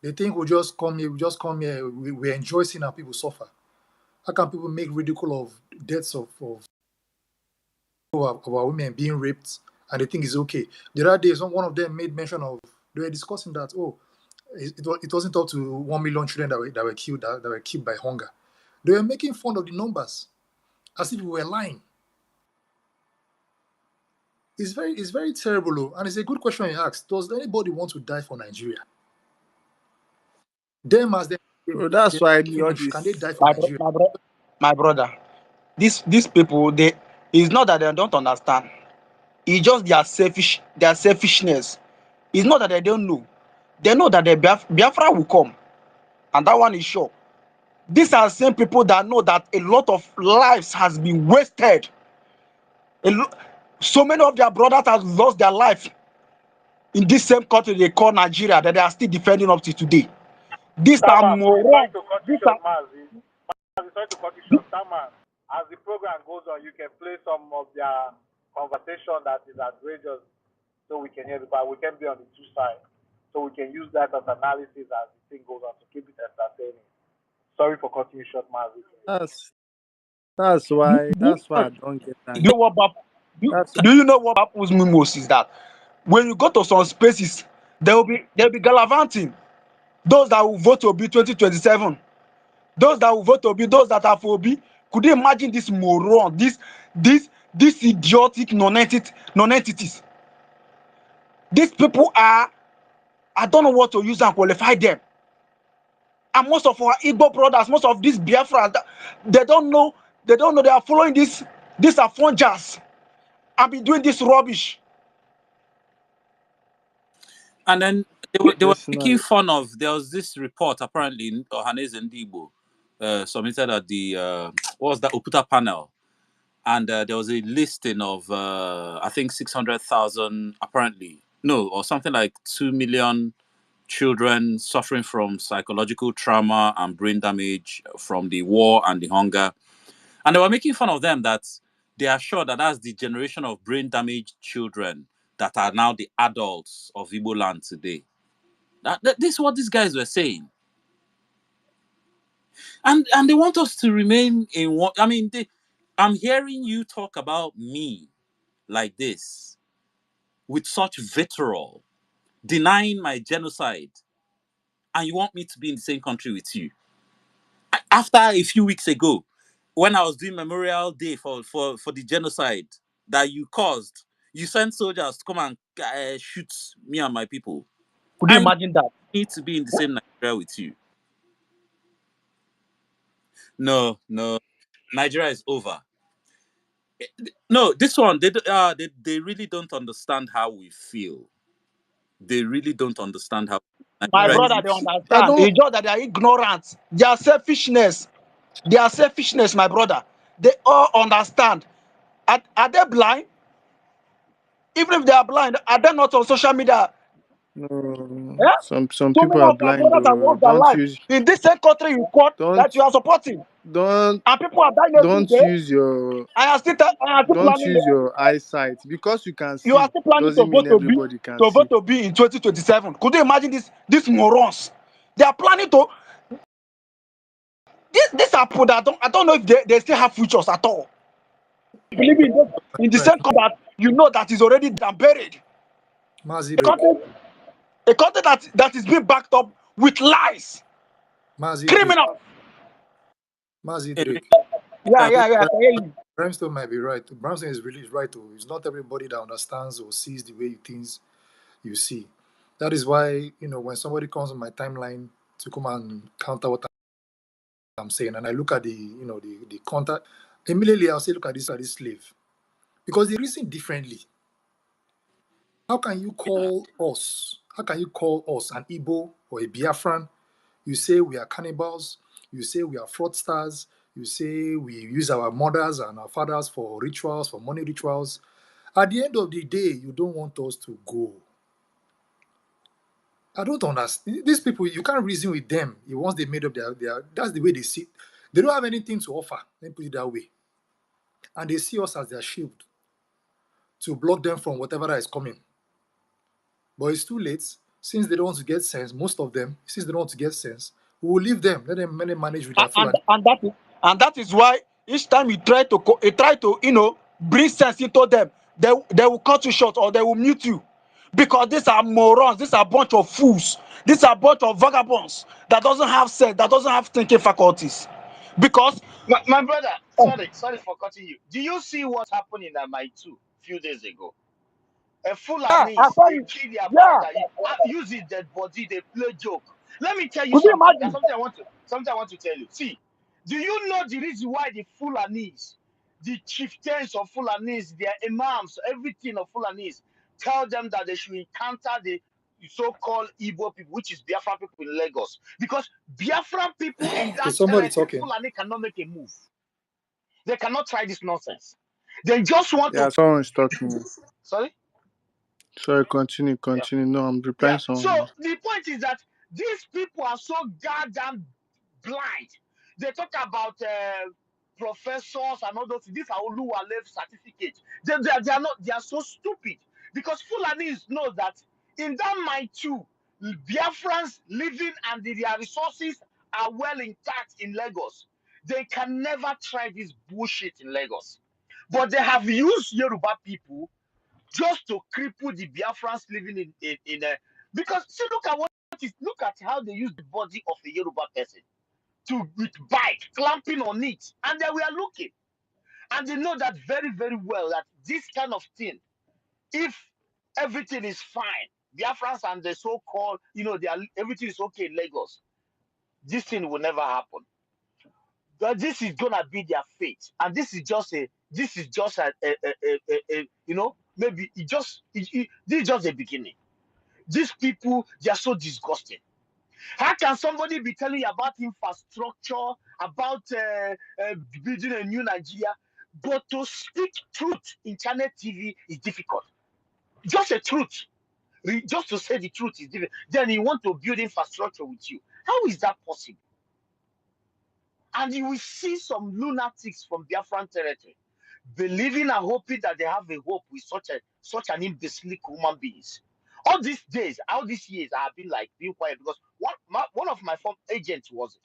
They think we just come here, we enjoy seeing how people suffer. How can people make ridicule of deaths of our women being raped and they think it's okay? The other day, one of them made mention of, they were discussing that, it wasn't up to 1 million children that were killed that were killed by hunger. They were making fun of the numbers as if we were lying. It's very terrible, though. And it's a good question you asked. Does anybody want to die for Nigeria? Them as them, Bro, that's why all can they this. die for Nigeria? My brother, these people, it's not that they don't understand. It's just their selfishness. It's not that they don't know. They know that the Biafra will come, and that one is sure. These are the same people that know that a lot of lives has been wasted. So many of their brothers have lost their life in this same country they call Nigeria that they are still defending up to today. These are morons. Sorry to cut you short. Tama, as the program goes on, you can play some of their conversation that is outrageous so we can hear it, but we can be on the two sides. So we can use that as analysis as the thing goes on to keep it entertaining. Sorry for cutting you short, Mazi. That's why I don't get that. Do you know what baffles me most is that when you go to some spaces, they'll be gallivanting. Those that will vote to be 2027, those that will vote to be, those that are for Obi. Could you imagine this moron, this idiotic non-entities? These people are, I don't know what to use and qualify them. And most of our Igbo brothers, most of these Biafrans, they don't know they are following these Afronjas and be doing this rubbish. And then they were making fun of, there was this report apparently in Ohanes and Igbo submitted at the what was that, Oputa panel, and there was a listing of I think 600,000 apparently, no, or something like 2 million children suffering from psychological trauma and brain damage from the war and the hunger. And they were making fun of them that they are sure that that's the generation of brain damaged children that are now the adults of Igbo land today. This is what these guys were saying. And they want us to remain in what, I mean, I'm hearing you talk about me like this with such vitriol, denying my genocide, and you want me to be in the same country with you. After a few weeks ago, when I was doing Memorial Day for the genocide that you caused, you sent soldiers to come and shoot me and my people. Could you imagine that? I need to be in the same Nigeria with you. No, Nigeria is over. No, this one, they really don't understand how we feel. They really don't understand how. My brother, they understand. It's just that they are ignorant. Their selfishness, my brother. They all understand. Are they blind? Even if they are blind, are they not on social media? No, Yeah? some people are blind. Don't use in this same country you quote that you are supporting. Don't and people are dying don't use your don't use your eyesight because you can see. You are still planning doesn't mean everybody can see. vote to be in 2027. Could you imagine these morons? They are planning to. These are people that I don't know if they still have futures at all. Believing in the same country that you know that is already buried. A country that is being backed up with lies. Criminal. Yeah. Brimstone might be right. Brimstone is really right too. It's not everybody that understands or sees the way things you see. That is why, when somebody comes on my timeline to come and counter what I'm saying, and I look at the contact, immediately I'll say, look at this slave. Because they reason differently. How can you call us an Igbo or a Biafran? You say we are cannibals. You say we are fraudsters. You say we use our mothers and our fathers for rituals, for money rituals. At the end of the day, you don't want us to go. I don't understand. These people, you can't reason with them. Once they made up their that's the way they see. They don't have anything to offer. Let me put it that way. And they see us as their shield to block them from whatever that is coming. But it's too late. since they don't want to get sense, most of them, since they don't want to get sense, we will leave them. Let them manage with their Fulani. And that is why each time you try to bring sense into them, they will cut you short or they will mute you, because these are morons, these are a bunch of fools, these are a bunch of vagabonds that doesn't have sense, that doesn't have thinking faculties. Because my brother, sorry for cutting you. Do you see what happened in my two few days ago? A Fulanis, they kill their brother, use his dead body, they play joke. Let me tell you could you something. There's imagine? something I want to tell you. See, do you know the reason why the Fulanis, the chieftains of Fulanis, their imams, everything of Fulanis, tell them that they should encounter the so-called Igbo people, which is Biafra people in Lagos? Because Biafran people in that Is somebody territory, talking? Fulani cannot make a move. They cannot try this nonsense. They just want to. someone is talking. Sorry? Sorry, continue. Yeah. No, I'm replying Yeah. So someone. the point is that these people are so goddamn blind. They talk about professors and all those. These are Oluwale certificates. They are not. They are so stupid because Fulanis know that in that mine too, Biafrans living and their resources are well intact in Lagos. They can never try this bullshit in Lagos, but they have used Yoruba people just to cripple the Biafrans living in a, because see, look at how they use the body of a Yoruba person with bike clamping on it, and they were looking, and they know that very very well that this kind of thing, if everything is fine, Biafrans and the so-called, everything is okay in Lagos, this thing will never happen. But this is gonna be their fate, and this is just a maybe this is just the beginning. These people, they are so disgusting. How can somebody be telling you about infrastructure, about building a new Nigeria, but to speak truth in channel TV is difficult? Just a truth, just to say the truth is difficult. Then you want to build infrastructure with you. How is that possible? And you will see some lunatics from Biafran territory believing and hoping that they have a hope with such an imbecile human beings. All these years, I have been being quiet because one of my former agents was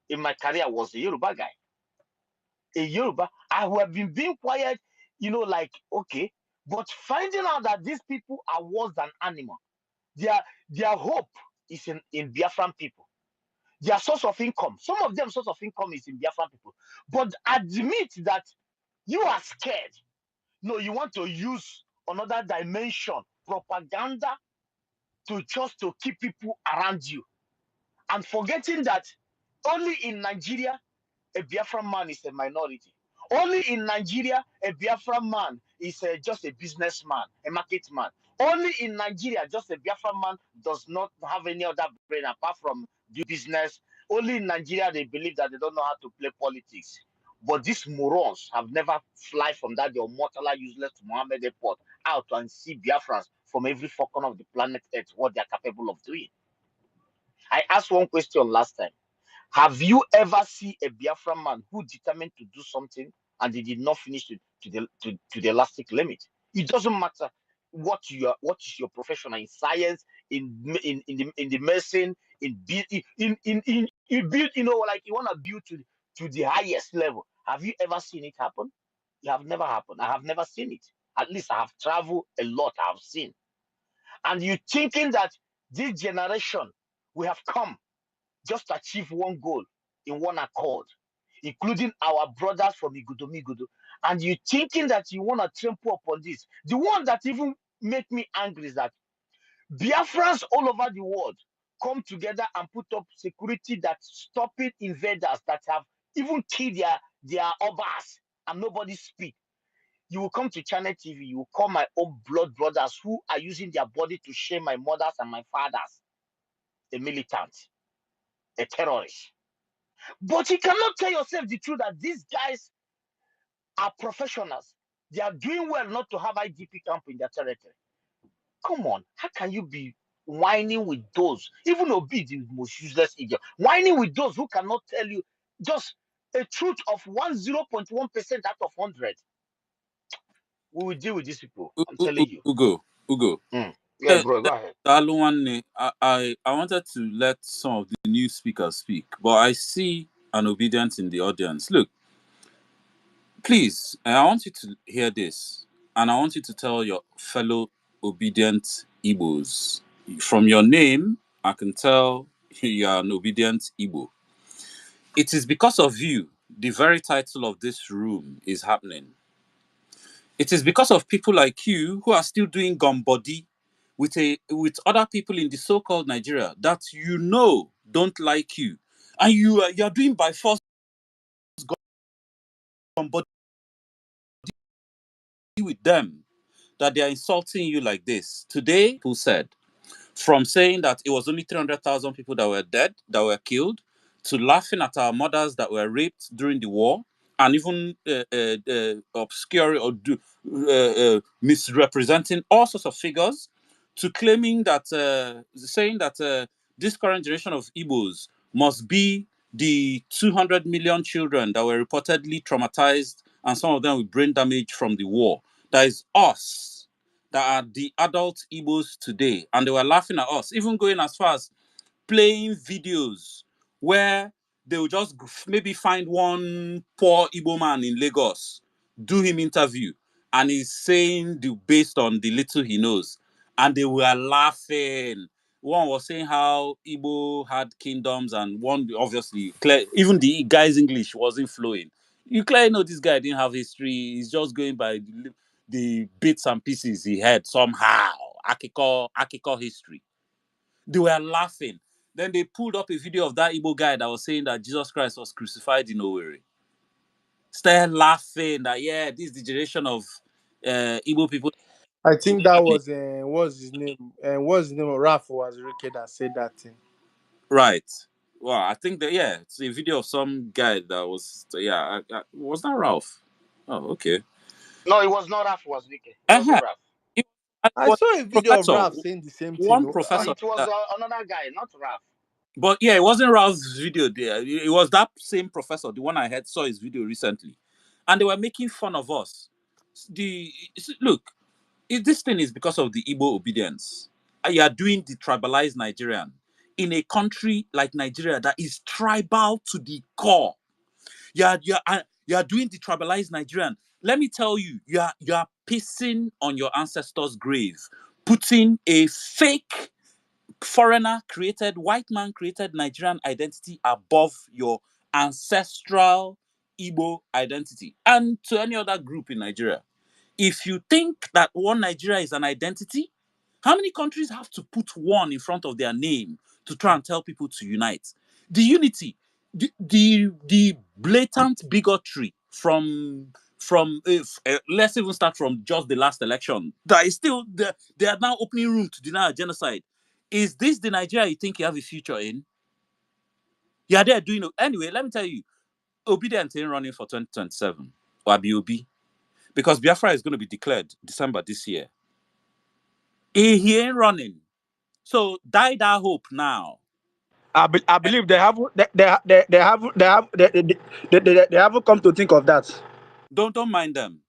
in my career was a Yoruba guy. A Yoruba. I have been being quiet, okay, but finding out that these people are worse than animal. Their hope is in Biafran people. Their source of income, some of them source of income is in Biafran people. But admit that you are scared. No, you want to use another dimension, propaganda, to keep people around you. And forgetting that only in Nigeria, a Biafran man is a minority. Only in Nigeria, a Biafran man is just a businessman, a market man. Only in Nigeria, just a Biafran man does not have any other brain apart from do business. Only in Nigeria, they believe that they don't know how to play politics. But these morons have never fly from that your mortal useless to Mohammed Airport out and see Biafrans from every corner of the planet Earth what they are capable of doing. I asked one question last time. Have you ever seen a Biafran man who determined to do something and they did not finish to the elastic limit? It doesn't matter what is your profession in science, in the medicine, in build, like you want to build to the highest level. Have you ever seen it happen? It have never happened. I have never seen it. At least I have traveled a lot. I have seen. And you thinking that this generation we have come just to achieve one goal in one accord, including our brothers from Igudu. And you thinking that you want to trample upon this. The one that even make me angry is that Biafrans all over the world come together and put up security that stopping invaders that have even killed their obas and nobody speak. You will come to Channel TV, you will call my own blood brothers who are using their body to shame my mothers and my fathers a militant, a terrorist. But you cannot tell yourself the truth that these guys are professionals. They are doing well not to have IDP camp in their territory. Come on, how can you be whining with those, even Obi, the most useless idiot, whining with those who cannot tell you just a truth of 0.1% out of 100? We will deal with these people. I'm telling you. Ugo. Mm. Yeah, bro, go ahead. Aluwane, I wanted to let some of the new speakers speak, but I see an obedience in the audience. Look, please, I want you to hear this, and I want you to tell your fellow obedient Igbos. From your name, I can tell you are an obedient Igbo. It is because of you the very title of this room is happening. It is because of people like you who are still doing gumbody with other people in the so-called Nigeria that you know don't like you, and you are doing by force gumbody with them, that they are insulting you like this. Today, who said, from saying that it was only 300,000 people that were dead, that were killed, to laughing at our mothers that were raped during the war, and even obscuring or misrepresenting all sorts of figures, to claiming that, saying that this current generation of Igbos must be the 200 million children that were reportedly traumatized and some of them with brain damage from the war. That is us, that are the adult Igbos today. And they were laughing at us, even going as far as playing videos where they will just maybe find one poor Igbo man in Lagos, do him interview, and he's saying based on the little he knows. And they were laughing. One was saying how Igbo had kingdoms, and one obviously, even the guy's English wasn't flowing. You clearly know this guy didn't have history. He's just going by the bits and pieces he had somehow. Akiko history. They were laughing. Then they pulled up a video of that Igbo guy that was saying that Jesus Christ was crucified in Owerri. Started laughing that, yeah, this is the generation of Igbo people. I think that was what's his name? And what's his name? Raf was Ricky that said that thing. Right. Well, I think that, yeah, it's a video of some guy that was, yeah, was that Ralph? Oh, okay. No, it was not Raf, it was Nicky. It wasn't Uh-huh. Raf. It I was saw a video of professor. Raf saying the same thing. One No? professor. It was another guy, not Raf. But yeah, it wasn't Ralph's video there. It was that same professor, the one I had saw his video recently. And they were making fun of us. Look, this thing is because of the Igbo obedience. You are doing the tribalized Nigerian in a country like Nigeria that is tribal to the core. You are doing the tribalized Nigerian. Let me tell you, you are pissing on your ancestors' grave, putting a fake foreigner created, white man created Nigerian identity above your ancestral Igbo identity and to any other group in Nigeria. If you think that one Nigeria is an identity, how many countries have to put one in front of their name to try and tell people to unite? The unity, the blatant bigotry from let's even start from just the last election. That is still they are now opening room to deny a genocide. Is this the Nigeria you think you have a future in? You are there doing it. Anyway, let me tell you, Obedient ain't running for 2027 or BOB because Biafra is going to be declared December this year. He ain't running. So die that hope now. I believe they haven't come to think of that. Don't mind them.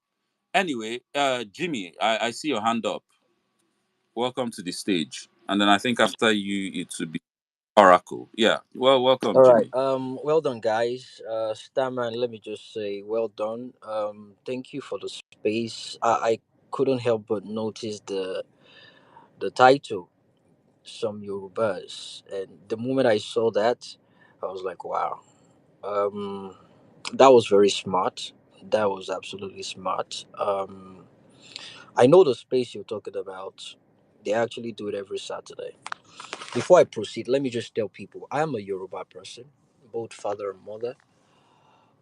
Anyway, Jimmy, I see your hand up. Welcome to the stage. And then I think after you, it will be Oracle. Yeah. Well, welcome, All right. Jimmy. Well done, guys. Stammer, let me just say, well done. Thank you for the space. I couldn't help but notice the title, some Yorubas, and the moment I saw that, I was like, wow. Um, that was very smart. That was absolutely smart. I know the space you're talking about. They actually do it every Saturday. Before I proceed, let me just tell people I am a Yoruba person, both father and mother,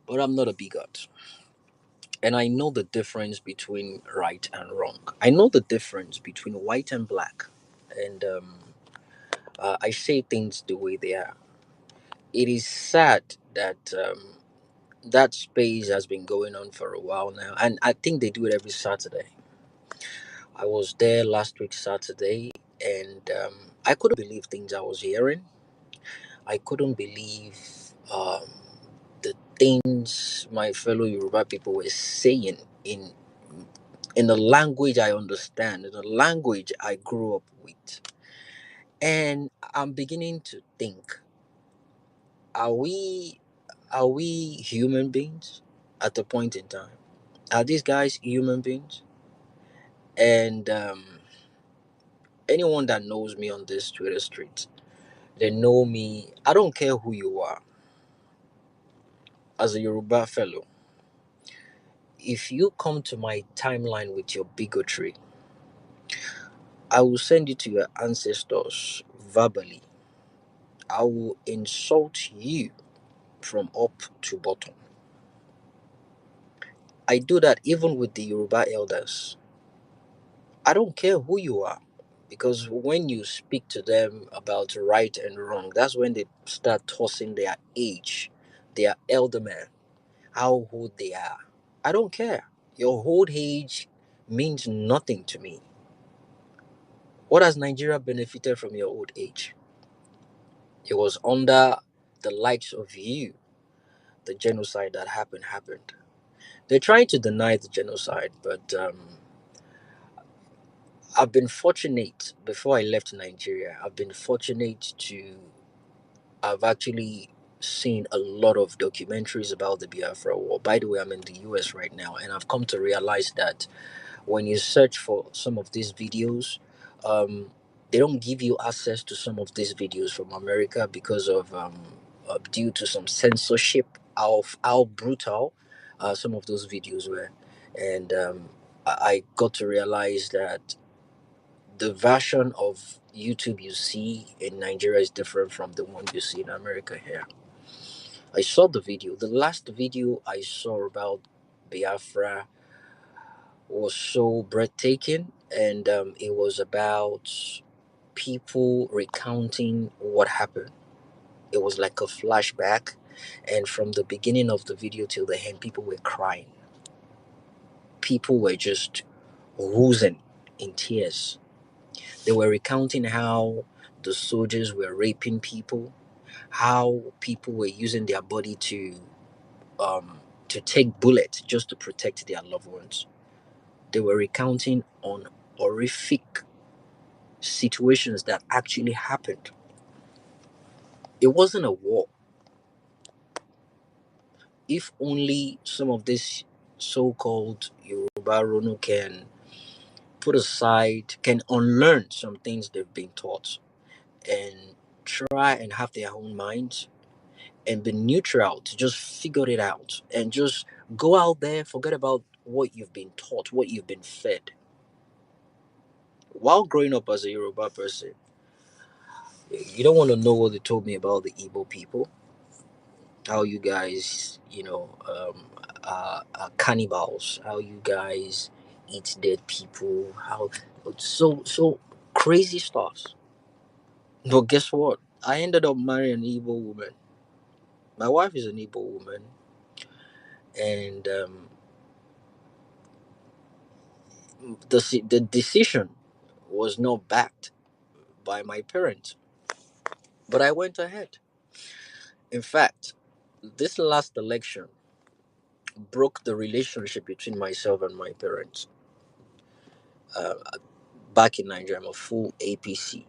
but I'm not a bigot. And I know the difference between right and wrong. I know the difference between white and black. And I say things the way they are. It is sad that that space has been going on for a while now. And I think they do it every Saturday. I was there last week, Saturday, and I couldn't believe things I was hearing. I couldn't believe um, the things my fellow Yoruba people were saying in in a language I understand, in a language I grew up with. And I'm beginning to think, are we are we human beings at a point in time? Are these guys human beings? And anyone that knows me on this Twitter street, they know me. I don't care who you are. As a Yoruba fellow, if you come to my timeline with your bigotry, I will send you to your ancestors verbally. I will insult you from up to bottom. I do that even with the Yoruba elders. I don't care who you are. Because when you speak to them about right and wrong, that's when they start tossing their age, their elder man, how old they are. I don't care. Your old age means nothing to me. What has Nigeria benefited from your old age? It was under the likes of you, the genocide that happened. They're trying to deny the genocide, but I've been fortunate before I left Nigeria. I've been fortunate to have actually seen a lot of documentaries about the Biafra War. By the way, I'm in the US right now, and I've come to realize that when you search for some of these videos, they don't give you access to some of these videos from America because of due to some censorship of how brutal some of those videos were, and I got to realize that the version of YouTube you see in Nigeria is different from the one you see in America here. I saw the video. The last video I saw about Biafra was so breathtaking, and it was about people recounting what happened. It was like a flashback, and from the beginning of the video till the end, people were crying. People were just oozing in tears. They were recounting how the soldiers were raping people, how people were using their body to take bullets just to protect their loved ones. They were recounting on horrific situations that actually happened. It wasn't a war. If only some of this so-called Yoruba Rono can put aside, can unlearn some things they've been taught and try and have their own minds and be neutral to just figure it out and just go out there, forget about what you've been taught, what you've been fed. While growing up as a Yoruba person, you don't want to know what they told me about the Igbo people, how you guys, are cannibals, how you guys eat dead people, how so crazy stuff. But guess what? I ended up marrying an Igbo woman. My wife is an Igbo woman, and the decision was not backed by my parents, but I went ahead. In fact, this last election broke the relationship between myself and my parents. Uh, Back in Nigeria, I'm a full APC.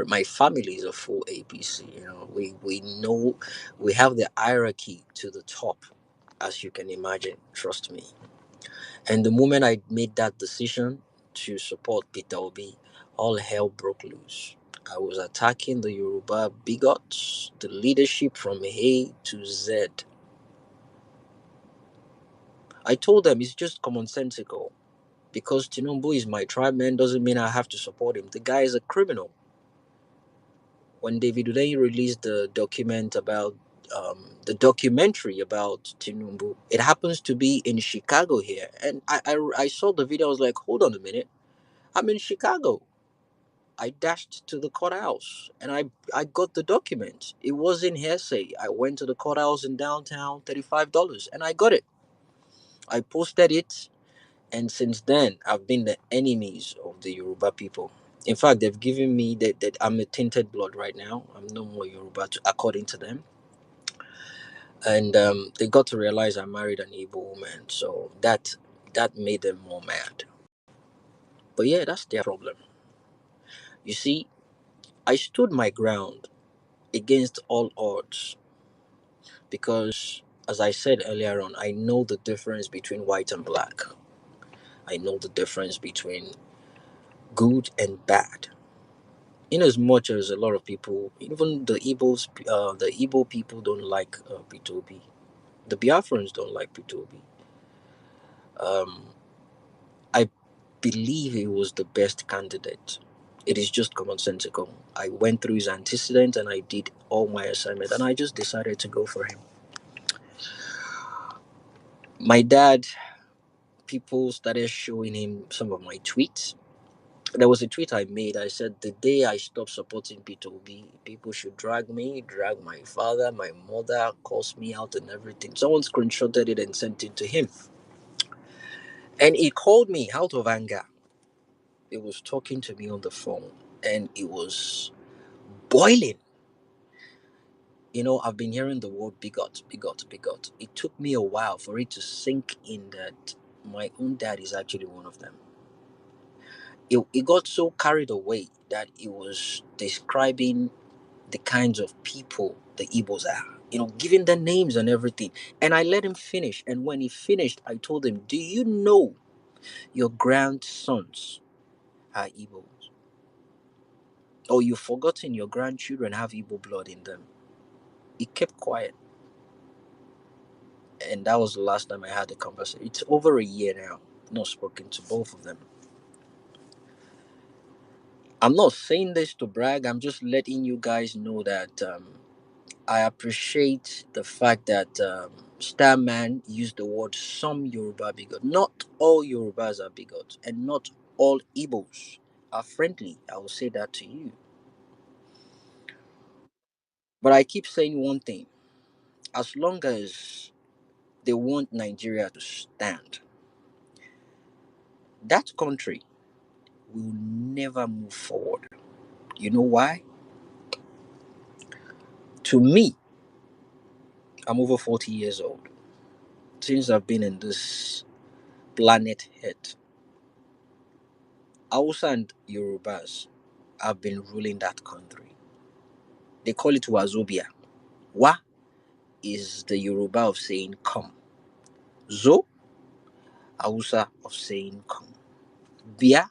My family is a full APC. We know we have the hierarchy to the top, as you can imagine. Trust me. And the moment I made that decision to support Peter Obi, all hell broke loose. I was attacking the Yoruba bigots, the leadership from A to Z. I told them it's just commonsensical. Because Tinubu is my tribe man doesn't mean I have to support him. The guy is a criminal. When David Uday released the documentary about Tinubu, it happens to be in Chicago here. And I saw the video, I was like, hold on a minute. I'm in Chicago. I dashed to the courthouse and I got the document. It wasn't hearsay. I went to the courthouse in downtown, $35, and I got it. I posted it, and since then, I've been the enemies of the Yoruba people. In fact, they've given me that I'm a tainted blood right now. I'm no more Yoruba, according to them. And they got to realize I married an Igbo woman. So that That made them more mad. But yeah, that's their problem. You see, I stood my ground against all odds because, as I said earlier on, I know the difference between white and black. I know the difference between good and bad. In as much as a lot of people, even the Igbo people don't like P2B. The Biafrans don't like P2B. Um, I believe he was the best candidate. It is just commonsensical. I went through his antecedents and I did all my assignment and I just decided to go for him. My dad, people started showing him some of my tweets. There was a tweet I made. I said, the day I stop supporting P2B, people should drag me, drag my father, my mother, curse me out and everything. Someone screenshotted it and sent it to him. And he called me out of anger. He was talking to me on the phone and it was boiling. You know, I've been hearing the word bigot, bigot, bigot. It took me a while for it to sink in that my own dad is actually one of them. It got so carried away that it was describing the kinds of people the Igbos are, you know, giving their names and everything. And I let him finish. And when he finished, I told him, do you know your grandsons are Igbos? Or you've forgotten your grandchildren have Igbo blood in them? He kept quiet. And that was the last time I had the conversation. It's over a year now, not spoken to both of them. I'm not saying this to brag, I'm just letting you guys know that I appreciate the fact that Starman used the word some Yoruba bigot. Not all Yorubas are bigots, and not all Igbos are friendly. I will say that to you. But I keep saying one thing: as long as they want Nigeria to stand, that country will never move forward. You know why? To me, I'm over 40 years old. Since I've been in this planet Earth, Hausa and Yorubas have been ruling that country. They call it Wazobia. Wa is the Yoruba of saying come. Zo, Hausa of saying come. Bia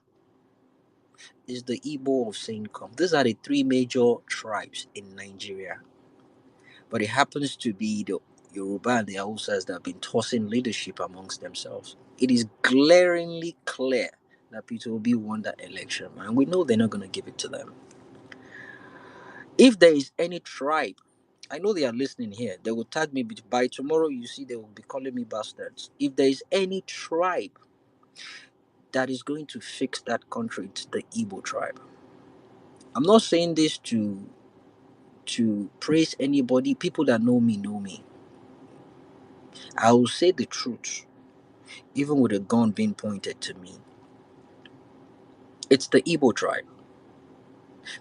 is the Igbo of saying come. These are the three major tribes in Nigeria. But it happens to be the Yoruba and the Hausas that have been tossing leadership amongst themselves. It is glaringly clear that Peter Obi won that election, and we know they're not going to give it to them. If there is any tribe, I know they are listening here, they will tag me by tomorrow. You see, they will be calling me bastards. If there is any tribe that is going to fix that country, it's the Igbo tribe. I'm not saying this to praise anybody. People that know me know me. I will say the truth, even with a gun being pointed to me. It's the Igbo tribe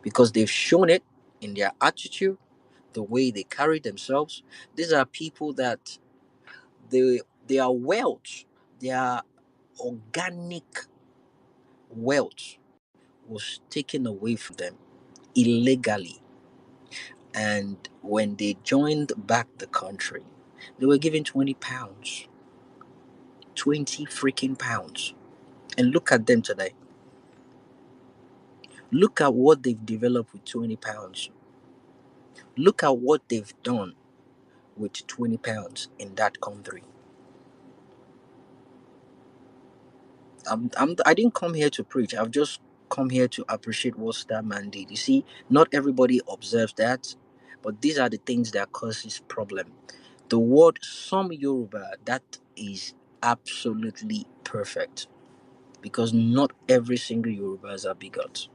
because they've shown it in their attitude, the way they carry themselves. These are people that their wealth, their organic wealth was taken away from them illegally. And when they joined back the country, they were given £20. 20 freaking pounds. And look at them today. Look at what they've developed with £20. Look at what they've done with £20 in that country. I didn't come here to preach. I've just come here to appreciate what that man did. You see, not everybody observes that, but these are the things that causes problem. The word some Yoruba, that is absolutely perfect because not every single Yorubas are bigots.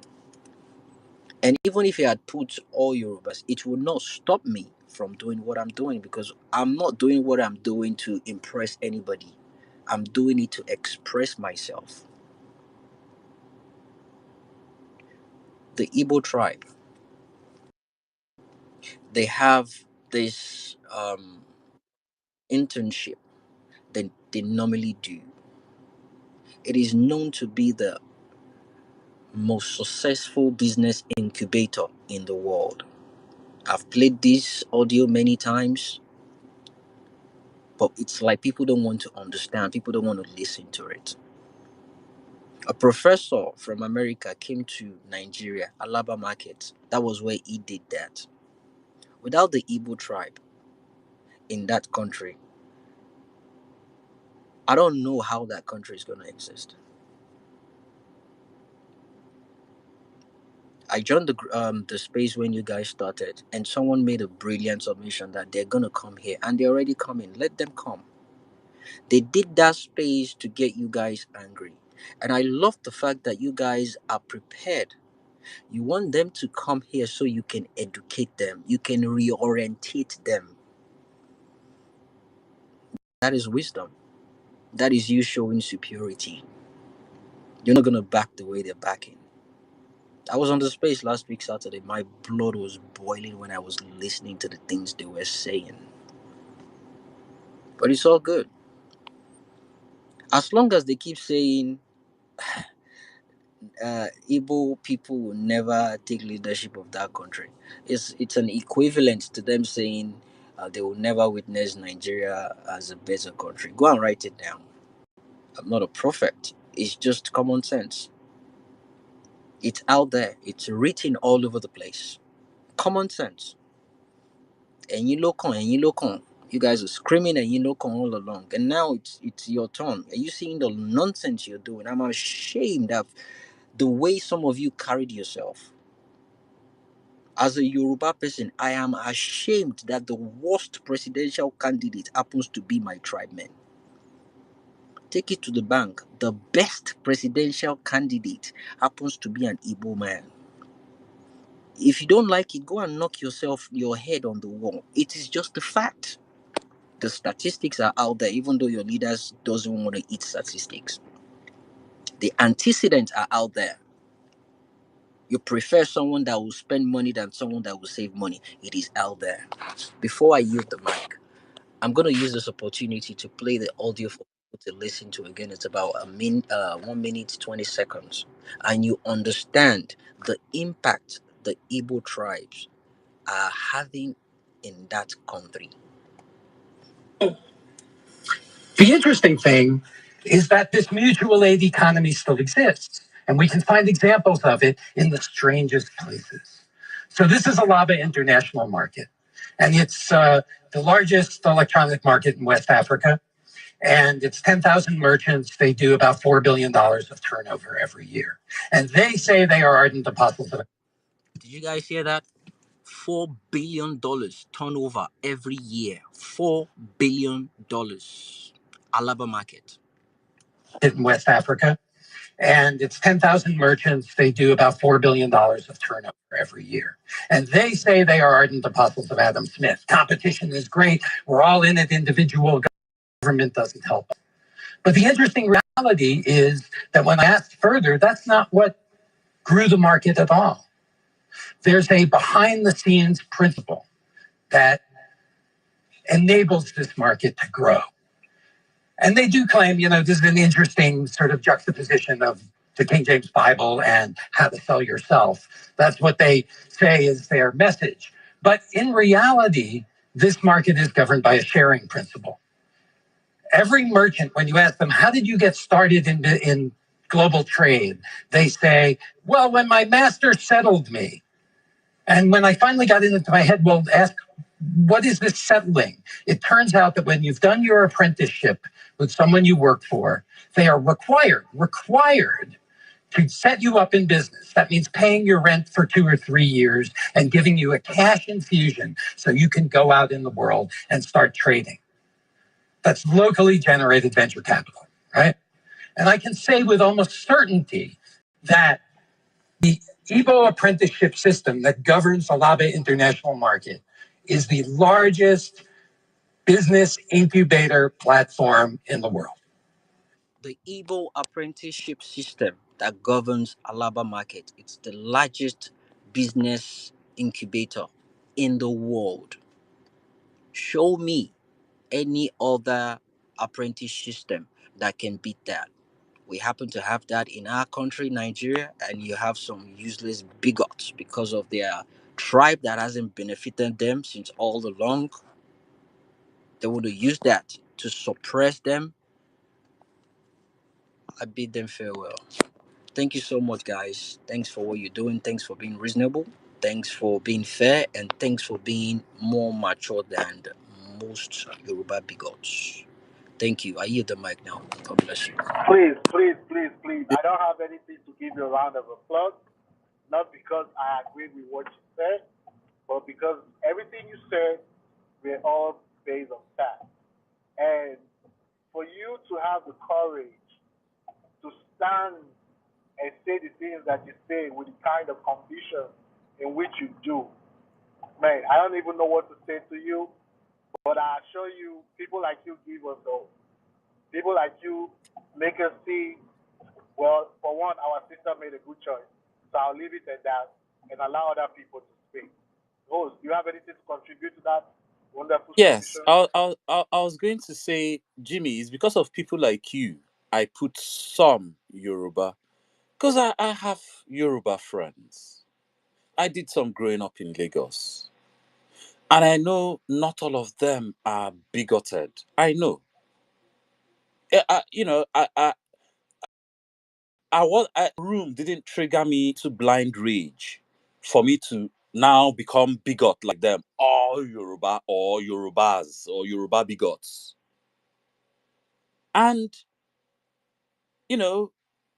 And even if he had put all Yorubas, it will not stop me from doing what I'm doing because I'm not doing what I'm doing to impress anybody. I'm doing it to express myself. The Igbo tribe, they have this internship that they normally do. It is known to be the most successful business incubator in the world. I've played this audio many times, but it's like people don't want to understand, people don't want to listen to it. A professor from America came to Nigeria, Alaba Market. That was where he did that. Without the Igbo tribe in that country, I don't know how that country is going to exist. I joined the space when you guys started, and someone made a brilliant submission that they're gonna come here, and they're already coming. Let them come. They did that space to get you guys angry, and I love the fact that you guys are prepared. You want them to come here so you can educate them, you can reorientate them. That is wisdom. That is you showing superiority. You're not gonna back the way they're backing. I was on the space last week Saturday. My blood was boiling when I was listening to the things they were saying. But it's all good. As long as they keep saying Igbo people will never take leadership of that country, it's an equivalent to them saying they will never witness Nigeria as a better country. Go and write it down. I'm not a prophet. It's just common sense. It's out there. It's written all over the place. Common sense. And you look on, and you look on. You guys are screaming and you look on all along. And now it's your turn. Are you seeing the nonsense you're doing? I'm ashamed of the way some of you carried yourself. As a Yoruba person, I am ashamed that the worst presidential candidate happens to be my tribeman. Take it to the bank. The best presidential candidate happens to be an Igbo man. If you don't like it, go and knock your head on the wall. It is just a fact. The statistics are out there, even though your leaders doesn't want to eat statistics. The antecedents are out there. You prefer someone that will spend money than someone that will save money. It is out there. Before I yield the mic, I'm going to use this opportunity to play the audio for people to listen to again. It's about 1 minute 20 seconds, and you understand the impact the Igbo tribes are having in that country. The interesting thing is that this mutual aid economy still exists, and we can find examples of it in the strangest places. So this is Alaba International Market, and it's the largest electronic market in West Africa, and it's 10,000 merchants. They do about $4 billion of turnover every year, and they say they are ardent apostles of. Did you guys hear that? $4 billion turnover every year. $4 billion. Alaba market. In West Africa. And it's 10,000 merchants. They do about $4 billion of turnover every year. And they say they are ardent apostles of Adam Smith. Competition is great. We're all in it. Individual government doesn't help us. But the interesting reality is that when I asked further, that's not what grew the market at all. There's a behind the scenes principle that enables this market to grow. And they do claim, this is an interesting sort of juxtaposition of the King James Bible and how to sell yourself. That's what they say is their message. But in reality, this market is governed by a sharing principle. Every merchant, when you ask them, how did you get started in global trade? They say, well, when my master settled me. And when I finally got it into my head, well, ask, what is this settling? It turns out that when you've done your apprenticeship with someone you work for, they are required to set you up in business. That means paying your rent for 2 or 3 years and giving you a cash infusion so you can go out in the world and start trading. That's locally generated venture capital, right? And I can say with almost certainty that the Igbo apprenticeship system that governs Alaba International Market is the largest business incubator platform in the world. The Igbo apprenticeship system that governs Alaba Market, it's the largest business incubator in the world. Show me any other apprentice system that can beat that. We happen to have that in our country, Nigeria, and you have some useless bigots because of their tribe that hasn't benefited them since all along. They would have used that to suppress them. I bid them farewell. Thank you so much, guys. Thanks for what you're doing. Thanks for being reasonable. Thanks for being fair. And thanks for being more mature than most Yoruba bigots. Thank you. I yield the mic now. God bless you. Please, please, please, please. I don't have anything to give you a round of applause. Not because I agree with what you said, but because everything you said, we're all based on that. And for you to have the courage to stand and say the things that you say with the kind of conviction in which you do, man, I don't even know what to say to you, but I assure you, people like you give us hope. People like you make us see, well, for one, our sister made a good choice. So I'll leave it at that and allow other people to speak. Rose, do you have anything to contribute to that wonderful Yes, submission? I was going to say, Jimmy, it's because of people like you I put some Yoruba because I have Yoruba friends. I did some growing up in Lagos, and I know not all of them are bigoted. I know. You know, room didn't trigger me to blind rage for me to now become bigot like them, or Yoruba, or Yorubas, or Yoruba bigots. And you know,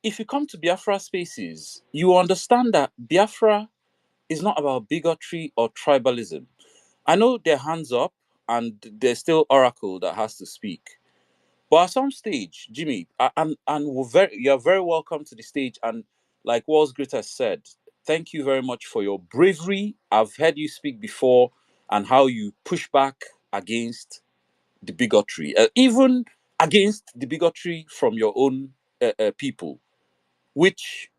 if you come to Biafra spaces, you understand that Biafra is not about bigotry or tribalism. I know they're hands up and there's still Oracle that has to speak. But at some stage, Jimmy, you're very welcome to the stage. And like Walls Greater said, thank you very much for your bravery. I've heard you speak before and how you push back against the bigotry, even against the bigotry from your own people, which,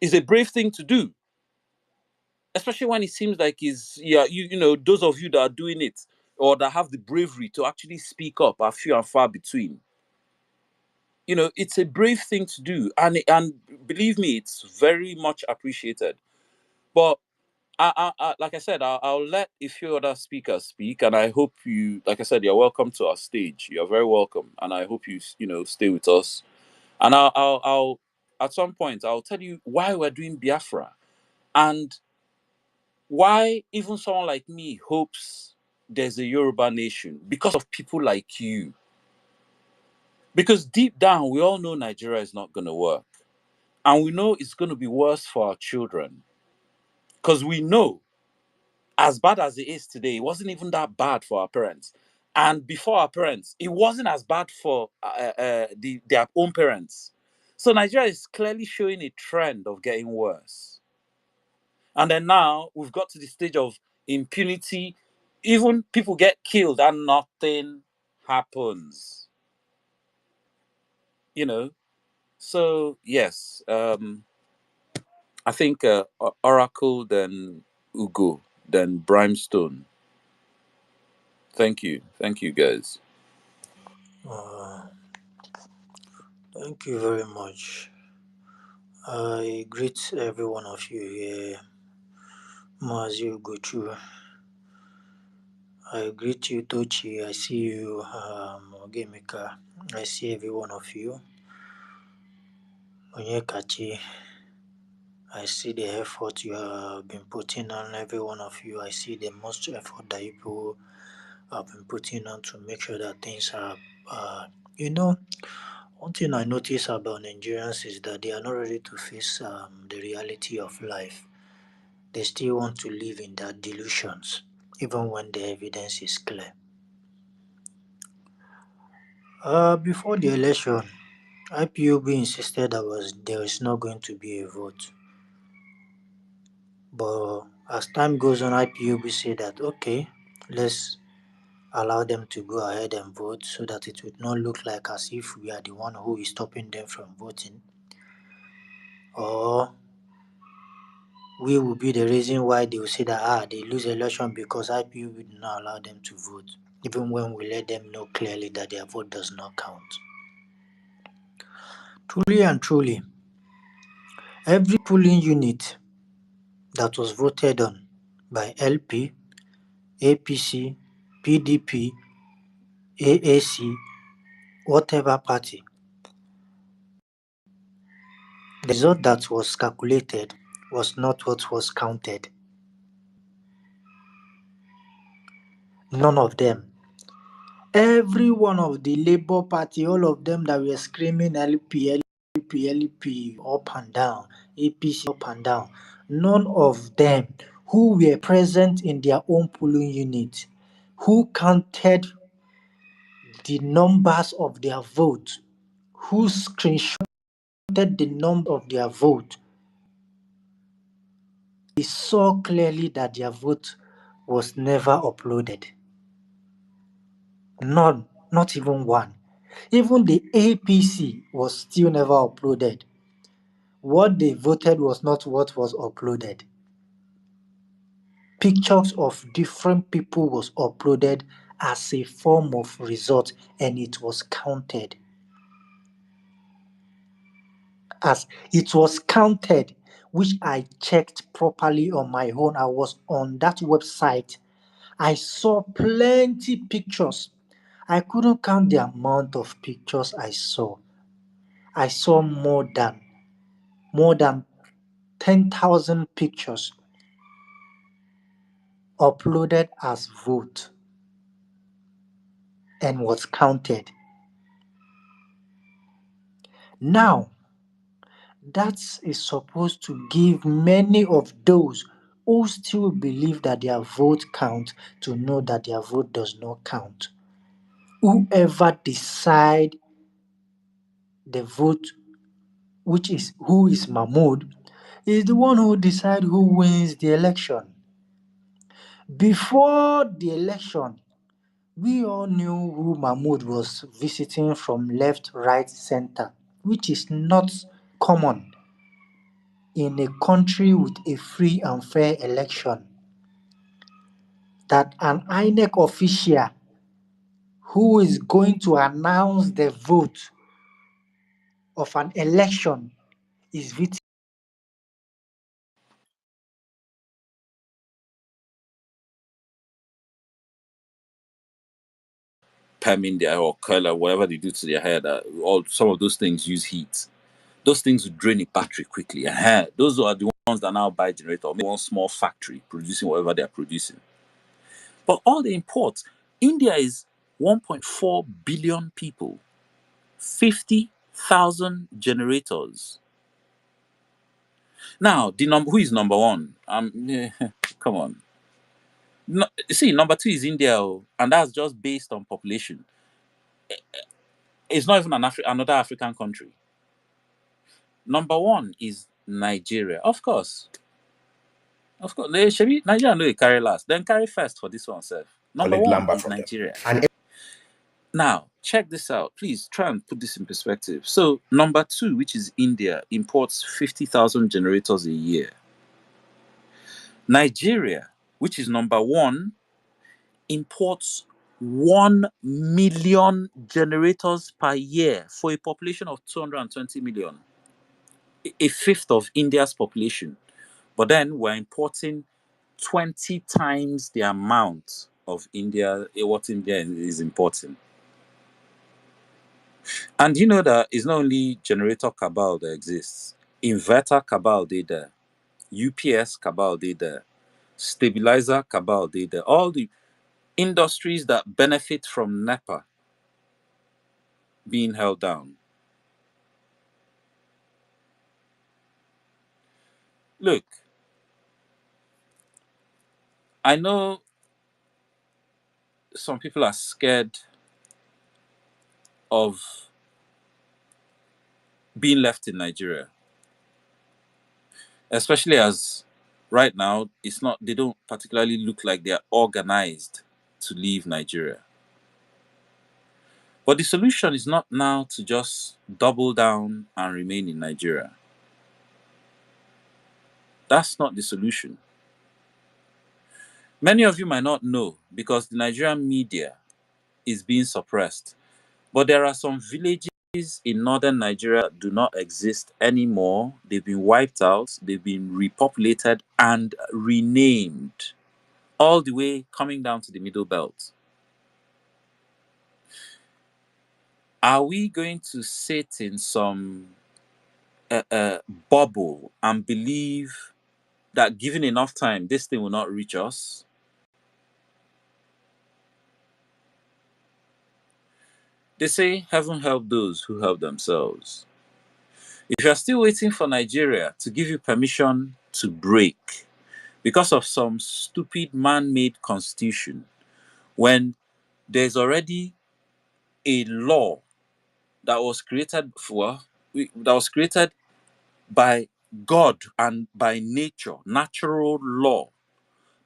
is a brave thing to do, especially when it seems like those of you that are doing it or that have the bravery to actually speak up are few and far between. It's a brave thing to do, and believe me, it's very much appreciated. But like I said, I'll let a few other speakers speak, and I hope you, like I said, you're welcome to our stage. You're very welcome, and I hope you stay with us. And I'll at some point I'll tell you why we're doing Biafra and why even someone like me hopes there's a Yoruba nation because of people like you. Because deep down, we all know Nigeria is not going to work. And we know it's going to be worse for our children. Because we know, as bad as it is today, it wasn't even that bad for our parents. And before our parents, it wasn't as bad for their own parents. So Nigeria is clearly showing a trend of getting worse. And then now we've got to the stage of impunity. Even people get killed and nothing happens. So yes, I think Oracle, then Ugo, then Brimstone. Thank you, guys. Uh, thank you very much. I greet every one of you here. As you go through, I greet you, Tochi. I see you, Ogemika. I see every one of you. Onyekachi. I see the effort you have been putting on, every one of you. I see the most effort that you have been putting on to make sure that things are, one thing I notice about Nigerians is that they are not ready to face the reality of life. They still want to live in their delusions, even when the evidence is clear. Before the election, IPOB insisted there is not going to be a vote. But as time goes on, IPOB said that, okay, let's allow them to go ahead and vote so that it would not look like as if we are the one who is stopping them from voting. Or we will be the reason why they will say that they lose election because IPOB did not allow them to vote, even when we let them know clearly that their vote does not count. Truly and truly, every polling unit that was voted on by LP, APC, PDP, AAC, whatever party, the result that was calculated was not what was counted. None of them. Every one of the Labour Party, all of them that were screaming LP, LP, LP up and down, APC up and down, none of them who were present in their own polling unit, who counted the numbers of their vote, who screenshotted the number of their vote, they saw clearly that their vote was never uploaded. None, not even one. Even the APC was still never uploaded. What they voted was not what was uploaded. Pictures of different people was uploaded as a form of result, and it was counted. As it was counted, which I checked properly on my own. I was on that website. I saw plenty pictures. I couldn't count the amount of pictures I saw. I saw more than 10,000 pictures uploaded as vote and was counted. Now, that is supposed to give many of those who still believe that their vote counts to know that their vote does not count. Whoever decide the vote, who is Mahmoud, is the one who decide who wins the election. Before the election, we all knew who Mahmoud was visiting from left, right, center, which is not common in a country with a free and fair election. That an INEC official who is going to announce the vote of an election is visiting. Perming their or color, whatever they do to their hair, that all some of those things use heat. Those things will drain a battery quickly. And those are the ones that now buy generator, maybe one small factory producing whatever they're producing. But all the imports, India is 1.4 billion people, 50,000 generators. Now, the number who is number one? Come on. No, see, number two is India, and that's just based on population. It's not even another African country. Number one is Nigeria, of course. Of course, Nigeria no dey carry last. Then carry first for this one, sef. Number one is Nigeria. And now, check this out. Please try and put this in perspective. So, number two, which is India, imports 50,000 generators a year. Nigeria, which is number one, imports 1 million generators per year for a population of 220 million. A fifth of India's population. But then we're importing 20 times the amount of what India is importing. And you know that it's not only generator cabal that exists. Inverter cabal they there. UPS cabal they there. Stabilizer cabal they there. All the industries that benefit from NEPA being held down. Look, I know some people are scared of being left in Nigeria. Especially as right now they don't particularly look like they're organized to leave Nigeria. But the solution is not now to just double down and remain in Nigeria. That's not the solution. Many of you might not know because the Nigerian media is being suppressed. But there are some villages in northern Nigeria do not exist anymore. They've been wiped out, they've been repopulated and renamed, all the way coming down to the Middle Belt. Are we going to sit in some bubble and believe that given enough time, this thing will not reach us? They say heaven help those who help themselves. If you're still waiting for Nigeria to give you permission to break because of some stupid man-made constitution, when there's already a law that was created by God and by nature, natural law,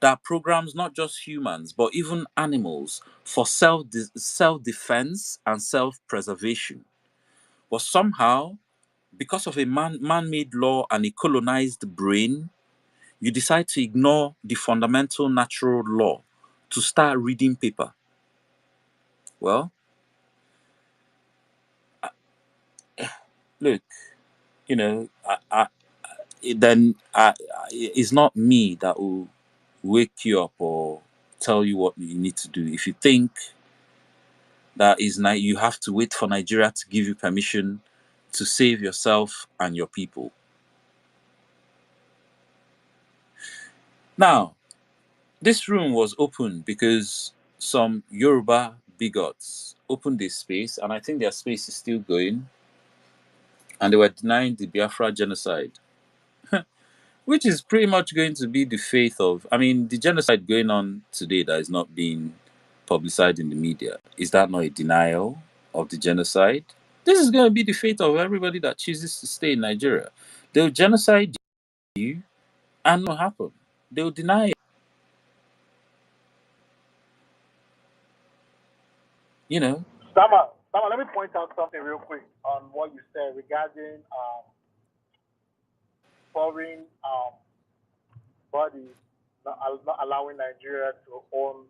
that programs not just humans but even animals for self-defense and self-preservation. But somehow, because of a man-made law and a colonized brain, you decide to ignore the fundamental natural law to start reading paper. Well, look, you know, it's not me that will wake you up or tell you what you need to do. If you think that is you have to wait for Nigeria to give you permission to save yourself and your people. Now, this room was open because some Yoruba bigots opened this space, and I think their space is still going, and they were denying the Biafra genocide, which is pretty much going to be the fate of, the genocide going on today that is not being publicized in the media. Is that not a denial of the genocide? This is going to be the fate of everybody that chooses to stay in Nigeria. They'll genocide you and what happen? They'll deny it. You know? Sama, let me point out something real quick on what you said regarding foreign bodies not allowing Nigeria to own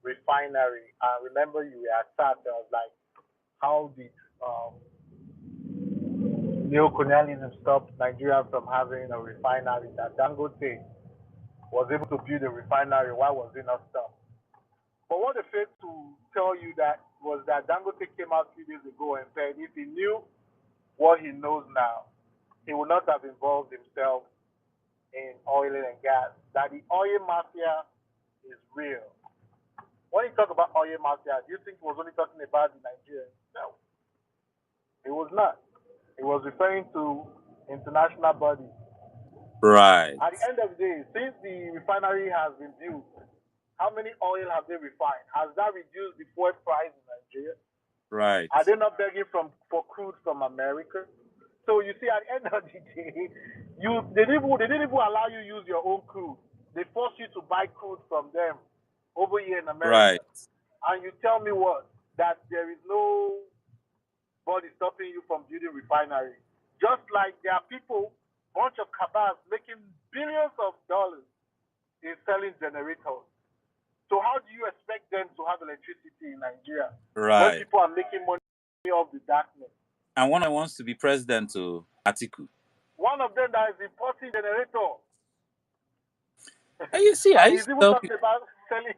refinery. Remember, you were attacked. I was like, how did neocolonialism stop Nigeria from having a refinery? That Dangote was able to build a refinery. Why was it not stopped? But what they failed to tell you that was that Dangote came out 3 days ago and said if he knew what he knows now, he would not have involved himself in oil and gas. That the oil mafia is real. When you talk about oil mafia, do you think he was only talking about the Nigerians? No, it was not. It was referring to international bodies. Right. At the end of the day, since the refinery has been built, how many oil have they refined? Has that reduced the fuel price in Nigeria? Right. Are they not begging for crude from America? So you see, at the end of the day, they didn't even allow you use your own crude. They forced you to buy crude from them over here in America. Right. And you tell me what? That there is nobody stopping you from building refinery. Just like there are people, bunch of cabals making billions of dollars in selling generators. So how do you expect them to have electricity in Nigeria when Right. people are making money off the darkness? And one wants to be president to Atiku. One of them that is importing generator. And you see, And he's even talking about selling.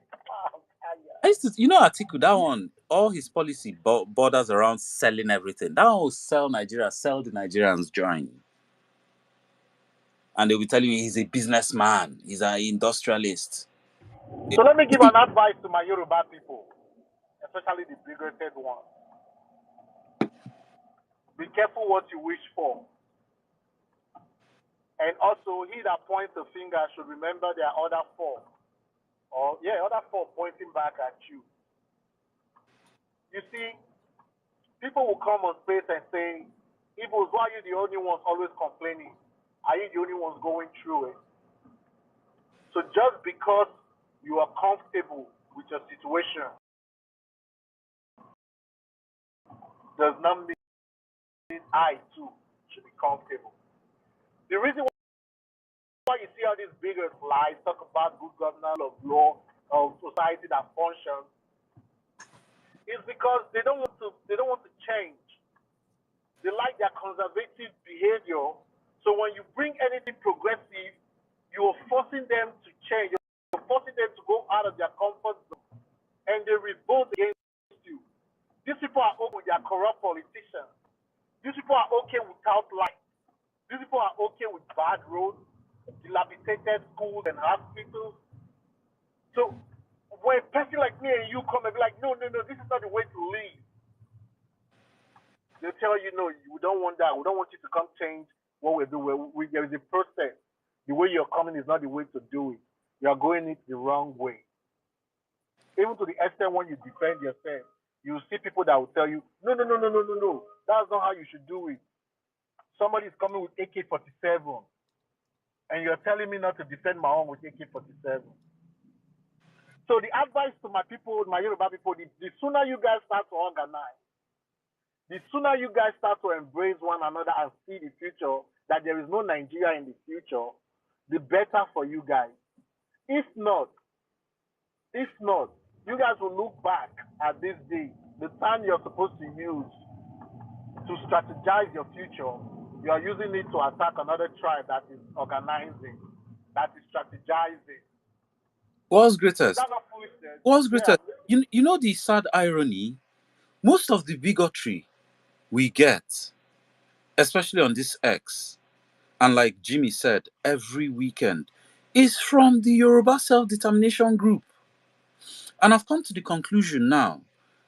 Atiku, that one, all his policy borders around selling everything. That one will sell Nigeria, sell the Nigerians join. And they'll be telling you he's a businessman, he's an industrialist. So let me give an advice to my Yoruba people, especially the bigoted ones. Be careful what you wish for. And also, he that points a finger should remember there are other four. Other four pointing back at you. You see, people will come on space and say, Igbos, why are you the only ones always complaining? Are you the only ones going through it? So just because you are comfortable with your situation does not mean I too should be comfortable. The reason why you see all these bigger lies talk about good governance of law, of society that functions, is because they don't want to change. They like their conservative behavior. So when you bring anything progressive, you're forcing them to change. You're forcing them to go out of their comfort zone, and they revolt against you. These people are okay with their corrupt politicians. These people are okay without light. These people are okay with bad roads, dilapidated schools and hospitals. So when a person like me and you come and be like, no, no, no, this is not the way to live. They'll tell you, no, we don't want that. We don't want you to come change what we're doing. There is a process. The way you're coming is not the way to do it. You are going it the wrong way. Even to the extent when you defend yourself, you see people that will tell you, no, no, no, no, no, no, no. That's not how you should do it. Somebody is coming with AK-47, and you're telling me not to defend my own with AK-47. So the advice to my people, my Yoruba people, the sooner you guys start to organize, the sooner you guys start to embrace one another and see the future, that there is no Nigeria in the future, the better for you guys. If not, you guys will look back at this day, the time you're supposed to use to strategize your future, you are using it to attack another tribe that is organizing, that is strategizing. What's Is greatest? that not foolishness? What's Yeah. greatest? You know the sad irony? Most of the bigotry we get, especially on this X, and like Jimmy said, every weekend, is from the Yoruba self-determination group. And I've come to the conclusion now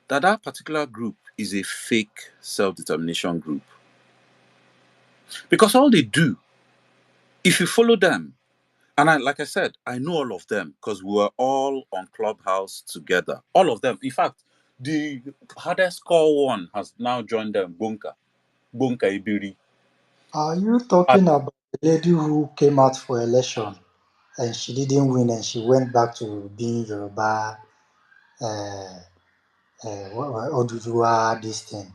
that that particular group is a fake self-determination group. Because all they do, if you follow them, and like I said, I know all of them because we were all on Clubhouse together. All of them. In fact, the hardest core one has now joined them, Bunka Ibiri. Are you talking about the lady who came out for election and she didn't win and she went back to being Yoruba, Oduduwa, this thing?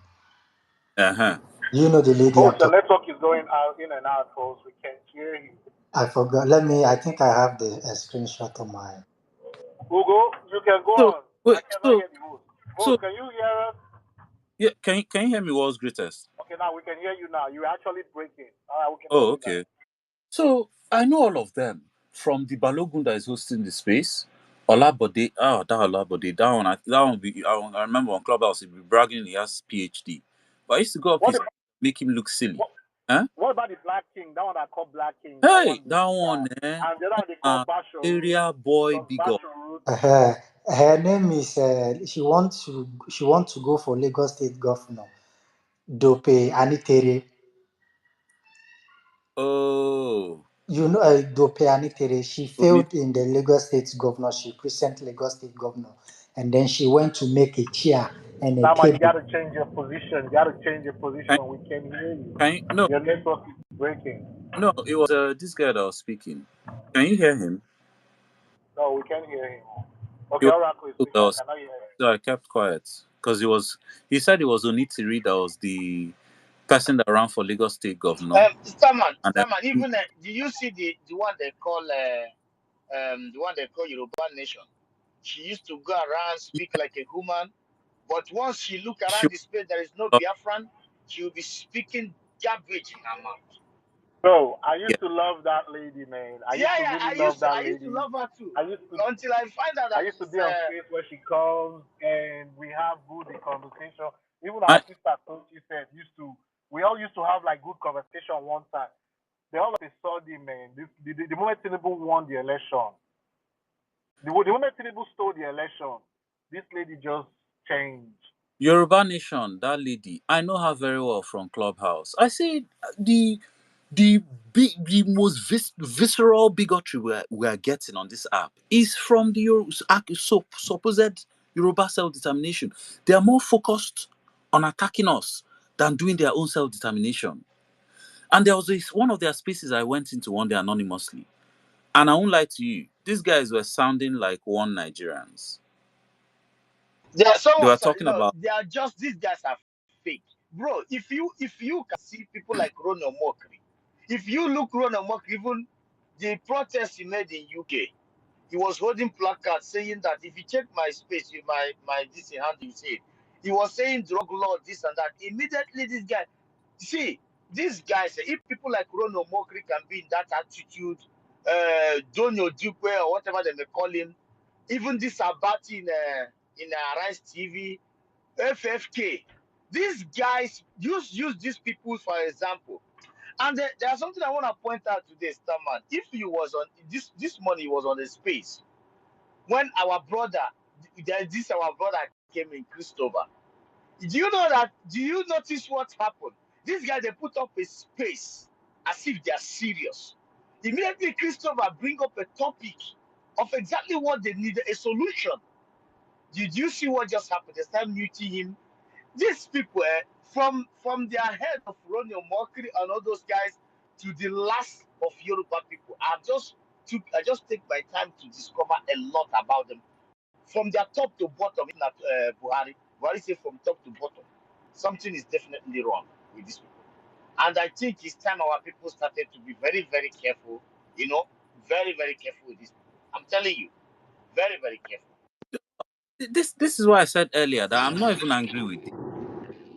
Uh-huh. You know the lady Oh, I'm the talking. network is going out in and out, folks. We can't hear you. I forgot. I think I have the screenshot of my. Google, you can go So on. I wait, cannot hear the host. so Host, can you hear us? yeah, can you hear me? What's greatest? Okay, now we can hear you now. You're actually breaking. All right, we can hear Oh, you now. okay. So I know all of them from the Balogun that is hosting the space. Olabode, that Olabode, I remember on Clubhouse he'd be bragging he has PhD. But I used to go up What his about, make him look silly. what, Huh? what about the Black King? That one I call Black King. That Hey, one is that one, and the other one they call Basho Root. area boy Because big up. Basho Root. Her name is. She wants to go for Lagos State Governor. Dope Anitere. Oh, You know, Dope Anitere. She Omi, failed in the Lagos State governorship, recent Lagos State governor, and then she went to make a chair and a Now, you table. got to change your position. You got to change your can, position. We can hear you. can you, no, Your network is breaking. no, it was this guy that was speaking. Can you hear him? No, we can hear him. It Okay, was Oracle is that speaking. I was cannot hear him. so I kept quiet because he said it was Onitiri that was the person that ran for Lagos State governor. And then Starman, even do you see the one they call Yoruba Nation? She used to go around speak like a human, but once she look she around the space, there is no was Biafran. She will be speaking garbage in her mouth. Bro, I yeah. used to love that lady, man. I Yeah, used to yeah, really love that I used to lady. love her too. I used to Until I find out I that used to she's be on space where she comes and we have good conversation. Even our I, sister Tochi said we all used to have like good conversation one time. They all of a sudden, man, the moment Tinubu won the election, the moment Tinubu stole the election, this lady just changed. Yoruba Nation, that lady, I know her very well from Clubhouse. I say the most visceral bigotry we are getting on this app is from the supposed Yoruba self-determination. They are more focused on attacking us than doing their own self-determination. And there was one of their spaces I went into one day anonymously. And I won't lie to you, these guys were sounding like one Nigerians. they are They someone were sorry, talking no, about they are just these guys are fake. Bro, if you can see people like Ronald Mokri, if you look Ronald Mokri, even the protest he made in UK, he was holding placards saying that if you check my space, my this in hand, you see it. He was saying drug law, this and that. Immediately, this guy. See, these guys, if people like Rono Mokri can be in that attitude, Donio Dupe or whatever they may call him, even this Abati in Arise TV, FFK, these guys use these people for example. And there's something I want to point out today, Starman. If you was on this money was on the space when our brother, this our brother came in, Christopher. Do you know that? Do you notice what happened? These guys they put up a space as if they are serious. Immediately, Christopher bring up a topic of exactly what they needed, a solution. Did you see what just happened? They start muting him. These people, from their head of Ronnie Mokri and all those guys to the last of Yoruba people, I just take my time to discover a lot about them from their top to bottom. In that Buhari say from top to bottom, something is definitely wrong with these people. And I think it's time our people started to be very, very careful. You know, very, very careful with these people. I'm telling you, very, very careful. This is why I said earlier that I'm not even angry with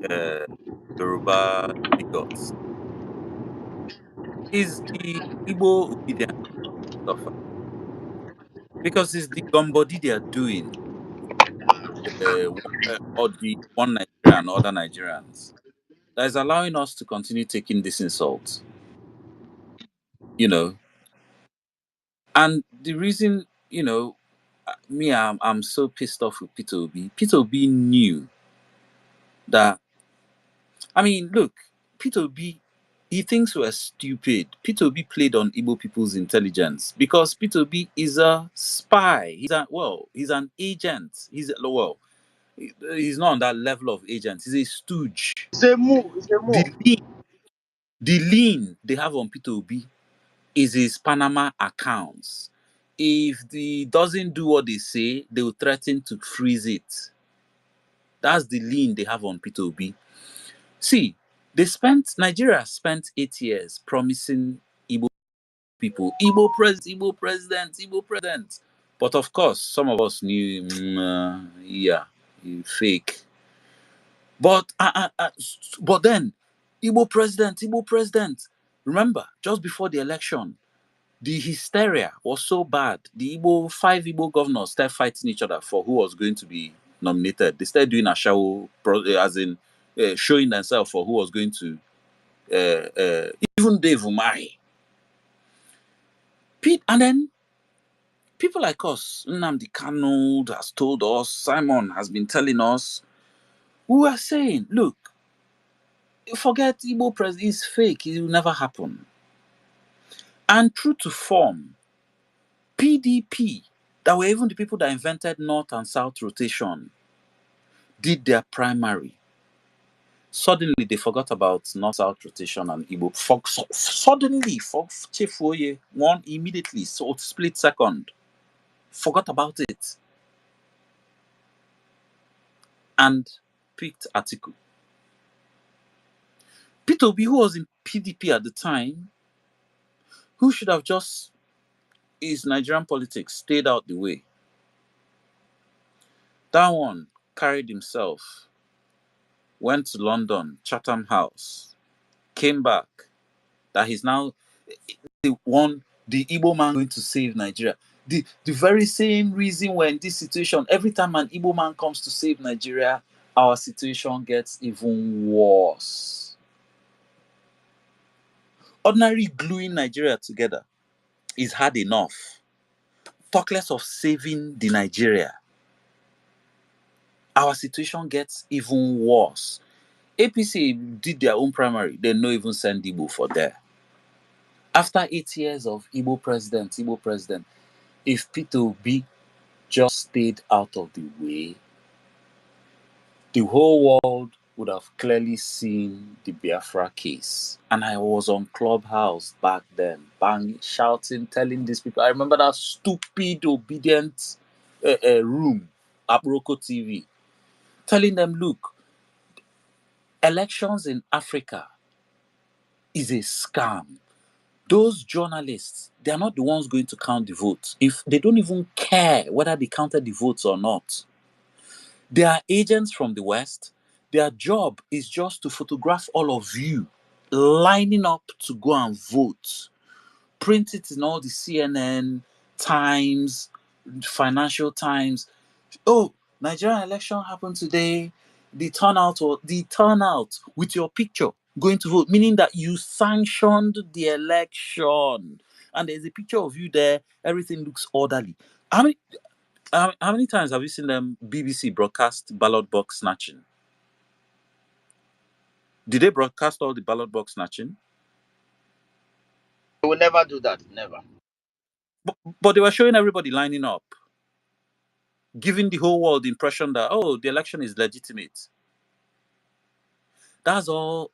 the Yoruba bigots. Is the Igbo obedient stuff, because it's the gumbody they are doing, or the one Nigeria and other Nigerians, that is allowing us to continue taking this insult. You know, and the reason, me, I'm so pissed off with Peter Obi. Peter Obi knew that. I mean, look, Peter Obi, he thinks we're stupid. Peter Obi played on Igbo people's intelligence because Peter Obi is a spy. He's an agent. He's not on that level of agent. He's a stooge. It's a move. It's a The move. lean, the lean they have on Peter Obi is his Panama accounts. If he doesn't do what they say, they will threaten to freeze it. That's the lean they have on Peter Obi. See, Nigeria spent 8 years promising Igbo people, Igbo president, Igbo president. But of course, some of us knew, yeah, fake. But then, Igbo president, Igbo president. Remember, just before the election, the hysteria was so bad. Five Igbo governors started fighting each other for who was going to be nominated. They started doing a show, as in showing themselves for who was going to, even Dave Umahi. And then people like us, Nnamdi Kanu has told us, Simon has been telling us, we were saying, look, forget Igbo president, it's fake, it will never happen. And true to form, PDP, that were even the people that invented North and South rotation, did their primary. Suddenly, they forgot about North-South rotation and Igbo. Suddenly, for Chief Oye, one immediately, so split second, forgot about it and picked Atiku. Peter Obi, who was in PDP at the time, who should have just, his Nigerian politics, stayed out the way. That one carried himself, went to London, Chatham House, came back, that he's now the Igbo man going to save Nigeria. The very same reason we're in this situation, every time an Igbo man comes to save Nigeria, our situation gets even worse. Ordinary gluing Nigeria together is hard enough. Talk less of saving the Nigeria. Our situation gets even worse. APC did their own primary. They no even send Igbo for there. After 8 years of Igbo president, if Peter Obi just stayed out of the way, the whole world would have clearly seen the Biafra case. And I was on Clubhouse back then, banging, shouting, telling these people. I remember that stupid, obedient room at Roko TV, telling them, look, elections in Africa is a scam. Those journalists, they are not the ones going to count the votes. If they don't even care whether they counted the votes or not. They are agents from the West. Their job is just to photograph all of you lining up to go and vote. Print it in all the CNN, Times, Financial Times. Oh, Nigerian election happened today. The turnout with your picture going to vote, meaning that you sanctioned the election. And there's a picture of you there. Everything looks orderly. How many times have you seen them BBC broadcast ballot box snatching? Did they broadcast all the ballot box snatching? They will never do that. Never. But they were showing everybody lining up, giving the whole world the impression that, oh, the election is legitimate. That's all.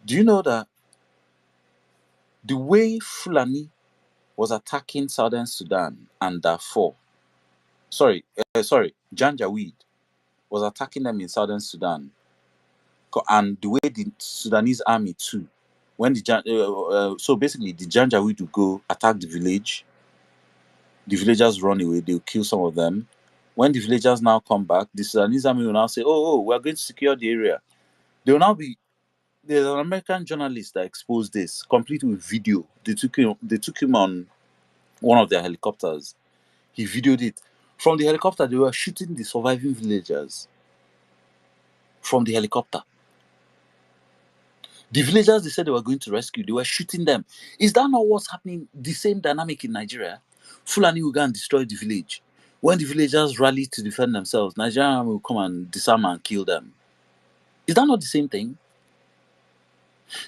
Do you know that the way Fulani was attacking Southern Sudan and Darfur, Janjaweed was attacking them in Southern Sudan, and the way the Sudanese army too, when so basically the Janjaweed would go attack the villagers run away, they'll kill some of them. When the villagers now come back, the Sudanese army will now say, oh, we're going to secure the area. They will now be There's an American journalist that exposed this, complete with video. They took him on one of their helicopters. He videoed it. From the helicopter, they were shooting the surviving villagers. From the helicopter. The villagers they said they were going to rescue, they were shooting them. Is that not what's happening? The same dynamic in Nigeria? Fulani will go and destroy the village. When the villagers rally to defend themselves, Nigerian will come and disarm and kill them. Is that not the same thing?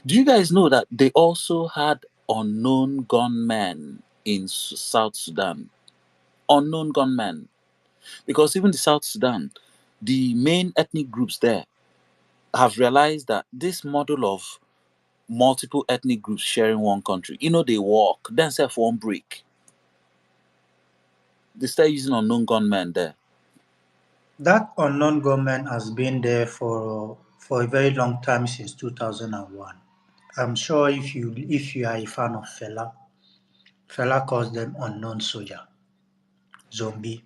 Do you guys know that they also had unknown gunmen in South Sudan? Unknown gunmen. Because even the South Sudan, the main ethnic groups there have realized that this model of multiple ethnic groups sharing one country, they walk, then self one break. They start using unknown gunmen there. That unknown government has been there for a very long time, since 2001. I'm sure if you are a fan of Fela calls them unknown soldier, zombie.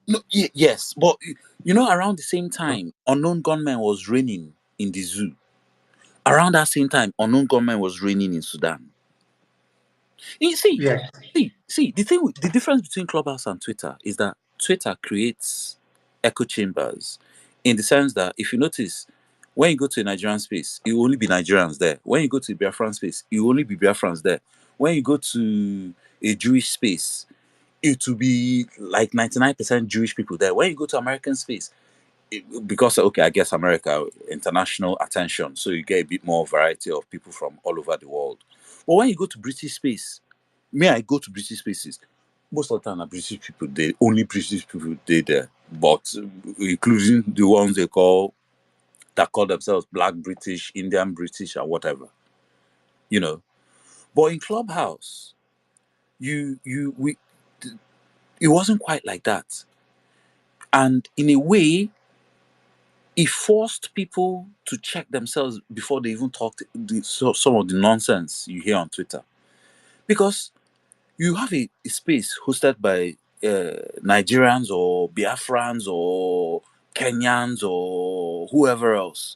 No, yes, but around the same time, unknown gunmen was reigning in the zoo. Around that same time, unknown gunmen was reigning in Sudan. You see, Yes. the difference between Clubhouse and Twitter is that Twitter creates echo chambers, in the sense that if you notice, when you go to a Nigerian space, it will only be Nigerians there. When you go to a Biafran space, it will only be Biafrans there. When you go to a Jewish space, it will be like 99% Jewish people there. When you go to American space, because okay, I guess America, international attention, so you get a bit more variety of people from all over the world. But when you go to British space, I go to British spaces. Most of the time, are British people. They only British people they there, but including the ones that call themselves Black British, Indian British, or whatever. But in Clubhouse, you you we it wasn't quite like that, and in a way, it forced people to check themselves before they even talked some of the nonsense you hear on Twitter, because you have a space hosted by Nigerians or Biafrans or Kenyans or whoever else.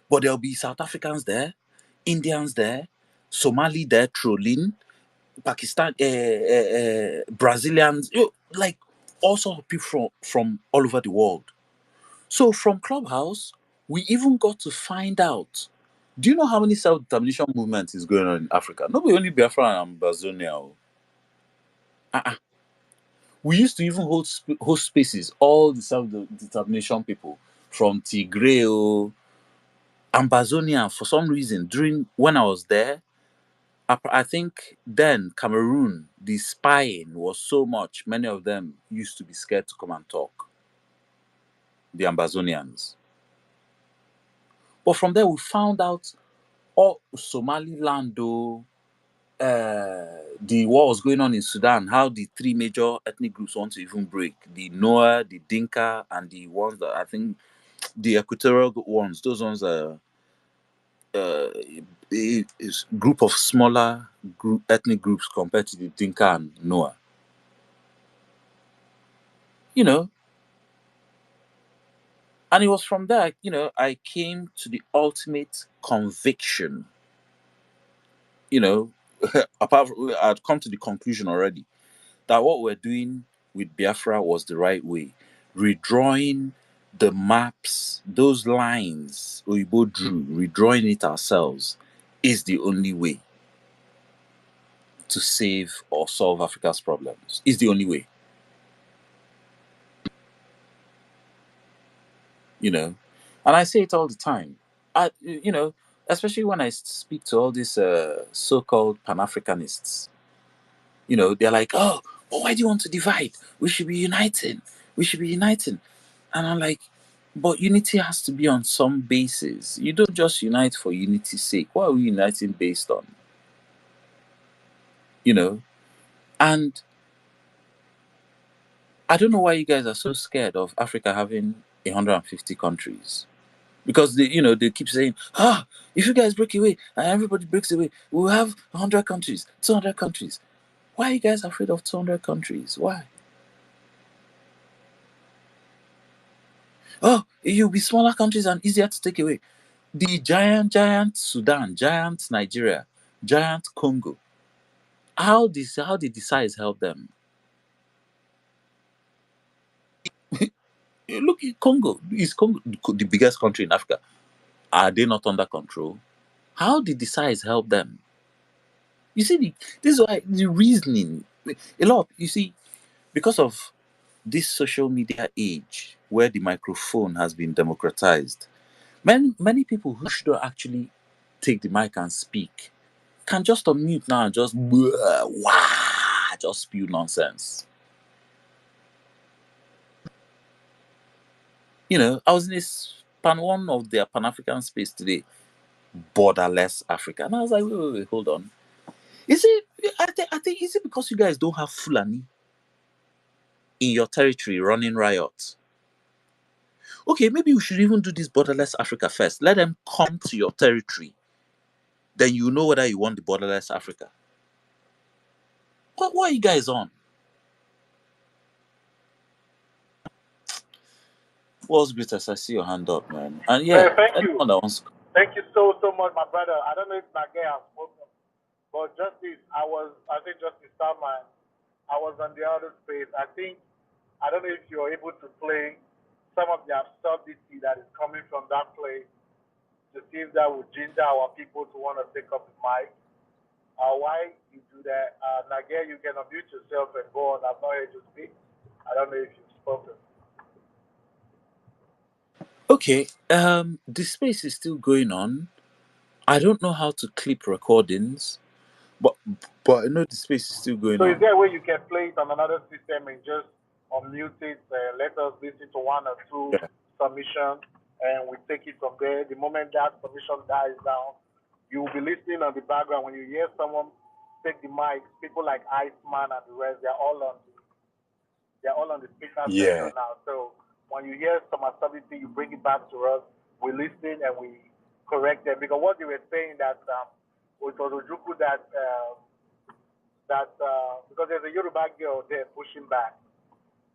But there'll be South Africans there, Indians there, Somali there trolling, Pakistan, Brazilians, like all sorts of people from all over the world. So from Clubhouse, we even got to find out. Do you know how many self-determination movements is going on in Africa? Nobody, only Biafra and Bazonia. Uh-uh. We used to even host spaces, all the self-determination people from Tigray, Ambazonia, for some reason, when I was there, I think then Cameroon, the spying was so much, many of them used to be scared to come and talk, the Ambazonians. But from there, we found out all Somaliland, though, the war was going on in Sudan, how the three major ethnic groups want to even break the Noah, the Dinka, and the ones that I think the equatorial ones, those ones are a group of smaller ethnic groups compared to the Dinka and Noah. You know, and it was from there, I came to the ultimate conviction. I'd come to the conclusion already that what we're doing with Biafra was the right way. Redrawing the maps, those lines Oyibo drew, redrawing it ourselves is the only way to save or solve Africa's problems. Is the only way. And I say it all the time. Especially when I speak to all these so-called Pan-Africanists, they're like, oh, why do you want to divide? We should be uniting. We should be uniting. And I'm like, but unity has to be on some basis. You don't just unite for unity's sake. What are we uniting based on? And I don't know why you guys are so scared of Africa having 150 countries. Because they keep saying, if you guys break away and everybody breaks away, we'll have 100 countries, 200 countries. Why are you guys afraid of 200 countries? Why? Oh, you'll be smaller countries and easier to take away. The giant Sudan, giant Nigeria, giant Congo. How did the size help them? Look at Congo. Is Congo the biggest country in Africa? Are they not under control? How did the size help them? You see, this is why the reasoning, a lot, you see, because of this social media age where the microphone has been democratized, many people who should actually take the mic and speak can just unmute now and just just spew nonsense. I was in one of their Pan-African space today, borderless Africa, and I was like, wait, hold on. Is it? I think is it because you guys don't have Fulani in your territory running riots? Okay, maybe we should even do this borderless Africa first. Let them come to your territory. Then you know whether you want the borderless Africa. What are you guys on? What's greatest? I see your hand up, man. And yeah, Thank you. anyone that wants. Thank you so much, my brother. I don't know if Nagay has spoken, but I think Justice Salman, I was on the other space. I don't know if you're able to play some of the absurdity that is coming from that place to see if that would ginger our people to want to take up the mic. Why you do that? Nagay, you can unmute yourself and go on. I've not heard you speak. I don't know if you've spoken. Okay, the space is still going on. I don't know how to clip recordings, but I know the space is still going So is on. there a way you can play it on another system and just unmute it? Let us listen to one or two Yeah. submissions, and we take it from there. The moment that submission dies down, you will be listening on the background. When you hear someone take the mic, people like Iceman and the rest, they're all on the speaker Yeah. section now. So when you hear some absurdity, you bring it back to us. We listen and we correct them, because what they were saying that it was Ojuku that because there's a Yoruba girl there pushing back,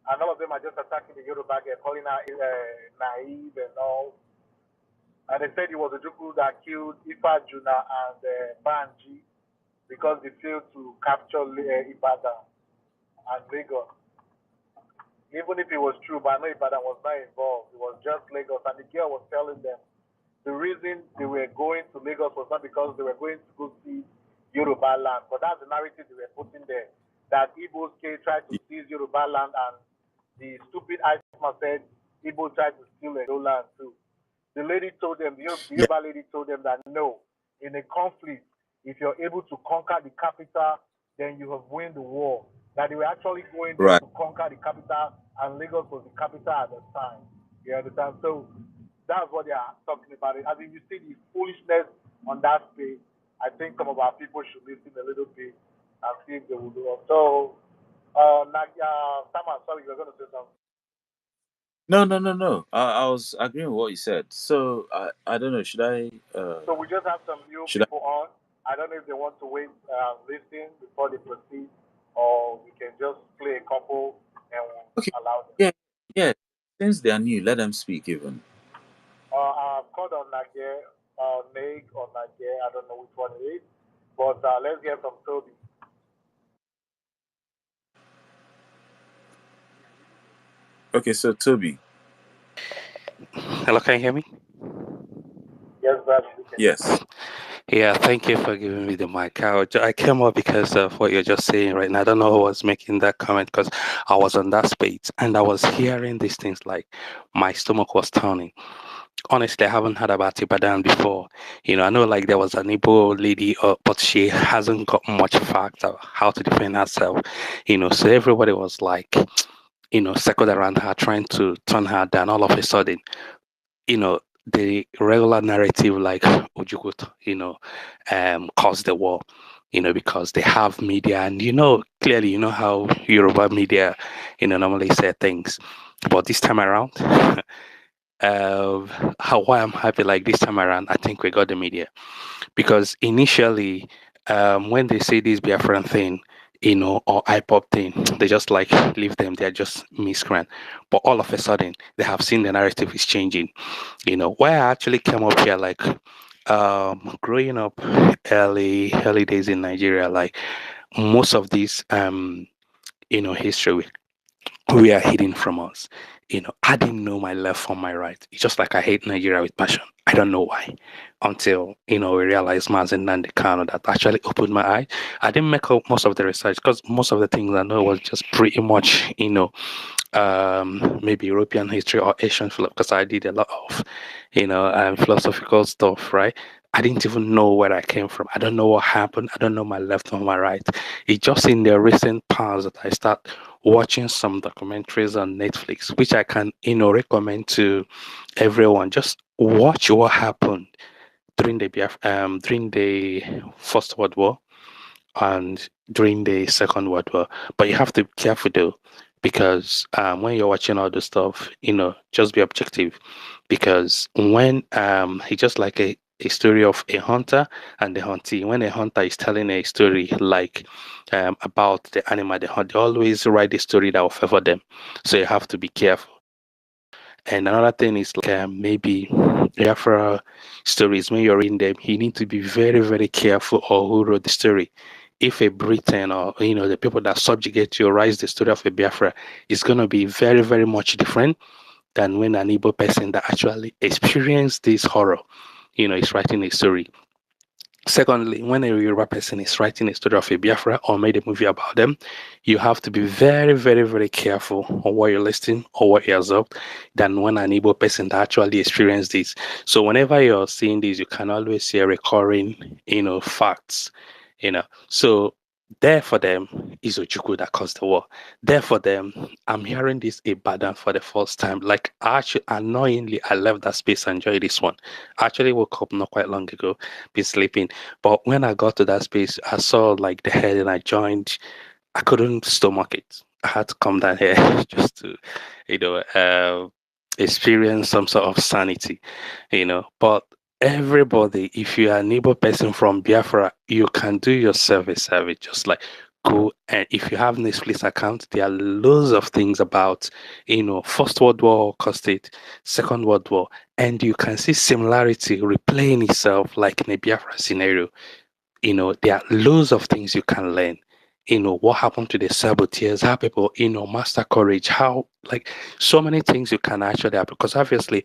and all of them are just attacking the Yoruba girl, calling her naive and all. And they said it was Ojuku that killed Ifa Juna and Banji because they failed to capture Ibadan and Lagos. Even if it was true, but I know Ibadan was not involved. It was just Lagos. And the girl was telling them the reason they were going to Lagos was not because they were going to go see Yoruba land, but that's the narrative they were putting there. That Igbos tried to seize Yoruba land, and the stupid Iceman said Igbo tried to steal Edo land too. The lady told them, the Yeah. Yoruba lady told them that no, in a conflict, if you're able to conquer the capital, then you have won the war. That they were actually going there Right. to conquer the capital, and Lagos was the capital at the time. You understand? So that's what they are talking about. I mean, you see the foolishness on that space. I think some of our people should listen a little bit and see if they will do it. So, Sama, sorry, you were going to say something. No. I was agreeing with what you said. So I don't know. Should I? So we just have some new Should I? people on. I don't know if they want to wait, listen before they proceed, or we can just play a couple and Okay. allow them. Yeah. Since they are new, let them speak even. I've called on Nage, Nate or Nage. I don't know which one it is, but let's hear from Toby. Okay. So Toby. Hello, can you hear me? Yes, Brad, you can. Yes. Yeah, thank you for giving me the mic. I came up because of what you're just saying right now. I don't know who was making that comment because I was on that space and I was hearing these things like my stomach was turning. Honestly, I haven't heard about Ibadan before. I know like there was an Igbo lady, but she hasn't got much facts of how to defend herself. So everybody was like, circled around her, trying to turn her down. All of a sudden, the regular narrative like Ojukwu, caused the war, because they have media and clearly how Yoruba media, normally say things. But this time around, why I'm happy like this time around, I think we got the media because initially, when they say this Biafran thing, or IPOP thing, they just like leave them. They're just miscreant. But all of a sudden, they have seen the narrative is changing. Why I actually came up here, like, growing up early days in Nigeria, like most of these, history we are hidden from us. I didn't know my left from my right. It's just like I hate Nigeria with passion. I don't know why. Until, we realized Mazen Nandi Kano that actually opened my eye. I didn't make up most of the research because most of the things I know was just pretty much, maybe European history or Asian philosophy because I did a lot of, philosophical stuff, right? I didn't even know where I came from. I don't know what happened. I don't know my left or my right. It's just in the recent past that I start watching some documentaries on Netflix, which I can, recommend to everyone. Just watch what happened during during the First World War and during the Second World War. But you have to be careful though, because when you're watching all the stuff, just be objective. Because when it's just like a story of a hunter and the huntee. When a hunter is telling a story like about the animal they hunt, they always write the story that will favor them. So you have to be careful. And another thing is like maybe Biafra stories, when you're reading them, you need to be very, very careful of who wrote the story. If a Britain or the people that subjugate you writes the story of a Biafra, it's gonna be very, very much different than when an Igbo person that actually experienced this horror, is writing a story. Secondly, when a Yoruba person is writing a story of a Biafra or made a movie about them, you have to be very, very, very careful on what you're listening or what you observe than when an Igbo person that actually experienced this. So whenever you're seeing this, you can always see a recurring, facts, So there for them is Ojukwu that caused the war. There for them, I'm hearing this Ibadan for the first time. Like actually, annoyingly, I left that space and enjoyed this one. I actually woke up not quite long ago, been sleeping. But when I got to that space, I saw like the head and I joined. I couldn't stomach it. I had to come down here just to, experience some sort of sanity, But everybody, if you are a neighbor person from Biafra, you can do yourself a service. Just like go and if you have Netflix account, there are loads of things about, First World War caused it, Second World War, and you can see similarity replaying itself like in a Biafra scenario. There are loads of things you can learn. What happened to the saboteurs, how people, master courage, how like so many things you can actually have because obviously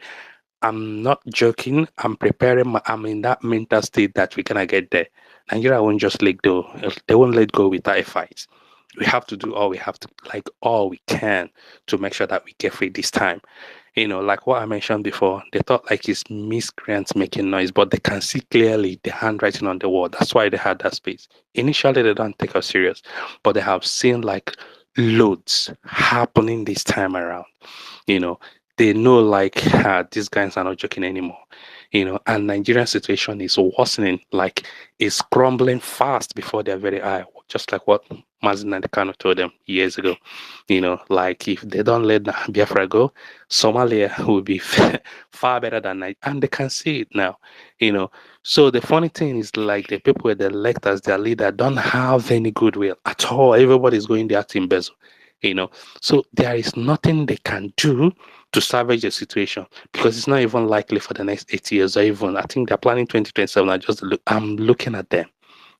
I'm not joking. I'm preparing. I'm in that mental state that we're gonna get there. Nigeria won't just let go. They won't let go without a fight. We have to do all we have to, like all we can, to make sure that we get free this time. Like what I mentioned before, they thought like it's miscreants making noise, but they can see clearly the handwriting on the wall. That's why they had that space. Initially, they don't take us serious, but they have seen like loads happening this time around. you know they know like these guys are not joking anymore. And Nigerian situation is worsening, like it's crumbling fast before their very eye, just like what Mazin and Kano told them years ago. Like if they don't let Biafra go, Somalia will be far better than Nigeria, and they can see it now. So the funny thing is, like, the people they elect as their leader don't have any goodwill at all. Everybody's going there to embezzle. So there is nothing they can do to salvage the situation, because it's not even likely for the next 8 years, or even I think they're planning 2027. I'm looking at them.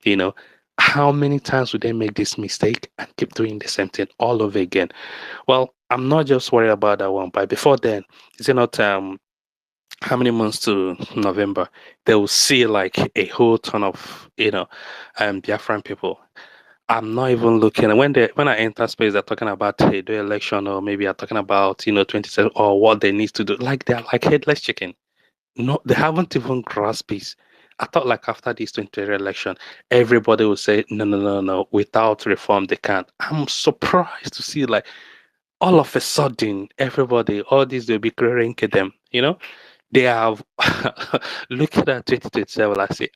You know, how many times would they make this mistake and keep doing the same thing all over again? Well, I'm not just worried about that one, but before then, is it not how many months to November? They will see like a whole ton of Biafran people. I'm not even looking when I enter space, they're talking about the election, or maybe are talking about 27, or what they need to do. Like they're like headless chicken. No, they haven't even grasped it. I thought like after this 2020 election, everybody would say no, no, no, no. Without reform, they can't. I'm surprised to see like all of a sudden everybody, all these will be clearing them. They have looking at 2027. I say,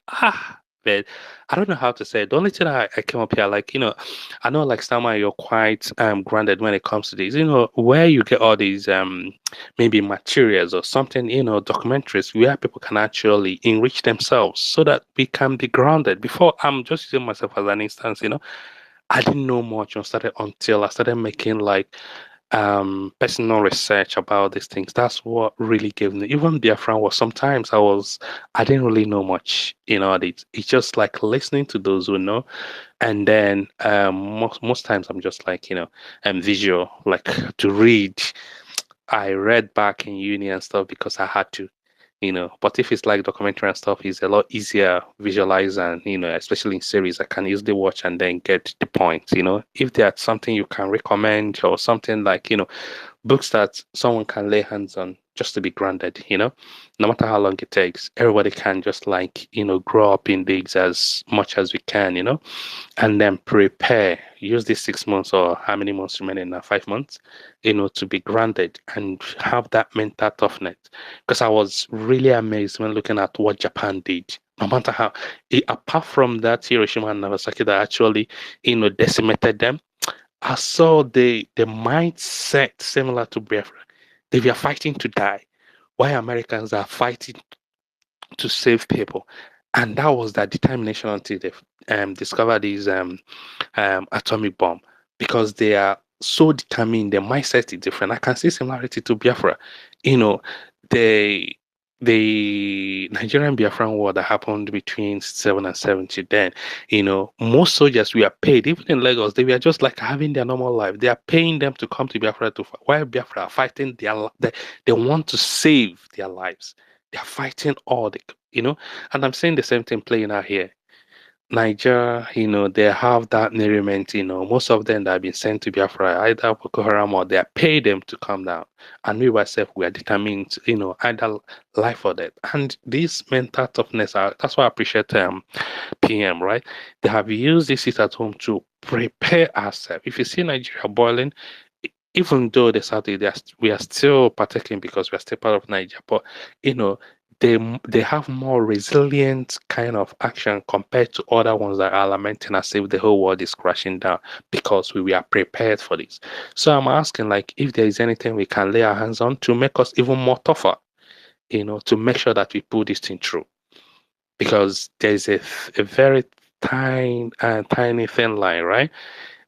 man, I don't know how to say it. The only thing I came up here, like, I know like Sama, you're quite grounded when it comes to this. Where you get all these maybe materials or something, documentaries where people can actually enrich themselves so that we can be grounded. Before, I'm just using myself as an instance, I didn't know much until I started making like personal research about these things. That's what really gave me. Even Biafran was sometimes I didn't really know much. It's just like listening to those who know, and then most times I'm just like visual, like to read. I read back in uni and stuff because I had to. But if it's like documentary and stuff, it's a lot easier visualize, and especially in series, I can easily watch and then get the point. If there's something you can recommend, or something like books that someone can lay hands on just to be grounded, no matter how long it takes, everybody can just like grow up in digs as much as we can, and then prepare. Use these 6 months, or how many months remaining now, 5 months, to be grounded and have that mental toughness. Because I was really amazed when looking at what Japan did. No matter how, apart from that Hiroshima and Nagasaki that actually, decimated them, I saw the mindset similar to Biafra. They were fighting to die, while Americans are fighting to save people. And that was that determination until they discovered these atomic bomb, because they are so determined. Their mindset is different. I can see similarity to Biafra. You know, they the Nigerian Biafran war that happened between 7 and 70. Then, most soldiers were paid, even in Lagos, they were just like having their normal life. They are paying them to come to Biafra to fight. While Biafra are fighting they want to save their lives. They are fighting all and I'm saying the same thing playing out here. Niger, they have that merriment, most of them that have been sent to Biafra, either Boko Haram, or they are paid them to come down. And we ourselves, we are determined, either life or death. And this mental toughness, that's why I appreciate PM, right? They have used this sit at home to prepare ourselves. If you see Nigeria boiling, even though we are still partaking because we are still part of Nigeria, but you know, they have more resilient kind of action compared to other ones that are lamenting as if the whole world is crashing down, because we are prepared for this. So I'm asking, like, if there is anything we can lay our hands on to make us even more tougher, to make sure that we pull this thing through, because there's a very tiny thin line, right?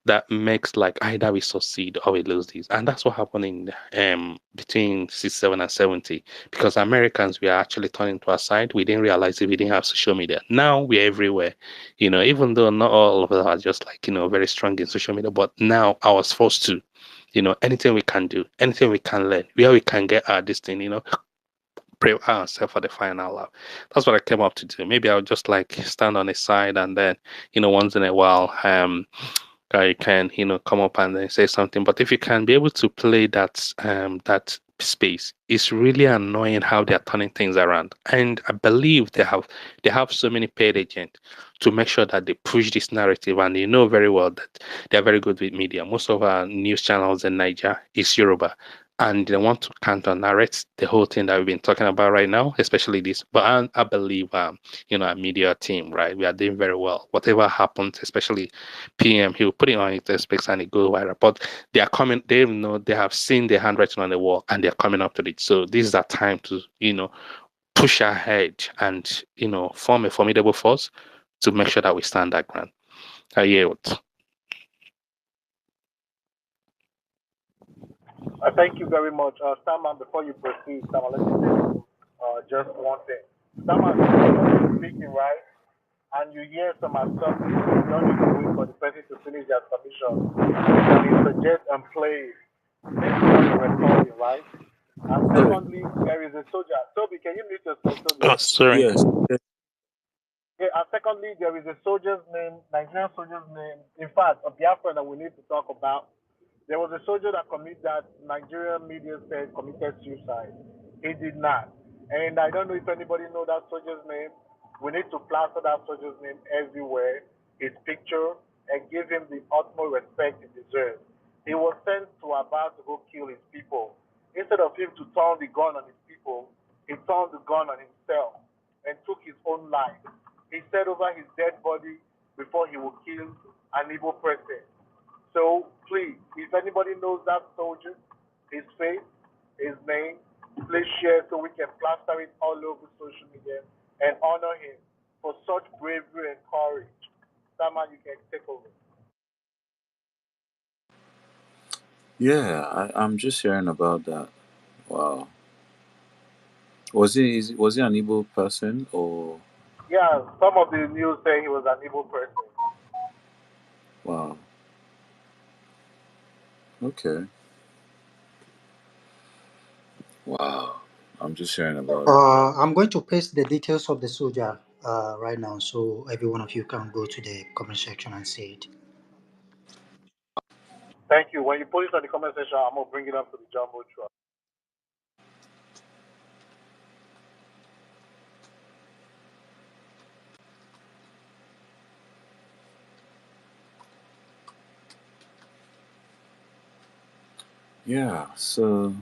That makes like either we succeed or we lose this. And that's what happened in between 67 and 70. Because Americans were actually turning to our side. We didn't realize it, we didn't have social media. Now we're everywhere. Even though not all of us are just like, very strong in social media, but now I was forced to, anything we can do, anything we can learn, where we can get our this thing, pray ourselves for the final lap. That's what I came up to do. Maybe I'll just like stand on the side, and then, once in a while, guy can come up and then say something. But if you can be able to play that space. It's really annoying how they're turning things around. And I believe they have so many paid agents to make sure that they push this narrative, and they know very well that they're very good with media. Most of our news channels in Niger is Yoruba. And they want to counter narrate the whole thing that we've been talking about right now, especially this. But I believe, our media team, right, we are doing very well. Whatever happens, especially PM, he'll put it on his specs and it goes viral. But they are coming, they have seen the handwriting on the wall and they're coming up to it. So this is that time to, push ahead and, form a formidable force to make sure that we stand that ground. I yield. Thank you very much. Starman, before you proceed, Starman, let me say just one thing. Starman, if somebody is speaking, right, and you hear some assumptions, you don't need to wait for the person to finish their submission. You can interject and play it. This is not a recording, right? And Sorry. secondly, there is a soldier. Toby, can you mute yourself, Toby? Oh, sorry. Yes. Yeah, and secondly, there is a soldier's name, Nigerian soldier's name. In fact, a Biafra that we need to talk about. There was a soldier that Nigerian media said committed suicide. He did not. And I don't know if anybody know that soldier's name. We need to plaster that soldier's name everywhere, his picture, and give him the utmost respect he deserves. He was sent to Abba to go kill his people. Instead of him to turn the gun on his people, he turned the gun on himself and took his own life. He said over his dead body before he would kill an evil person. So please, if anybody knows that soldier, his face, his name, please share so we can plaster it all over social media and honor him for such bravery and courage. Sama, you can take over. Yeah, I'm just hearing about that. Wow. Was he an Igbo person or Yeah, some of the news say he was an evil person. wow. Okay. Wow. I'm just hearing about it. I'm going to paste the details of the soldier right now, so every one of you can go to the comment section and see it. Thank you. When you put it on the comment section, I'm gonna bring it up to the jumbo truck. Yeah, so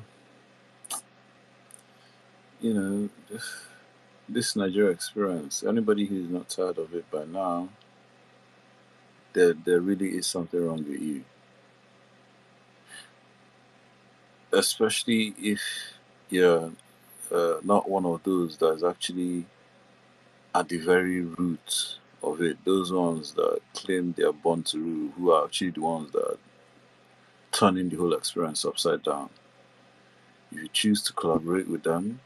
you know, this Nigeria experience, anybody who's not tired of it by now, there really is something wrong with you. Especially if you're not one of those that's actually at the very root of it. Those ones that claim they are born to rule, who are actually the ones that are turning the whole experience upside down. If you choose to collaborate with them,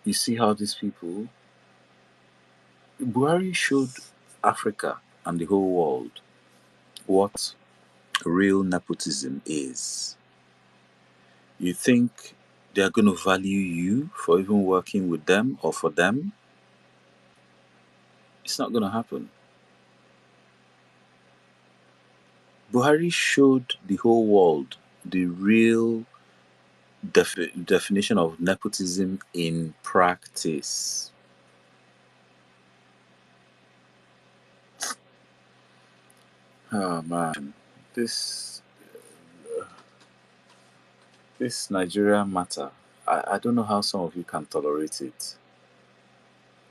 you see how these people. Buhari showed Africa and the whole world what real nepotism is. You think they're going to value you for even working with them or for them? It's not going to happen. Buhari showed the whole world the real definition of nepotism in practice. Oh man, this this Nigeria matter. I don't know how some of you can tolerate it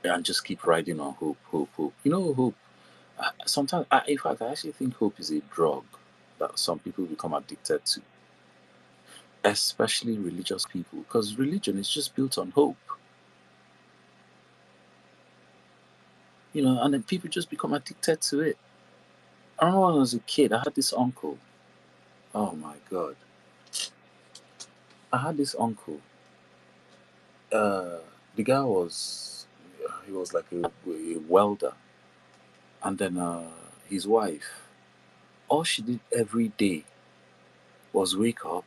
and just keep riding on hope, hope, hope. You know, hope. Sometimes, in fact, I actually think hope is a drug that some people become addicted to, especially religious people, because religion is just built on hope. And then people just become addicted to it. I remember when I was a kid, I had this uncle. Oh my god. I had this uncle. Uh, the guy he was like a welder. And then his wife, all she did every day was wake up,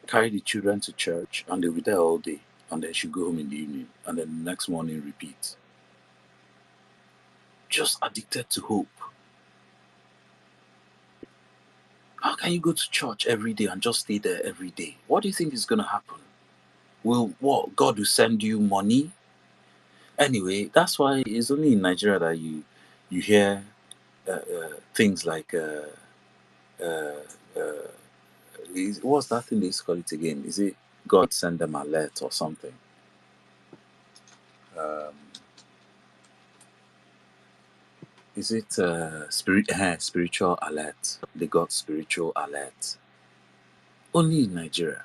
carry the children to church, and they'll be there all day. And then she'd go home in the evening. And then the next morning, repeat. Just addicted to hope. How can you go to church every day and just stay there every day? What do you think is going to happen? Will what God will send you money? Anyway, that's why it's only in Nigeria that you hear things like what's that thing they used to call it again? Is it God send them alert or something? Um, is it spiritual alert? They got spiritual alert. Only in Nigeria.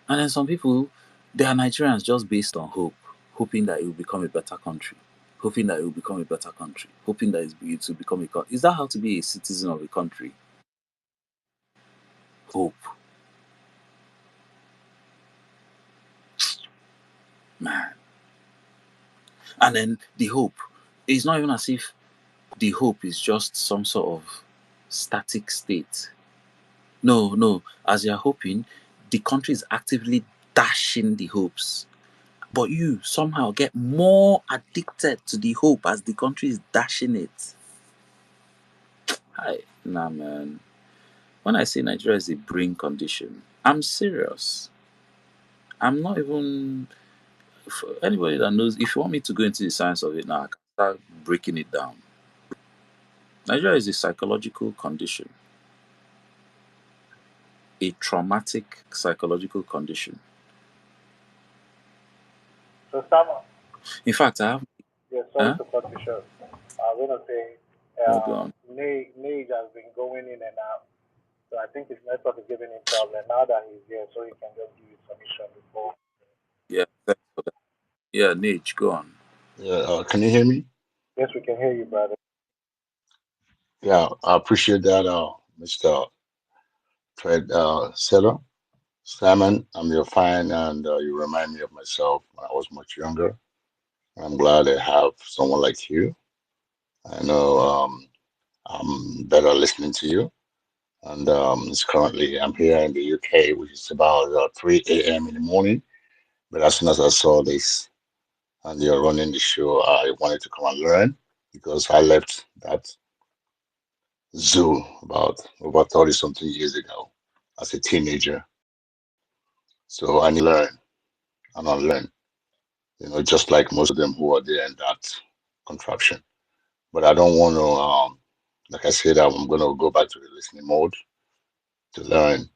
And then some people, they are Nigerians just based on hope, hoping that it will become a better country, hoping that it will become a better country, hoping that it will become a country. Is that how to be a citizen of a country? Hope, man. And then the hope, it's not even as if the hope is just some sort of static state. No, no. As you're hoping, the country is actively dashing the hopes. But you somehow get more addicted to the hope as the country is dashing it. Hi, nah, man. When I say Nigeria is a brain condition, I'm serious. I'm not even. For anybody that knows, if you want me to go into the science of it now, I can start breaking it down. Nigeria is a psychological condition, a traumatic psychological condition. So Sama, In fact, I have. yeah, sorry Huh? to cut you short. I'm gonna say No, go on. Nate has been going in and out. So I think his network is giving him problem. Now that he's here, so he can just give you submission before. Yeah, thanks for that. Yeah, Nate, go on. Yeah, can you hear me? Yes, we can hear you, brother. Yeah, I appreciate that, Mr. Fred Seller. Simon, I'm your fan, and you remind me of myself when I was much younger. I'm glad I have someone like you. I know I'm better listening to you. And it's currently, I'm here in the UK, which is about 3 a.m. in the morning. But as soon as I saw this and you're running the show, I wanted to come and learn because I left that zoo about over 30 something years ago as a teenager. So I need to learn and unlearn, just like most of them who are there in that contraption. But I don't want to, like I said, I'm going to go back to the listening mode to learn.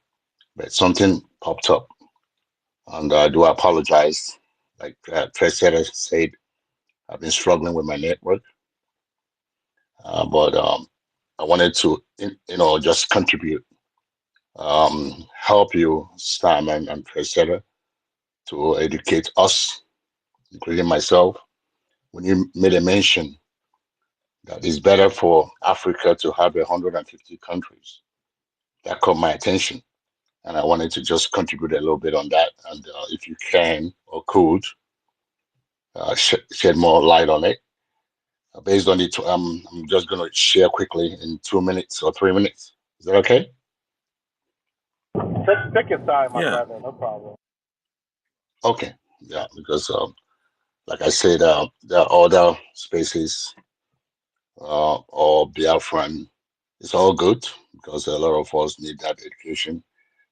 But something popped up, and I do apologize. Like President said, I've been struggling with my network, but I wanted to, just contribute, help you, Simon and President, to educate us, including myself. When you made a mention that it's better for Africa to have 150 countries, that caught my attention. And I wanted to just contribute a little bit on that. And if you can or could shed more light on it. Based on it, I'm just going to share quickly in 2 minutes or 3 minutes. Is that okay? Take your time, my Yeah, brother. No problem. Okay. Yeah, because like I said, there are other spaces or Biafran. It's all good because a lot of us need that education.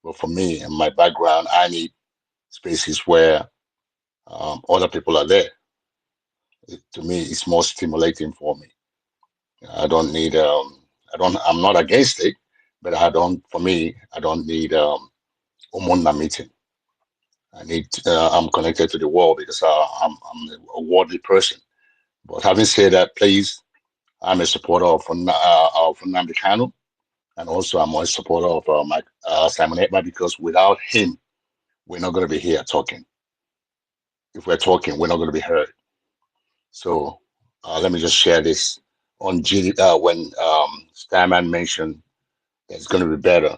But for me and my background, I need spaces where other people are there. To me, it's more stimulating for me. I don't need I'm not against it, but for me, I don't need Umunna meeting. I'm connected to the world because I'm a worldly person. But having said that, please, I'm a supporter of Nnamdi Kanu, and also I'm a supporter of Simon Ekpa because without him, we're not going to be here talking. If we're talking, we're not going to be heard. So let me just share this on when Steinman mentioned that it's going to be better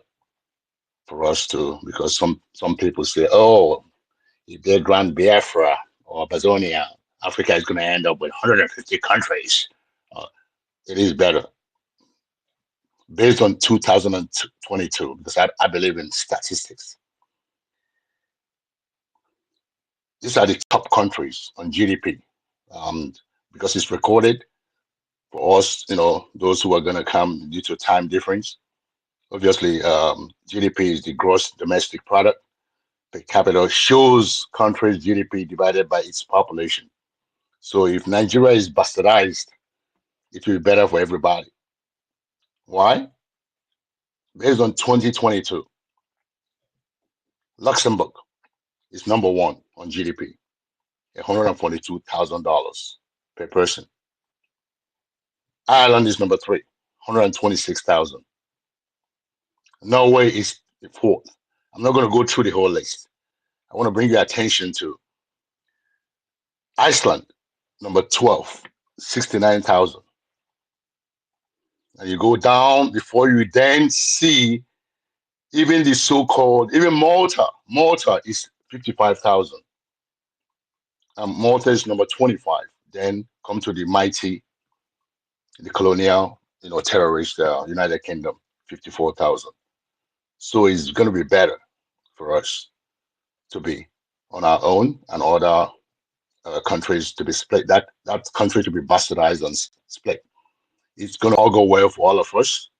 for us to, because some people say, oh, if they grant Biafra or Bazonia, Africa is going to end up with 150 countries. Uh, it is better based on 2022 because I believe in statistics. These are the top countries on GDP, um, because it's recorded. For us, those who are going to come due to time difference, obviously, GDP is the gross domestic product per capita, shows country's GDP divided by its population. So if Nigeria is bastardized, it will be better for everybody. Why? Based on 2022, Luxembourg is number one on GDP, $142,000 per person. Ireland is number three, 126,000. Norway is the fourth. I'm not going to go through the whole list. I want to bring your attention to Iceland, number 12, 69,000. And you go down before you then see even the so-called, even Malta. Malta is 55,000. Malta is number 25. Then come to the mighty, the colonial, terrorist United Kingdom, 54,000. So it's going to be better for us to be on our own and other countries to be split. That country to be bastardized and split. It's going to all go well for all of us,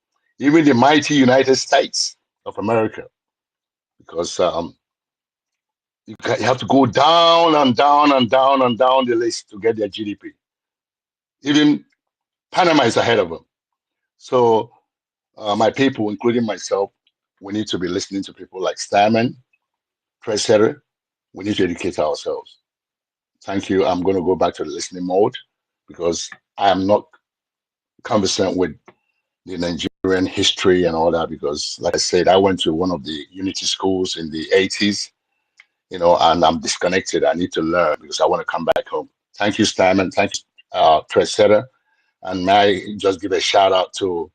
even the mighty United States of America, because you have to go down and down and down and down the list to get their GDP. Even Panama is ahead of them. So my people, including myself, we need to be listening to people like Steinman, Presser. We need to educate ourselves. Thank you. I'm going to go back to the listening mode because I am not conversant with the Nigerian history and all that because, like I said, I went to one of the unity schools in the 80s, and I'm disconnected. I need to learn because I want to come back home. Thank you, Steinman. Thank you, Tresetta. And may I just give a shout out to,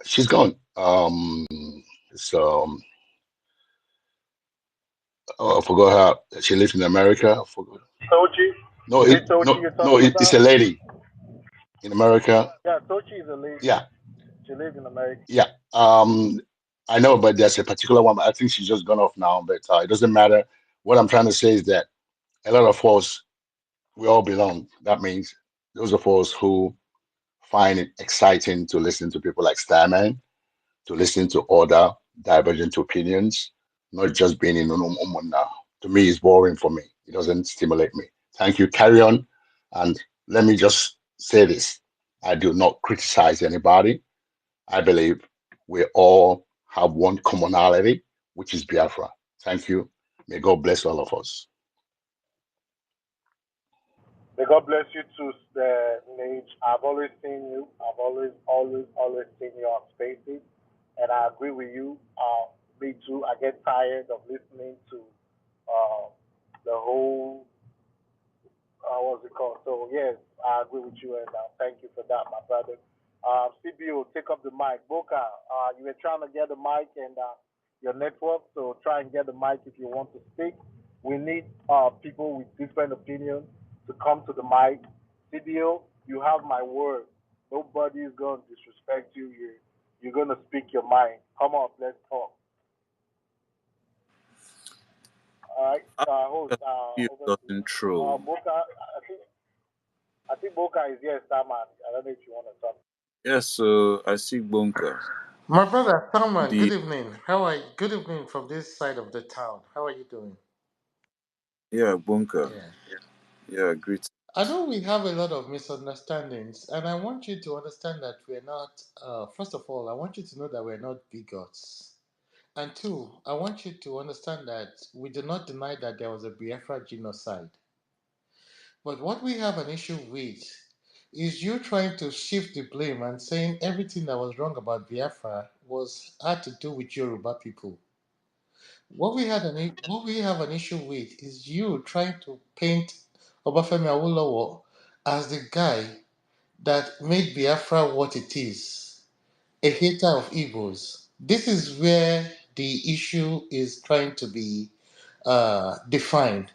she's gone. It's, I forgot her. She lives in America. I forgot. Tochi? No, Is it Tochi you're talking it's a about? lady in America. Yeah, Tochi is a lady. Yeah, She lives in America. yeah. I know, but there's a particular one. But I think she's just gone off now. But it doesn't matter. What I'm trying to say is that a lot of us, we all belong. That means those of us who find it exciting to listen to people like Starman, to listen to other divergent opinions, not just being in now. To me, it's boring for me. It doesn't stimulate me. Thank you. Carry on. And let me just say this. I do not criticize anybody. I believe we all have one commonality, which is Biafra. Thank you. May God bless all of us. May God bless you too, Nage. I've always seen you. I've always seen you on spaces, and I agree with you. Me too. I get tired of listening to uh, the whole what's it called? So yes, I agree with you, and thank you for that, my brother. CBO, take up the mic. Boka, you were trying to get the mic and your network, so try and get the mic if you want to speak. We need people with different opinions to come to the mic. CBO, you have my word. Nobody is going to disrespect you. You're going to speak your mind. Come on, let's talk. All right, host, You over got to you. intro. Boka, I think Boka is here, Starman. I don't know if you want to talk. Yes, so I see Bonka. My brother Salman, good The evening. How are you? Good evening from this side of the town. How are you doing? yeah, Bonka. Yeah. Yeah, great. I know we have a lot of misunderstandings, and I want you to understand that we're not, first of all, I want you to know that we're not bigots. And two, I want you to understand that we do not deny that there was a Biafra genocide. But what we have an issue with is you trying to shift the blame and saying everything that was wrong about Biafra had to do with Yoruba people. What we have an issue with is you trying to paint Obafemi Awolowo as the guy that made Biafra what it is, a hater of Igbos. This is where the issue is trying to be defined.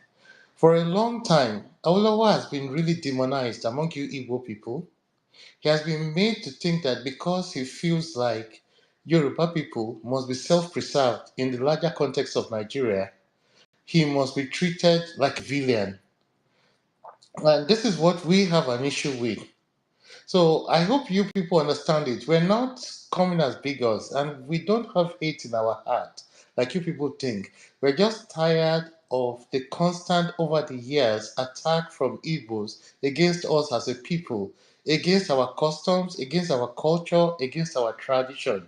For a long time, Awolowo has been really demonized among you Igbo people. He has been made to think that because he feels like Yoruba people must be self-preserved in the larger context of Nigeria, he must be treated like a villain. And this is what we have an issue with. So I hope you people understand it. We're not coming as bigots and we don't have hate in our heart like you people think. We're just tired of the constant over the years attack from Igbos against us as a people, against our customs, against our culture, against our tradition.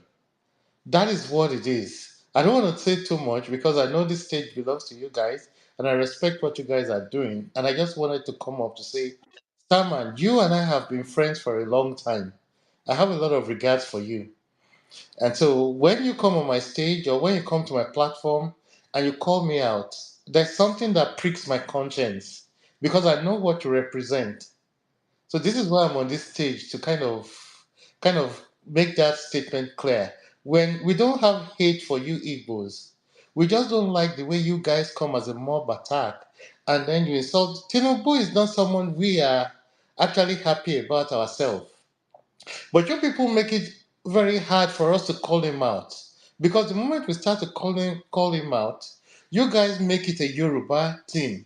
That is what it is. I don't want to say too much because I know this stage belongs to you guys and I respect what you guys are doing. And I just wanted to come up to say, Starman, you and I have been friends for a long time. I have a lot of regards for you. And so when you come on my stage or when you come to my platform and you call me out, there's something that pricks my conscience because I know what you represent. So this is why I'm on this stage to kind of make that statement clear. When we don't have hate for you Igbos, we just don't like the way you guys come as a mob attack and then you insult. Tinubu is not someone we are actually happy about ourselves. But you people make it very hard for us to call him out. Because the moment we start to call him out, you guys make it a Yoruba thing.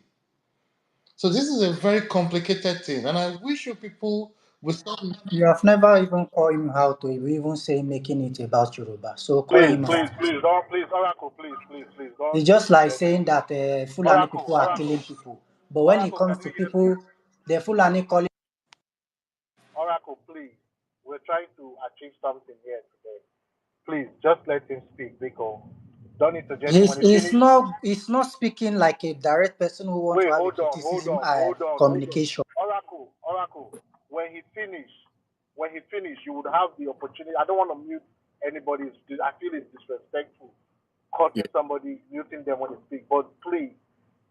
So this is a very complicated thing, and I wish you people would stop. You have never even called him out to even say making it about Yoruba. So call Please, him please, out. please, don't, please, Oracle, please, please, please, don't It's just like get saying into that Fulani Oracle, people are Oracle, killing people. But when it Oracle, can comes to we get people, the Fulani calling. Oracle, please? We're trying to achieve something here today. Please, just let him speak, because don't interject He's, when he he's finish. not he's not speaking like a direct person who wants to Wait, have a hold on, hold criticism on, hold on, hold on. communication. Oracle, Oracle, when he finish, you would have the opportunity. I don't want to mute anybody. I feel it's disrespectful cutting somebody, muting them when they speak. But please,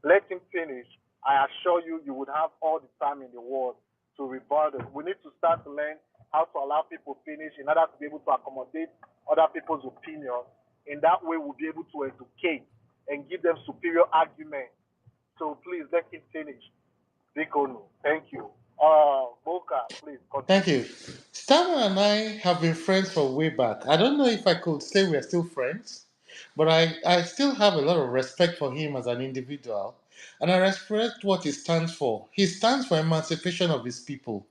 let him finish. I assure you, you would have all the time in the world to rebuttal. We need to start to learn how to allow people finish in order to be able to accommodate other people's opinion. In that way, we'll be able to educate and give them superior arguments. So please let him finish. Bikono, thank you. Boka, please Thank continue. you. Stammer and I have been friends for way back. I don't know if I could say we're still friends, but I still have a lot of respect for him as an individual, and I respect what he stands for. He stands for emancipation of his people,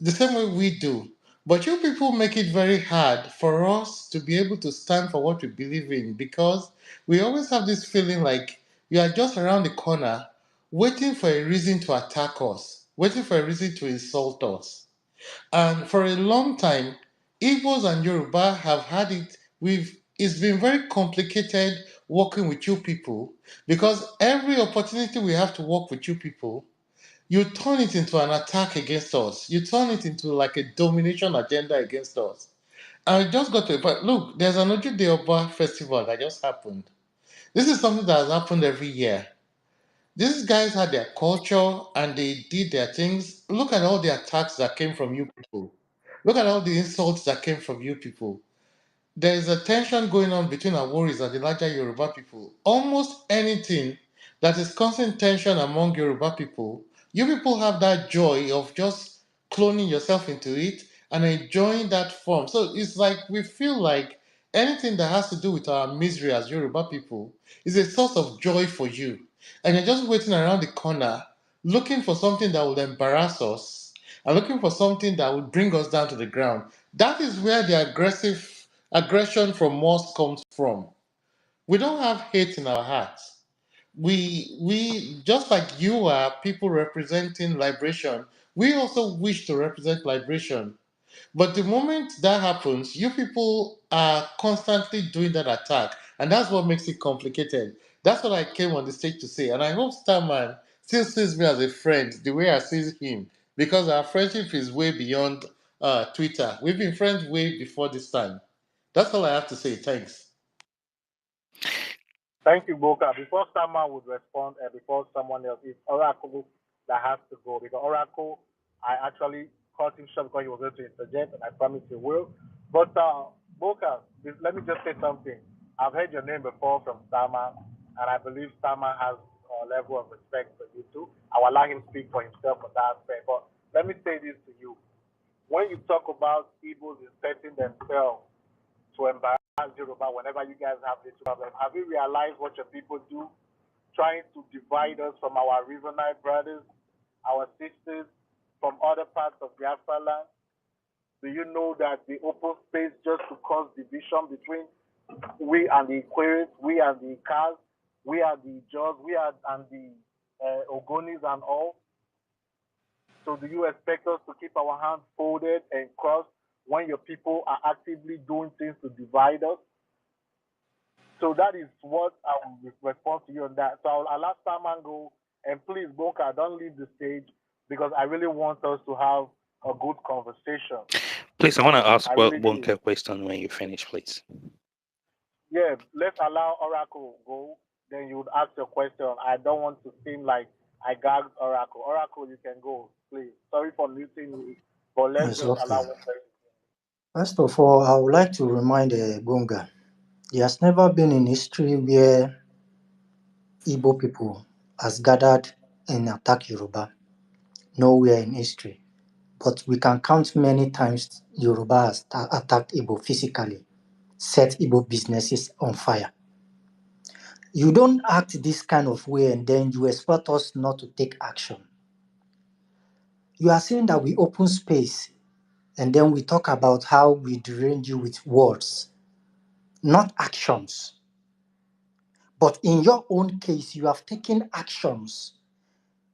the same way we do. But you people make it very hard for us to be able to stand for what we believe in because we always have this feeling like you are just around the corner waiting for a reason to attack us, waiting for a reason to insult us. And for a long time, Igbos and Yoruba have had it. It's been very complicated working with you people because every opportunity we have to work with you people, you turn it into an attack against us. You turn it into like a domination agenda against us. And I just got to, but look, there's an Ojude Oba festival that just happened. This is something that has happened every year. These guys had their culture and they did their things. Look at all the attacks that came from you people. Look at all the insults that came from you people. There is a tension going on between our warriors and the larger Yoruba people. Almost anything that is causing tension among Yoruba people, you people have that joy of just cloning yourself into it and enjoying that form. So it's like we feel like anything that has to do with our misery as Yoruba people is a source of joy for you. And you're just waiting around the corner looking for something that will embarrass us and looking for something that will bring us down to the ground. That is where the aggression from us comes from. We don't have hate in our hearts. We just like you are people representing liberation. We also wish to represent liberation. But the moment that happens, you people are constantly doing that attack, and that's what makes it complicated. That's what I came on the stage to say, and I hope Starman still sees me as a friend the way I see him, because our friendship is way beyond Twitter. We've been friends way before this time. That's all I have to say. Thanks. Thank you, Boka. Before someone would respond, and before someone else, it's Oracle that has to go. Because Oracle, I actually caught him short because he was going to interject, and I promised he will. But Boka, let me just say something. I've heard your name before from Sama, and I believe Sama has a level of respect for you too. I will allow him to speak for himself on that aspect. But let me say this to you. When you talk about Igbos inserting themselves to embarrass Yoruba whenever you guys have this problem. Have you realized what your people do? Trying to divide us from our Riverite brothers, sisters from other parts of Biafra land? Do you know that they open space just to cause division between we and the Aquarius, we and the Cars, we are the Jaws, we are and the Ogonis and all? So do you expect us to keep our hands folded and crossed when your people are actively doing things to divide us? So that is what I will respond to you on that. So I'll allow Saman go, and please, Boka, don't leave the stage because I really want us to have a good conversation. Please, I want to ask really one question when you finish, please. Yeah, let's allow Oracle go. Then you would ask your question. I don't want to seem like I gagged Oracle. Oracle, you can go, please. Sorry for muting you, but let's It's just okay. allow one person. First of all, I would like to remind Gunga, there has never been in history where Igbo people has gathered and attacked Yoruba. Nowhere in history. But we can count many times Yoruba has attacked Igbo physically, set Igbo businesses on fire. You don't act this kind of way and then you expect us not to take action. You are saying that we open space and then we talk about how we derange you with words, not actions. But in your own case, you have taken actions,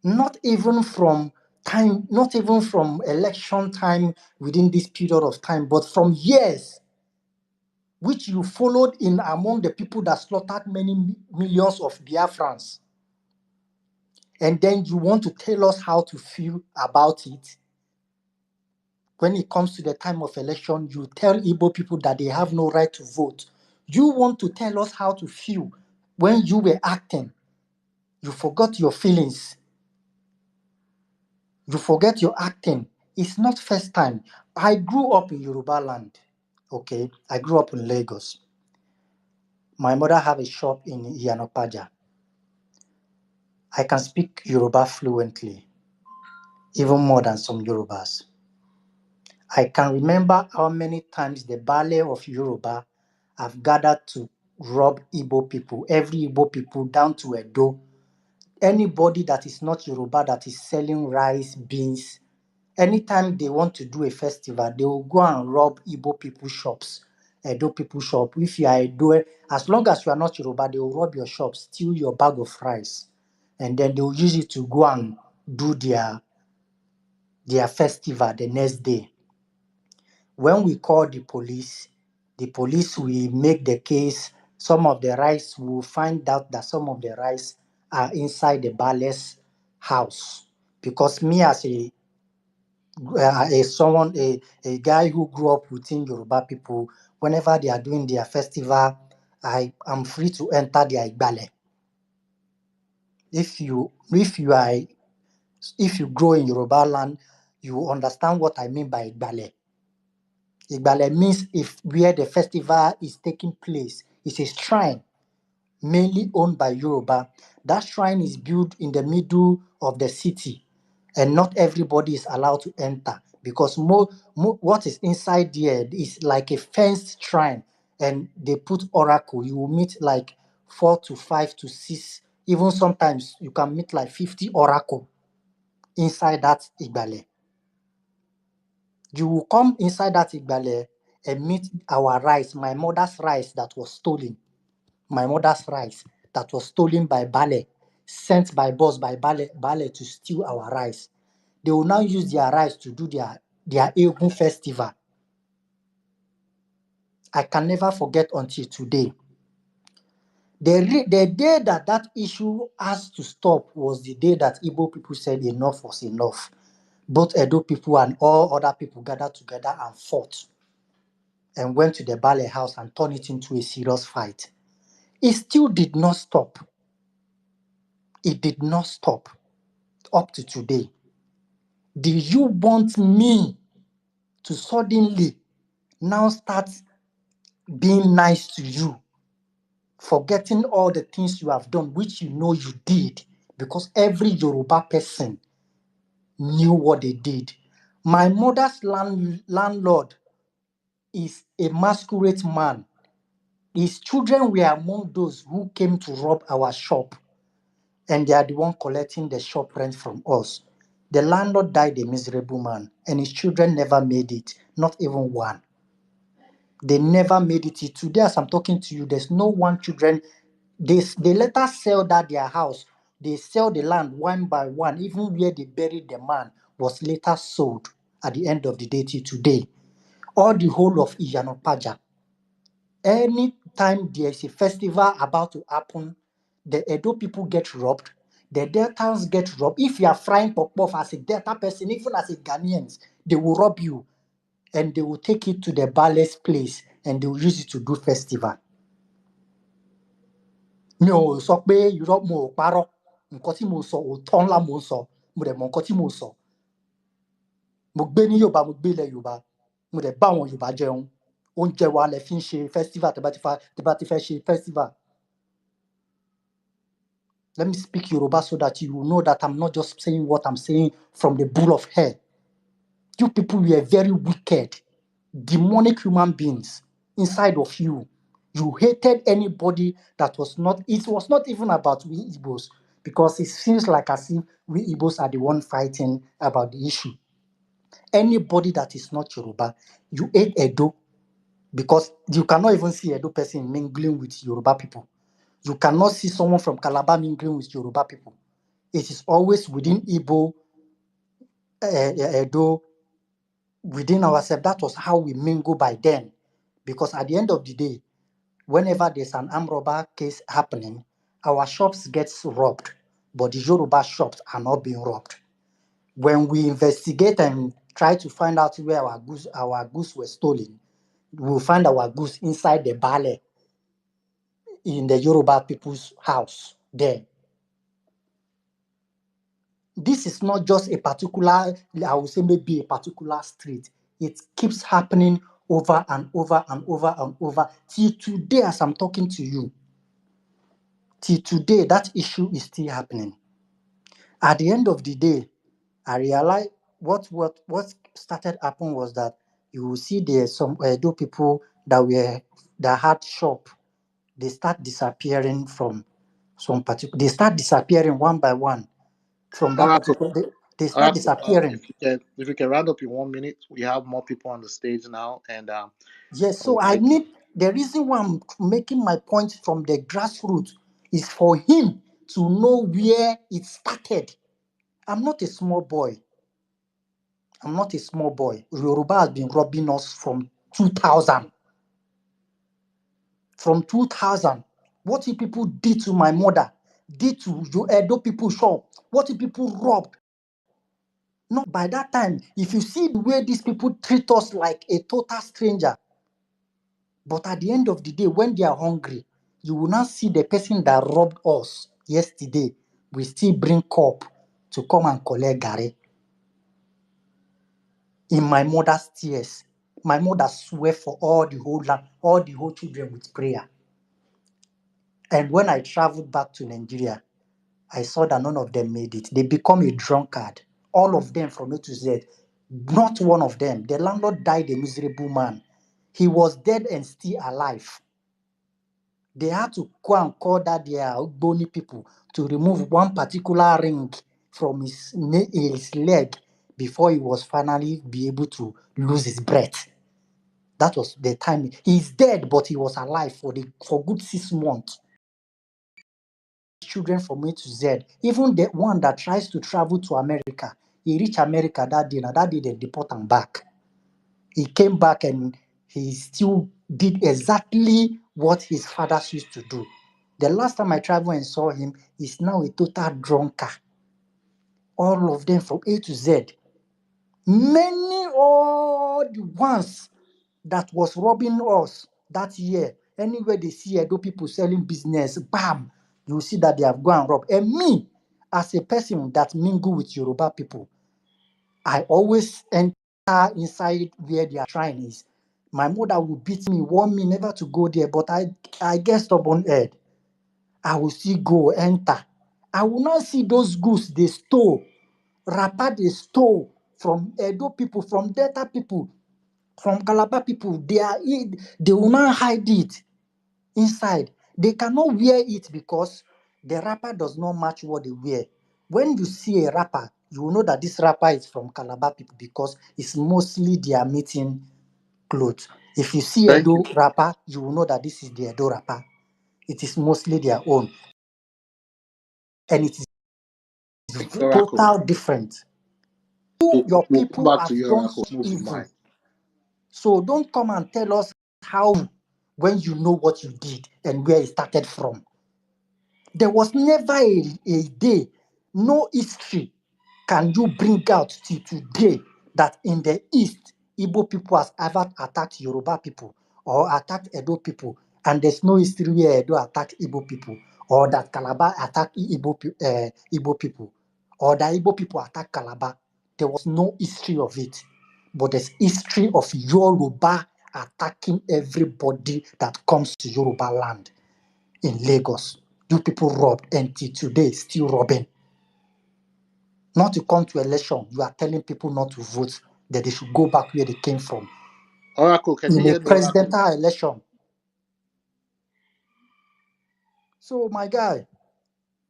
not even from time, not even from election time within this period of time, but from years, which you followed in among the people that slaughtered many millions of Biafrans. And then you want to tell us how to feel about it. When it comes to the time of election, you tell Igbo people that they have no right to vote. You want to tell us how to feel when you were acting. You forgot your feelings. You forget your acting. It's not first time. I grew up in Yoruba land. Okay, I grew up in Lagos. My mother have a shop in Yanopaja. I can speak Yoruba fluently, even more than some Yorubas. I can remember how many times the Bale of Yoruba have gathered to rob Igbo people, every Igbo people down to Edo. Anybody that is not Yoruba that is selling rice, beans, anytime they want to do a festival, they will go and rob Igbo people shops, Edo people shop. If you are Edo, as long as you are not Yoruba, they will rob your shop, steal your bag of rice, and then they will use it to go and do their festival the next day. When we call the police will make the case. Some of the rice will find out that some of the rice are inside the Bale's house. Because me as a guy who grew up within Yoruba people, whenever they are doing their festival, I am free to enter their Igbale. If you grow in Yoruba land, you understand what I mean by Igbale. Igbale means if where the festival is taking place is a shrine mainly owned by Yoruba. That shrine is built in the middle of the city, and not everybody is allowed to enter because what is inside there is like a fenced shrine, and they put oracle. You will meet like 4 to 5 to 6, even sometimes you can meet like 50 oracle inside that Igbale. You will come inside that Igbale and meet our rice, my mother's rice that was stolen. My mother's rice that was stolen by Bale, sent by boss by Bale to steal our rice. They will now use their rice to do their Egun festival. I can never forget until today. The day that issue has to stop was the day that Igbo people said enough was enough. Both Edo people and all other people gathered together and fought and went to the Bale house and turned it into a serious fight. It still did not stop. It did not stop up to today. Do you want me to suddenly now start being nice to you, forgetting all the things you have done, which you know you did, because every Yoruba person knew what they did. My mother's landlord is a masquerade man. His children were among those who came to rob our shop, and they are the one collecting the shop rent from us. The landlord died a miserable man, and his children never made it, not even one. They never made it. Today, as I'm talking to you, there's no one children. They let us sell that their house. They sell the land one by one. Even where they buried the man was later sold at the end of the day till today. All the whole of Iyanopaja. Anytime there is a festival about to happen, the Edo people get robbed, the Deltans get robbed. If you are frying pop as a Delta person, even as a Ghanaians, they will rob you and they will take it to the Bales place and they will use it to do festival. Mi ò sọ pé irọ́ mo ò parọ́, nǹkan tí mo sọ òótọ́ ńlá mo ń sọ, mo dẹ̀ mọ nǹkan tí mo sọ. Mo gbé ní Yorùbá, mo gbé ilẹ̀ Yorùbá, mo dẹ̀ bá àwọn Yorùbá jẹun. Oúnjẹ wa lẹ fi ń ṣe festival tẹ́ bá ti fẹ́ ṣe festival. Let me speak Yoruba so that you will know that I'm not just saying what I'm saying from the bull of hair. You people were very wicked, demonic human beings inside of you. You hated anybody that was not, it was not even about we Igbos, because it seems like as if we Igbos are the one fighting about the issue. Anybody that is not Yoruba, you hate Edo, because you cannot even see Edo person mingling with Yoruba people. You cannot see someone from Calabar mingling with Yoruba people. It is always within Igbo, Edo, within ourselves. That was how we mingle by then. Because at the end of the day, whenever there's an armed robber case happening, our shops get robbed, but the Yoruba shops are not being robbed. When we investigate and try to find out where our goods were stolen, we'll find our goods inside the Bale in the Yoruba people's house there. This is not just a particular, I would say maybe a particular street. It keeps happening over and over and over and over till today as I'm talking to you. Till today, that issue is still happening. At the end of the day, I realized what started happening was that you will see there's some Edo people that had shop. They start disappearing from some particular. They start disappearing one by one from that Oracle, particular. They start Oracle, disappearing. if you can round up in 1 minute, we have more people on the stage now, and Yes, I so would I like to. need the reason why I'm making my point from the grassroots is for him to know where it started. I'm not a small boy. I'm not a small boy. Yoruba has been robbing us from 2000. From 2000. What you people did to my mother, did to Edo people shop, what you people robbed. Not by that time. If you see the way these people treat us like a total stranger, but at the end of the day, when they are hungry, you will not see the person that robbed us yesterday will still bring cup to come and collect Gary. In my mother's tears, my mother swear for all the whole land, all the whole children with prayer. And when I traveled back to Nigeria, I saw that none of them made it. They become a drunkard. All of them from A to Z. Not one of them. The landlord died a miserable man. He was dead and still alive. They had to go and call that their Ogboni people to remove one particular ring from his leg before he was finally be able to lose his breath. That was the time. He's dead, but he was alive for good 6 months. Children from A to Z, even the one that tries to travel to America, he reached America that day. Now that day they deport him back. He came back and he still did exactly what his fathers used to do. The last time I traveled and saw him, he's now a total drunkard. All of them from A to Z. Many, all the ones that was robbing us that year, anywhere they see Edo people selling business, bam, you see that they have gone and robbed. And me, as a person that mingle with Yoruba people, I always enter inside where their shrine is. My mother would beat me, warn me never to go there, but I get stubborn head. I will still go, enter. I will not see those goods they stole, wrapper they stole from Edo people, from Delta people, from Calabar people. They will not hide it inside. They cannot wear it because the wrapper does not match what they wear. When you see a wrapper, you will know that this rapper is from Calabar people because it's mostly their meeting clothes. If you see Thank Edo you. rapper, you will know that this is the Edo rapper. It is mostly their own, and it is Thank you, Oracle. total different. Your We'll come people back to have you, done Oracle. so Move the evil. mic. So don't come and tell us how when you know what you did and where it started from. There was never a day, no history can you bring out till today that in the East, Igbo people has ever attacked Yoruba people or attacked Edo people, and there's no history where Edo attacked Igbo people or that Calabar attacked Igbo people or that Igbo people attacked Calabar. There was no history of it, but there's history of Yoruba attacking everybody that comes to Yoruba land in Lagos. You people robbed, and till today still robbing. Not to come to election, you are telling people not to vote, that they should go back where they came from. Oracle, can you In a hear me, Oracle? presidential election. So, my guy,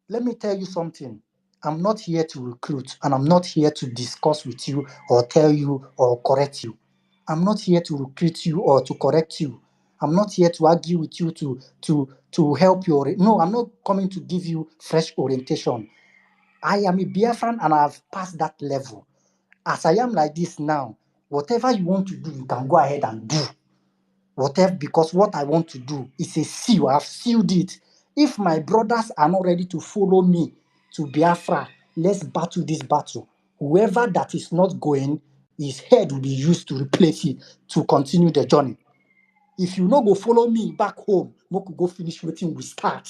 let me tell you something. I'm not here to recruit, and I'm not here to discuss with you or tell you or correct you. I'm not here to recruit you or to correct you. I'm not here to argue with you to help you. No, I'm not coming to give you fresh orientation. I am a Biafran and I've passed that level. As I am like this now, whatever you want to do, you can go ahead and do. Whatever, because what I want to do is a seal. I've sealed it. If my brothers are not ready to follow me to Biafra, let's battle this battle. Whoever that is not going, his head will be used to replace it to continue the journey. If you no go follow me back home, no go finish wetin we start,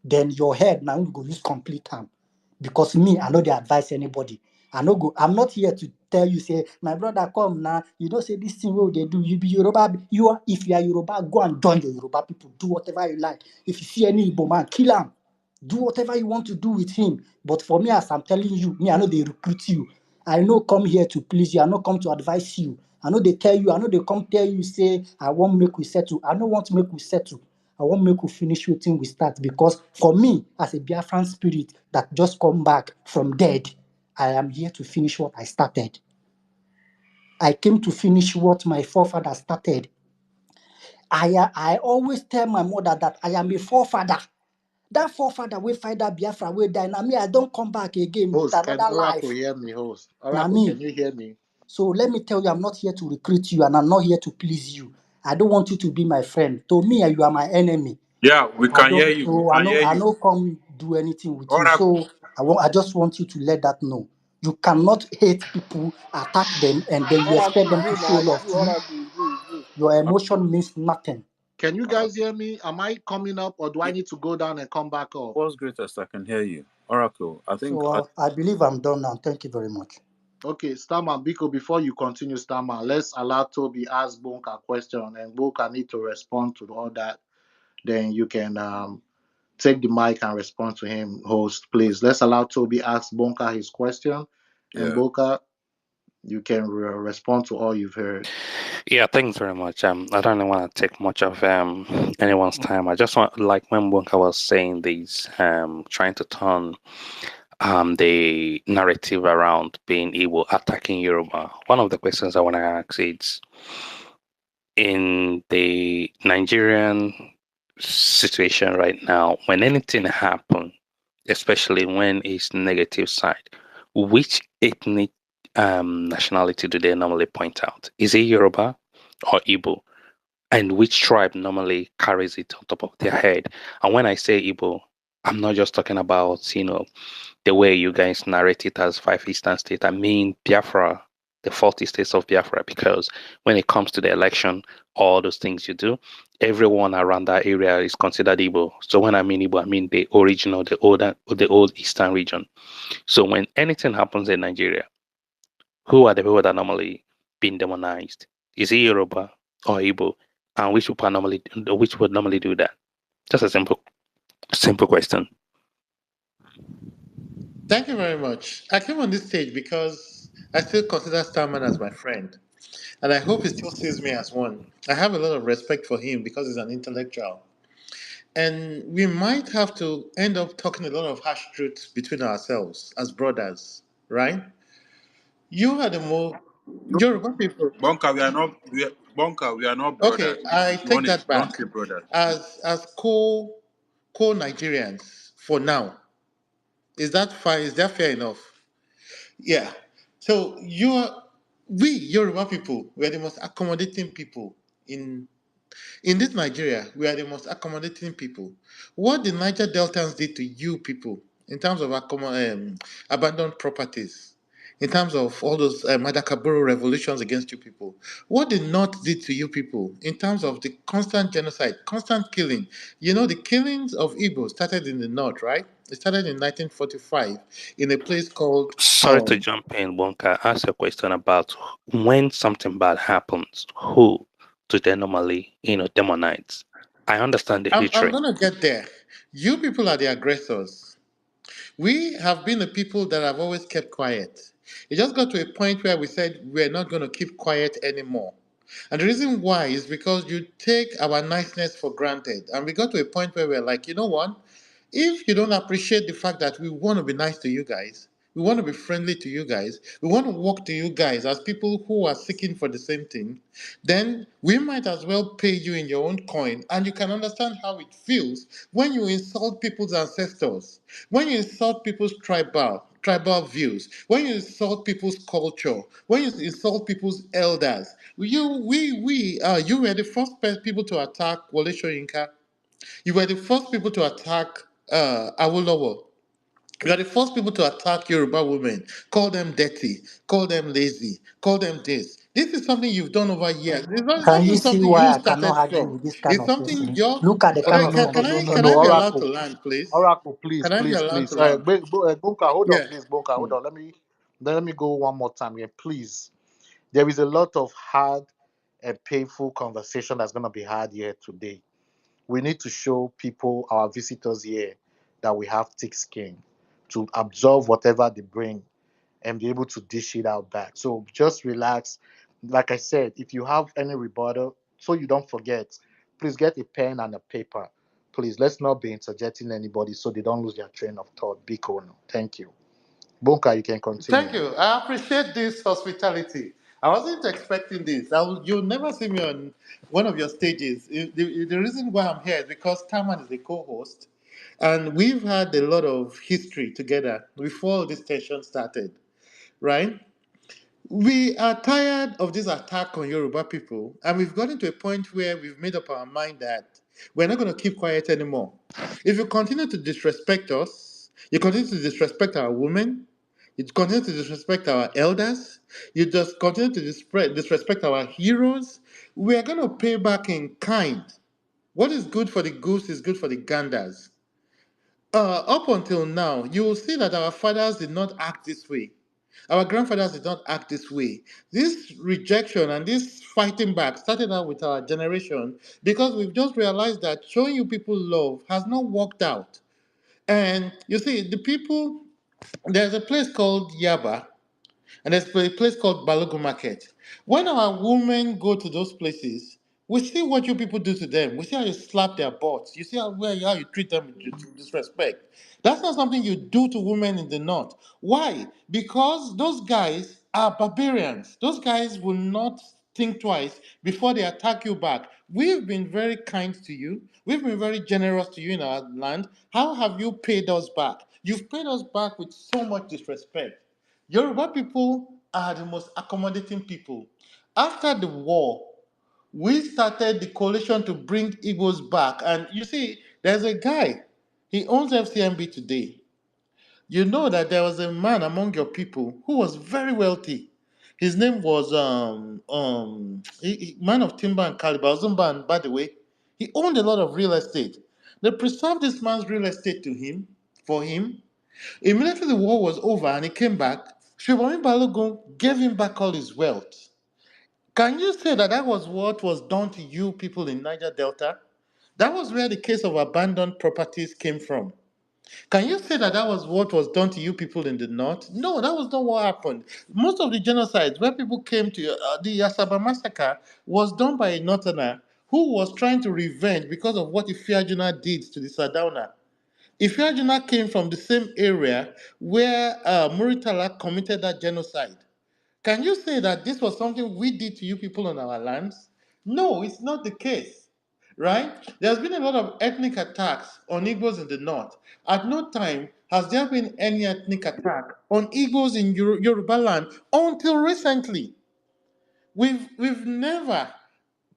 then your head now you go use complete time. Because me, I no dey advise anybody. I'm not here to tell you, say, my brother, come now. You don't say this thing wey they do. You be Yoruba. If you are Yoruba, go and join the Yoruba people. Do whatever you like. If you see any Igbo man, kill him. Do whatever you want to do with him. But for me, as I'm telling you, me, I know they recruit you. I no come here to please you. I no come to advise you. I know they tell you. I know they come tell you, say, I want make we settle. I no want make we settle. I want make we finish wetin we start. Because for me, as a Biafran spirit that just come back from dead, I am here to finish what I started. I came to finish what my forefathers started. I always tell my mother that I am a forefather. That forefather will fight that Biafra will die. Now me, I don't come back again with Host, can another Oracle life. hear me, host? Now Oracle, me. can you hear me? So let me tell you, I'm not here to recruit you and I'm not here to please you. I don't want you to be my friend. To me, you are my enemy. Yeah, we I can hear don't you. We so can hear I you. know come do anything with you. Oracle. So I just want you to let that know. You cannot hate people, attack them, and then you expect Oracle, them to you show now, love you to you. Oracle, you. Your emotion means nothing. Can you guys hear me? Am I coming up or do I Yeah, need to go down and come back up? what's greatest? I can hear you. Oracle. I think. So I believe I'm done now. Thank you very much. Okay, Starman, Biko, before you continue, Starman, let's allow Toby ask Bonka a question and Bonka need to respond to all that. Then you can take the mic and respond to him, host, please. Let's allow Toby ask Bonka his question. And Yeah. Bonka, you can respond to all you've heard. Yeah, thanks very much. I don't really want to take much of anyone's time. I just want, like when Bunka was saying these, trying to turn the narrative around being Igbo attacking Yoruba. One of the questions I want to ask is in the Nigerian situation right now, when anything happens, especially when it's negative side, which ethnic nationality do they normally point out? Is it Yoruba or Igbo? And which tribe normally carries it on top of their head? And when I say Igbo, I'm not just talking about, the way you guys narrate it as five eastern states. I mean Biafra, the 40 states of Biafra, because when it comes to the election, all those things you do, everyone around that area is considered Igbo. So when I mean Igbo, I mean the original, the old eastern region. So when anything happens in Nigeria, who are the people that normally being demonized? Is it Yoruba or Igbo? And which would normally do that? Just a simple question. Thank you very much. I came on this stage because I still consider Starman as my friend. And I hope he still sees me as one. I have a lot of respect for him because he's an intellectual. And we might have to end up talking a lot of harsh truths between ourselves as brothers. right? You are the more Yoruba people. Bunker, we are not Okay, brothers. I take that Don't back. say brothers. As co Nigerians for now, is that fine? Is that fair enough? Yeah. So we Yoruba people, we are the most accommodating people in in this Nigeria. We are the most accommodating people. What the Niger Deltans did to you people in terms of abandoned properties, in terms of all those Madakaburu revolutions against you people, what the North did to you people in terms of the constant genocide, constant killing. You know, the killings of Igbo started in the North, right? It started in 1945 in a place called Sorry to jump in, Wonka. Ask a question about when something bad happens, who do they normally, demonize? I understand the I'm hatred. gonna get there. You people are the aggressors. We have been the people that have always kept quiet. It just got to a point where we said we're not going to keep quiet anymore. And the reason why is because you take our niceness for granted. And we got to a point where we're like, you know what? If you don't appreciate the fact that we want to be nice to you guys, we want to be friendly to you guys, we want to walk to you guys as people who are seeking for the same thing, then we might as well pay you in your own coin. And you can understand how it feels when you insult people's ancestors, when you insult people's tribal views, when you insult people's culture, when you insult people's elders. You were the first people to attack Wole Soyinka. You were the first people to attack Awolowo. You are the first people to attack Yoruba women, call them dirty, call them lazy, call them this. This is something you've done over years. It's not Can you even see something why you I cannot started argue from. with this kind It's of something person? your. Look at the kind Okay, of can, stuff can you're I saying. can I be allowed to Oracle, land, please? Oracle, please, Can I be please, allowed to please. land? Bunka, hold on, Yeah. please, Bunka, hold on. Let me go one more time here, please. There is a lot of hard and painful conversation that's gonna be had here today. We need to show people, our visitors here, that we have thick skin to absorb whatever they bring and be able to dish it out back. So just relax. Like I said, if you have any rebuttal, so you don't forget, please get a pen and a paper. Please, let's not be interjecting anybody so they don't lose their train of thought. Big no. Thank you. Bunka, you can Thank continue. you. I appreciate this hospitality. I wasn't expecting this. You'll never see me on one of your stages. The reason why I'm here is because Taman is the co-host, and we've had a lot of history together before this tension started, right? We are tired of this attack on Yoruba people, and we've gotten to a point where we've made up our mind that we're not going to keep quiet anymore. If you continue to disrespect us, you continue to disrespect our women, you continue to disrespect our elders, you just continue to disrespect our heroes, we are going to pay back in kind. What is good for the goose is good for the ganders. Up until now, you will see that our fathers did not act this way. Our grandfathers did not act this way. This rejection and this fighting back started out with our generation because we've just realized that showing you people love has not worked out. And you see, there's a place called Yaba and there's a place called Balogun Market. When our women go to those places, we see what you people do to them. We see how you slap their butts. You see how you treat them with disrespect. That's not something you do to women in the north. Why? Because those guys are barbarians. Those guys will not think twice before they attack you back. We've been very kind to you. We've been very generous to you in our land. How have you paid us back? You've paid us back with so much disrespect. Yoruba people are the most accommodating people. After the war, we started the coalition to bring Igbos back. And you see, there's a guy, he owns FCMB today. You know that there was a man among your people who was very wealthy. His name was man of timber and caliber, Zumban, by the way. He owned a lot of real estate. They preserved this man's real estate for him. Immediately the war was over and he came back, Shivani Balogun gave him back all his wealth. Can you say that that was what was done to you people in Niger Delta? That was where the case of abandoned properties came from. Can you say that that was what was done to you people in the north? No, that was not what happened. Most of the genocides where people came to the Yasaba massacre was done by a northerner who was trying to revenge because of what Ifiajuna did to the Sadauna. Ifeanyi came from the same area where Muritala committed that genocide. Can you say that this was something we did to you people on our lands? No, it's not the case, right? There's been a lot of ethnic attacks on Igbos in the north. At no time has there been any ethnic attack on Igbos in Yoruba land until recently. We've never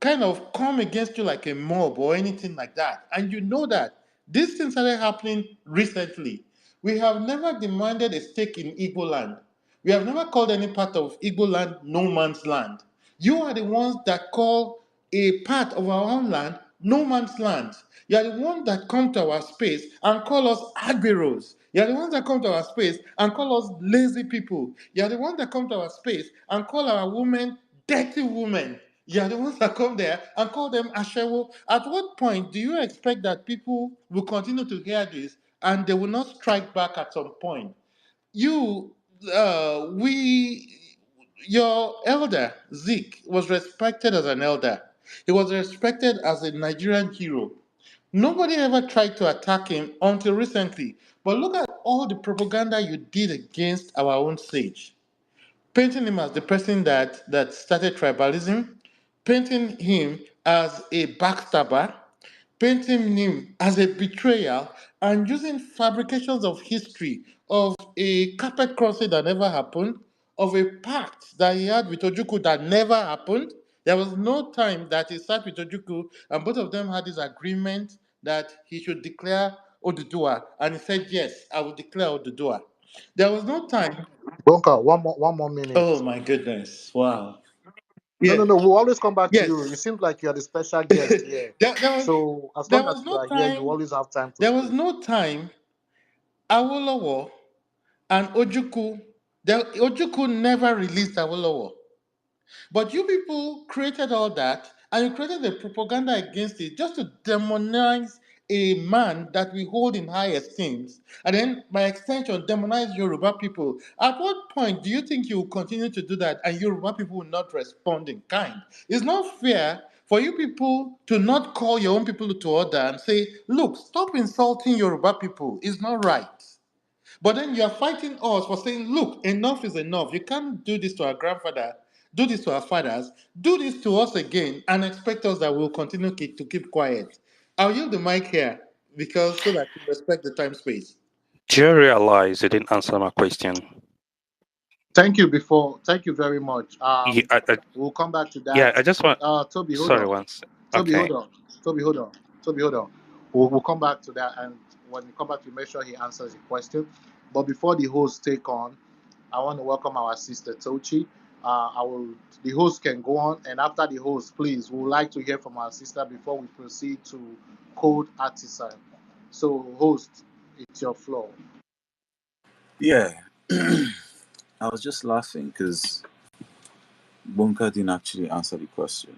kind of come against you like a mob or anything like that. And you know that this thing started happening recently. We have never demanded a stake in Igbo land. We have never called any part of Igbo land no man's land. You are the ones that call a part of our own land no man's land. You are the ones that come to our space and call us agberos. You are the ones that come to our space and call us lazy people. You are the ones that come to our space and call our women dirty women. You are the ones that come there and call them ashewo. At what point do you expect that people will continue to hear this and they will not strike back at some point? You, your elder, Zeke, was respected as an elder. He was respected as a Nigerian hero. Nobody ever tried to attack him until recently. But look at all the propaganda you did against our own sage, painting him as the person that started tribalism, painting him as a backstabber, painting him as a betrayal, and using fabrications of history of a carpet crossing that never happened, of a pact that he had with Ojukwu that never happened. There was no time that he sat with Ojukwu and both of them had this agreement that he should declare Odudua, and he said, yes, I will declare Odudua. There was no time. Bunker, one more minute. Oh my goodness! Wow. No, Yeah. no, no. We'll always come back to you. It Yes. seems like you're the special guest here. there was So as there long as was you no are here, you time. always have time to There was speak. no time. Awolowo and Ojukwu. Ojukwu never released Awolowo. But you people created all that and you created the propaganda against it just to demonize a man that we hold in high esteem. And then, by extension, demonize Yoruba people. At what point do you think you will continue to do that and Yoruba people will not respond in kind? It's not fair for you people to not call your own people to order and say, look, stop insulting Yoruba people. It's not right. But then you are fighting us for saying, look, enough is enough. You can't do this to our grandfather, do this to our fathers, do this to us again, and expect us that we'll continue to keep quiet. I'll yield the mic here because so that you respect the time space. Do you realize you didn't answer my question? Thank you Thank you very much. Yeah, We'll come back to yeah, that. I just want. Toby, hold Sorry, on. once. Toby, Okay. hold on. Toby, hold on. Toby, hold on. We'll come back to that, and when we come back, to make sure he answers the question. But before the host take on, I want to welcome our sister Tochi. I will. The host can go on, and after the host, please, we would like to hear from our sister before we proceed to code artisan. So, host, it's your floor. Yeah, I was just laughing because Bunker didn't actually answer the question.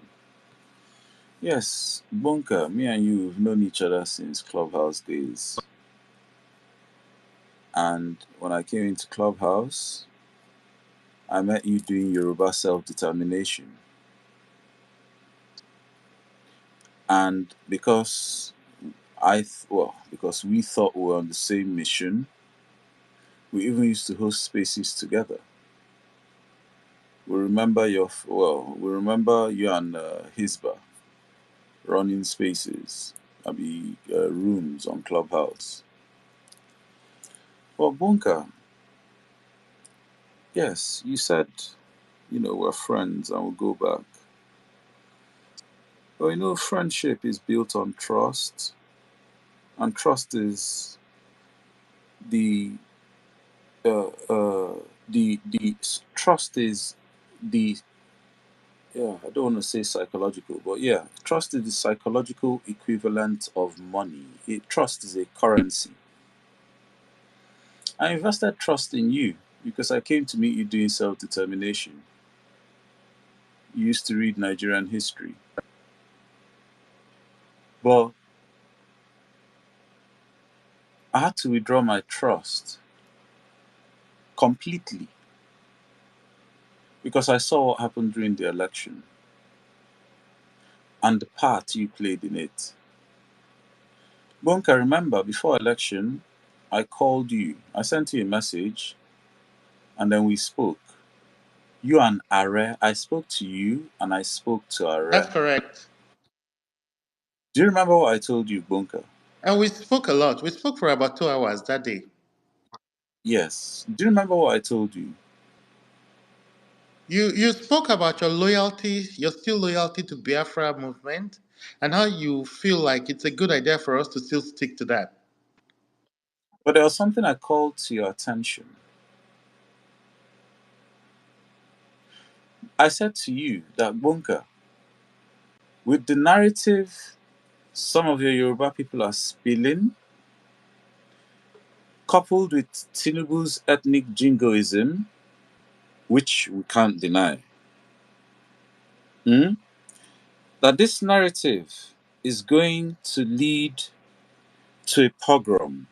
Yes, Bunker, me and you have known each other since Clubhouse days. And when I came into Clubhouse, I met you doing Yoruba self determination. And because because we thought we were on the same mission, we even used to host spaces together. We remember you and Hisba running spaces, rooms on Clubhouse. Well, Bunker, yes, you said, we're friends and we'll go back. But friendship is built on trust, and trust is the trust is the yeah, I don't want to say psychological, but yeah, trust is the psychological equivalent of money. Trust is a currency. I invested trust in you because I came to meet you doing self determination. You used to read Nigerian history. But I had to withdraw my trust completely because I saw what happened during the election and the part you played in it. Bonka, remember, before election, I called you. I sent you a message, and then we spoke. You and Are, I spoke to you, and I spoke to That's Are. correct. Do you remember what I told you, Bonka? And we spoke a lot. We spoke for about 2 hours that day. Yes. Do you remember what I told you? You spoke about your loyalty, your still loyalty to Biafra movement, and how you feel like it's a good idea for us to still stick to that. But there was something I called to your attention. I said to you that, Bonka, with the narrative some of your Yoruba people are spilling, coupled with Tinubu's ethnic jingoism, which we can't deny, hmm, that this narrative is going to lead to a pogrom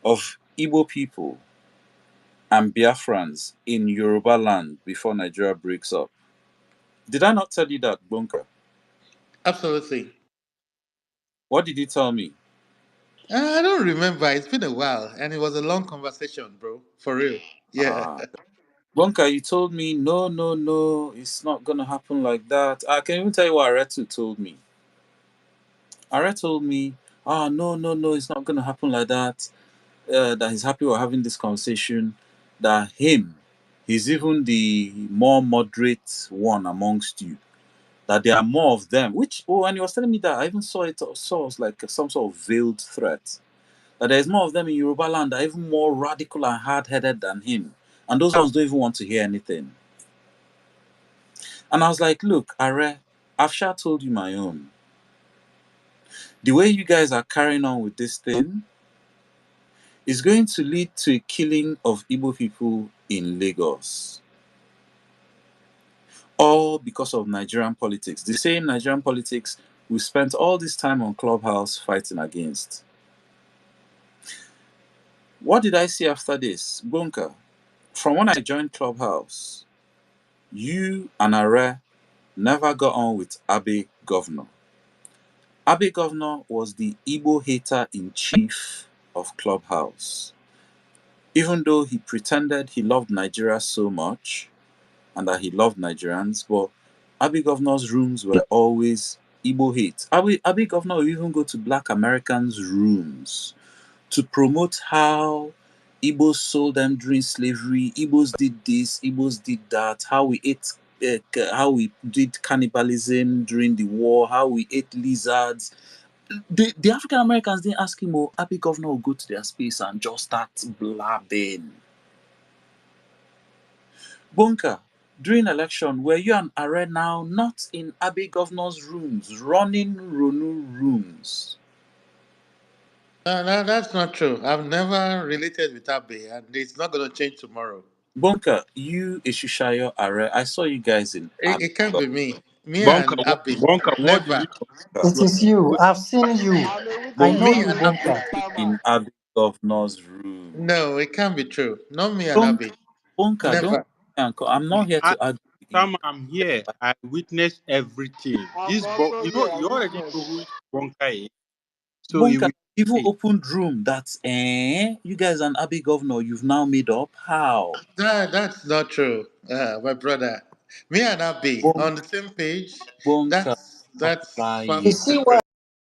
of Igbo people and Biafrans in Yoruba land before Nigeria breaks up. Did I not tell you that, Bonka? Absolutely. What did you tell me? I don't remember. It's been a while, and it was a long conversation, bro. For real. Yeah. Ah, Bonka, you told me, no, no, no, it's not going to happen like that. I can even tell you what Aretu told me. Are told me, no, no, no, it's not going to happen like that. That he's happy we're having this conversation. That he's even the more moderate one amongst you. That there are more of them. Which, and he was telling me that I even saw it, saw it like some sort of veiled threat. That there's more of them in Yoruba land that are even more radical and hard headed than him. And those ones don't even want to hear anything. And I was like, look, Are, I've sure told you my own. The way you guys are carrying on with this thing, is going to lead to a killing of Igbo people in Lagos. All because of Nigerian politics. The same Nigerian politics we spent all this time on Clubhouse fighting against. What did I see after this? Bunker, from when I joined Clubhouse, you and Are never got on with Abe Governor. Abe Governor was the Igbo hater in chief of Clubhouse. Even though he pretended he loved Nigeria so much, and that he loved Nigerians, but Abiy Governor's rooms were always Igbo hate. Abiy Governor would even go to Black Americans' rooms to promote how Igbos sold them during slavery, Igbos did this, Igbos did that, how we ate, how we did cannibalism during the war, how we ate lizards. The African Americans didn't ask him, oh, Abiy Governor will go to their space and just start blabbing. Bunker, during election, were you and Are now not in Abbey Governor's rooms, running Ronu rooms? No, that's not true. I've never related with Abe, and it's not going to change tomorrow. Bunker, you, Ishishayo, Are, I saw you guys in Abbey It can't be me. Me Bunker, and Abe. Bunker, what did Never. you Governor. It is you. wait, I've seen you. I'm a I witness. know Me you, and Oh, Abe. Bunker. Mr. In Man. Abbey Governor's room. No, it can't be true. Not me and Bunker, Abe. Bunker, don't. Never. I'm not here I, to argue with you. Sam, I'm here. I witnessed everything. I'm This, also here. you I'm already witness. know who Bunker is. So he Bunker will even say, opened room that you guys and Abbey Governor you've now made up. How? That's not true, my brother. Me and Abe Bunker, on the same page. Bunker, stop That's You lying. something see why different.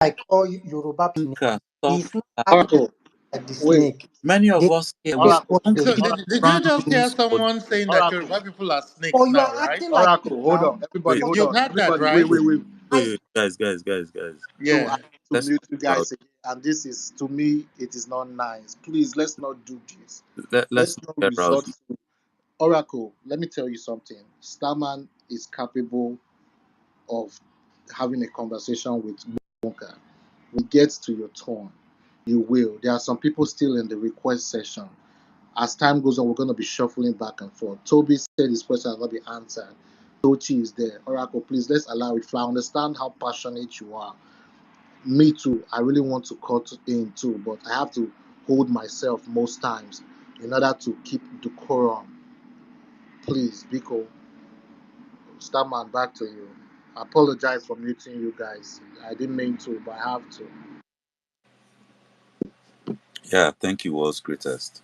I call Yoruba snake? Bunker, stop It's not acting lying. Oracle, like the wait. snake. Many They of us here, we take Oracle, what they Bunker, So we want. did run you just hear rooms for someone saying that Oracle, Yoruba people are But snakes you are now, right? acting like it Oracle. Hold now. on. Everybody, wait, hold You on. heard that, Everybody, right? wait, wait, wait, wait. wait, I guys. No, I Yeah. have to Let's mute you not guys again. And this is, to me, it is not nice. Please, let's not do this. let's Let's not not get resort rowdy. to Oracle. Let me tell you something. Starman is capable of having a conversation with Bunker. When it gets to your turn, you will. There are some people still in the request session. As time goes on, we're going to be shuffling back and forth. Toby said his question has not been answered. Tochi is there. Oracle, please, let's allow it flow. I understand how passionate you are. Me too. I really want to cut in too, but I have to hold myself most times in order to keep decorum. Please, Biko, Starman, back to you. I apologize for muting you guys. I didn't mean to, but I have to. Yeah, thank you, world's greatest.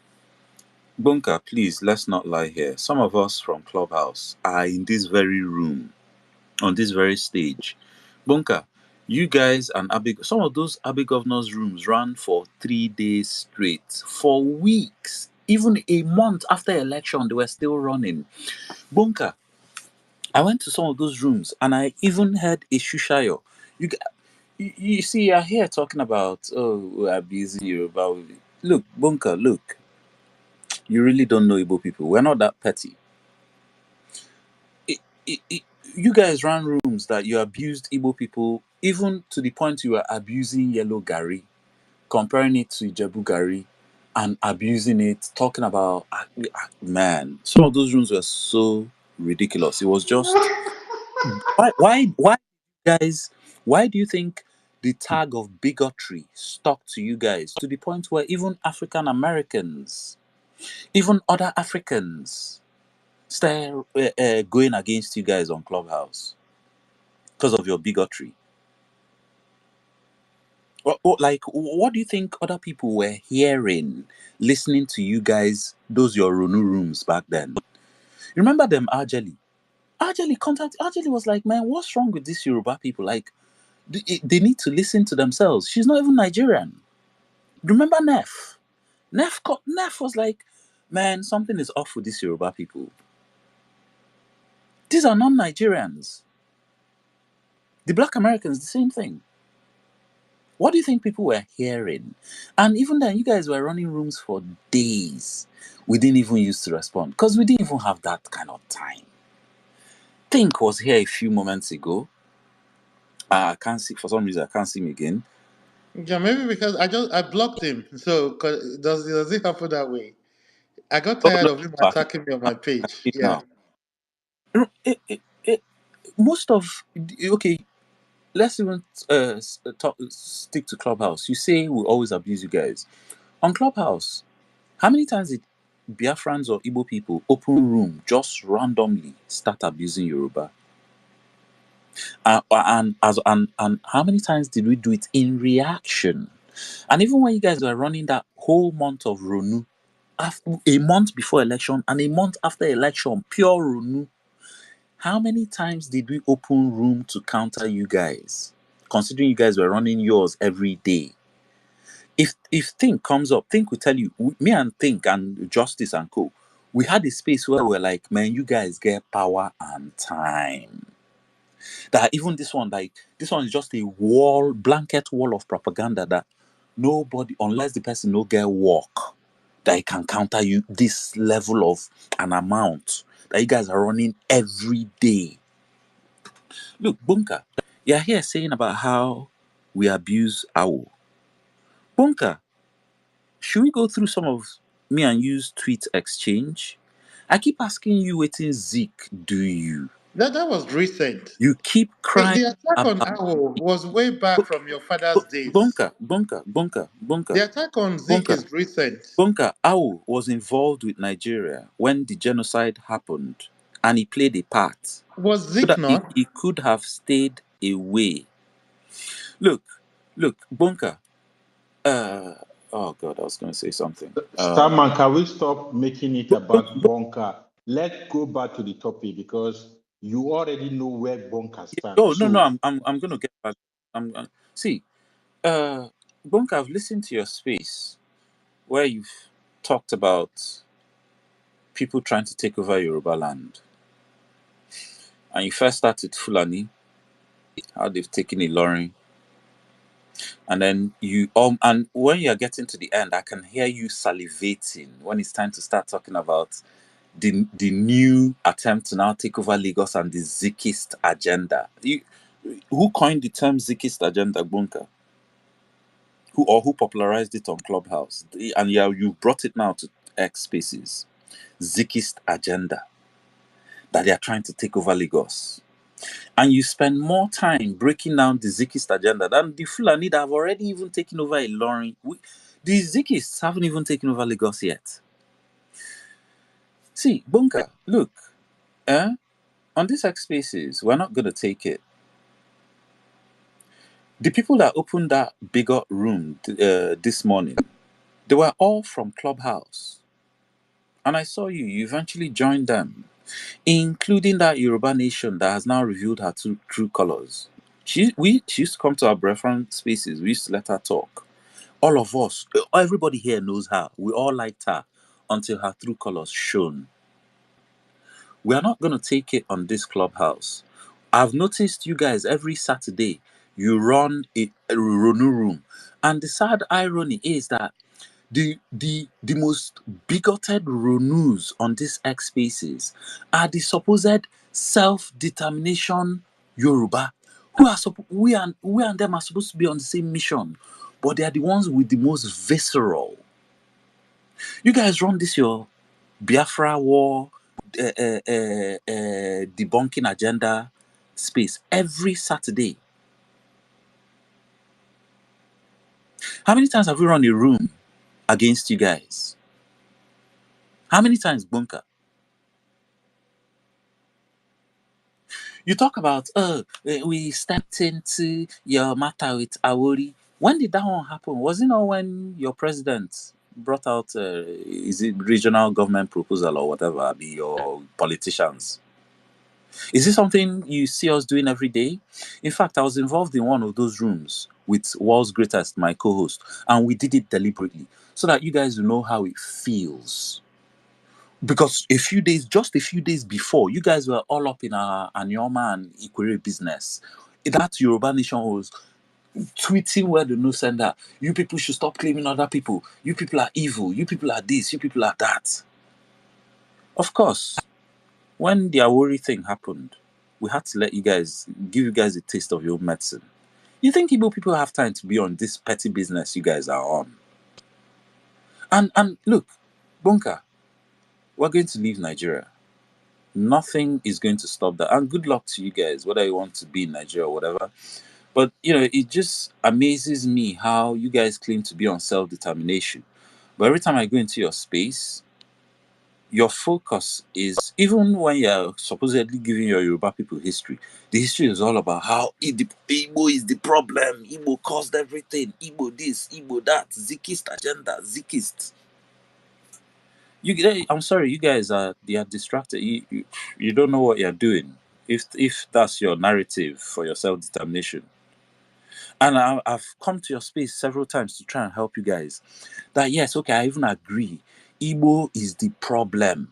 Bunker, please, let's not lie here. Some of us from Clubhouse are in this very room, on this very stage. Bunker, you guys and Abbey, some of those Abbey governors' rooms ran for 3 days straight, for weeks, even a month after election, they were still running. Bunker, I went to some of those rooms and I even heard a Shushayo. You, g- you see, you're here talking about, oh, we are busy Yoruba. Look, Bunker, look, you really don't know Igbo people. We're not that petty. It, it, you guys ran rooms that you abused Igbo people, even to the point you were abusing Yellow Gary, comparing it to Ijebu Gary, and abusing it, talking about, man, some of those rooms were so ridiculous. It was just, why, guys, why do you think the tag of bigotry stuck to you guys to the point where even African Americans, even other Africans, start going against you guys on Clubhouse because of your bigotry? What do you think other people were hearing, listening to you guys, those your Runu rooms back then? Remember them, Ajali? Ajali was like, man, what's wrong with these Yoruba people? Like, they need to listen to themselves. She's not even Nigerian. Remember Neff? Neff was like, man, something is off with these Yoruba people. These are non-Nigerians. The black Americans, the same thing. What do you think people were hearing? And even then, you guys were running rooms for days. We didn't even use to respond because we didn't even have that kind of time. Think was here a few moments ago. I can't see, for some reason, I can't see him again. Yeah, maybe because I blocked him. So 'cause does it happen that way? I got Oh, tired no, of him I attacking me on my can page. see it Yeah. now. It, most of, okay, let's even stick to Clubhouse. You say we always abuse you guys. On Clubhouse, how many times did Biafrans or Igbo people open room just randomly start abusing Yoruba? And how many times did we do it in reaction? And even when you guys were running that whole month of Ronu, after a month before election and a month after election, pure Ronu, how many times did we open room to counter you guys? Considering you guys were running yours every day. If Think comes up, Think will tell you, me and Think and Justice and Co. We had a space where we're like, man, you guys get power and time. That even this one is just a blanket wall of propaganda that nobody, unless the person no get work, that he can counter you this level of an amount that you guys are running every day. Look, Bunker, you're here saying about how we abuse Awo. Bunker, should we go through some of me and you's tweet exchange? I keep asking you what in Zeke do you? That was recent. You keep crying The attack on about Awo was way back from your father's days. Bunker. The attack on Zeke Bunker, is recent. Bunker, Awu was involved with Nigeria when the genocide happened, and he played a part Was so Zeke that not? he could have stayed away. Look, Bunker. Uh, oh God, I was going to say something. Starman, can we stop making it about bunker? Let's go back to the topic because you already know where bunker Oh stands. no, So I'm going to get back. See, Bunker. I've listened to your space where you've talked about people trying to take over Yoruba land, and you first started Fulani, how they've taken Ilorin. And then and when you're getting to the end, I can hear you salivating when it's time to start talking about the new attempt to now take over Lagos and the Zikist agenda. Who coined the term Zikist agenda, Bunker? Who popularized it on Clubhouse? And yeah, you brought it now to X Spaces. Zikist agenda, that they are trying to take over Lagos. And you spend more time breaking down the Zikist agenda than the Fulani that have already even taken over Ilorin. The Zikists haven't even taken over Lagos yet. See, Bunker, look, on these X Spaces, we're not going to take it. The people that opened that bigger room this morning, They were all from Clubhouse. And I saw you. You eventually joined them, including that Yoruba nation that has now revealed her true colors. She used to come to our Biafran spaces. We used to let her talk. All of us, everybody here knows her. We all liked her until her true colors shone. We are not going to take it on this Clubhouse. I've noticed you guys every Saturday, you run a Ronu room. And the sad irony is that the most bigoted Ronus on this X spaces are the supposed self-determination Yoruba who are we and them are supposed to be on the same mission, but they are the ones with the most visceral. You guys run this your Biafra war debunking agenda space every Saturday. How many times have we run a room against you guys? How many times, Bunker? You talk about, we stepped into your matter with Awori. When did that one happen? Was it not when your president brought out, is it regional government proposal or whatever, be your politicians? Is this something you see us doing every day? In fact, I was involved in one of those rooms with World's Greatest, my co-host, and we did it deliberately so that you guys will know how it feels. Because just a few days before, you guys were all up in our Anyoma and Ikwere business. That Yoruba nation was tweeting where the no sender. You people should stop claiming other people. You people are evil. You people are this. You people are that. Of course, when the Awori thing happened, we had to give you guys a taste of your own medicine. You think Igbo people have time to be on this petty business you guys are on? And look, Bunker, we're going to leave Nigeria. Nothing is going to stop that. And good luck to you guys, whether you want to be in Nigeria or whatever. But it just amazes me how you guys claim to be on self-determination. But every time I go into your space, your focus is, even when you're supposedly giving your Yoruba people history, the history is all about how Igbo is the problem, Igbo caused everything, Igbo this, Igbo that, Zikist agenda, Zikist. I'm sorry, you guys they are distracted. You don't know what you're doing. If that's your narrative for your self determination, and I've come to your space several times to try and help you guys. That yes, okay, I even agree. Igbo is the problem.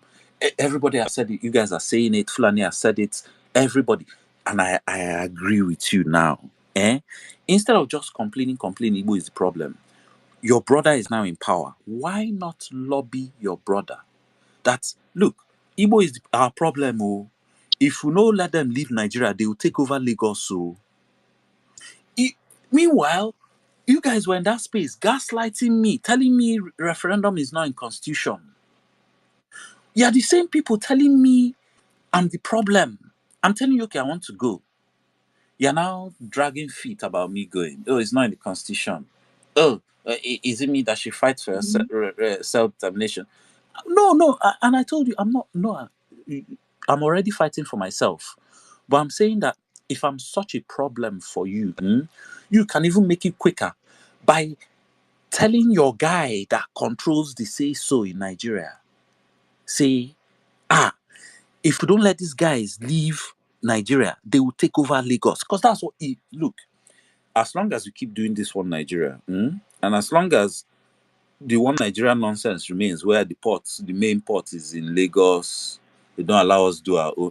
Everybody has said it. You guys are saying it. Fulani has said it. Everybody, and I agree with you now. Instead of just complaining, Igbo is the problem. Your brother is now in power. Why not lobby your brother? That look, Igbo is our problem. Oh, if we no let them leave Nigeria, they will take over Lagos. So, meanwhile, you guys were in that space, gaslighting me, telling me referendum is not in constitution. You are the same people telling me I'm the problem. I'm telling you, okay, I want to go. You're now dragging feet about me going. Oh, it's not in the constitution. Oh, is it me that should fight for self-determination? No, and I told you I'm not. No, I'm already fighting for myself. But I'm saying that if I'm such a problem for you, you can even make it quicker by telling your guy that controls the say so in Nigeria, say, if we don't let these guys leave Nigeria, they will take over Lagos. Because that's what look, as long as we keep doing this one Nigeria, and as long as the one Nigeria nonsense remains where the main port is in Lagos, they don't allow us to do our own,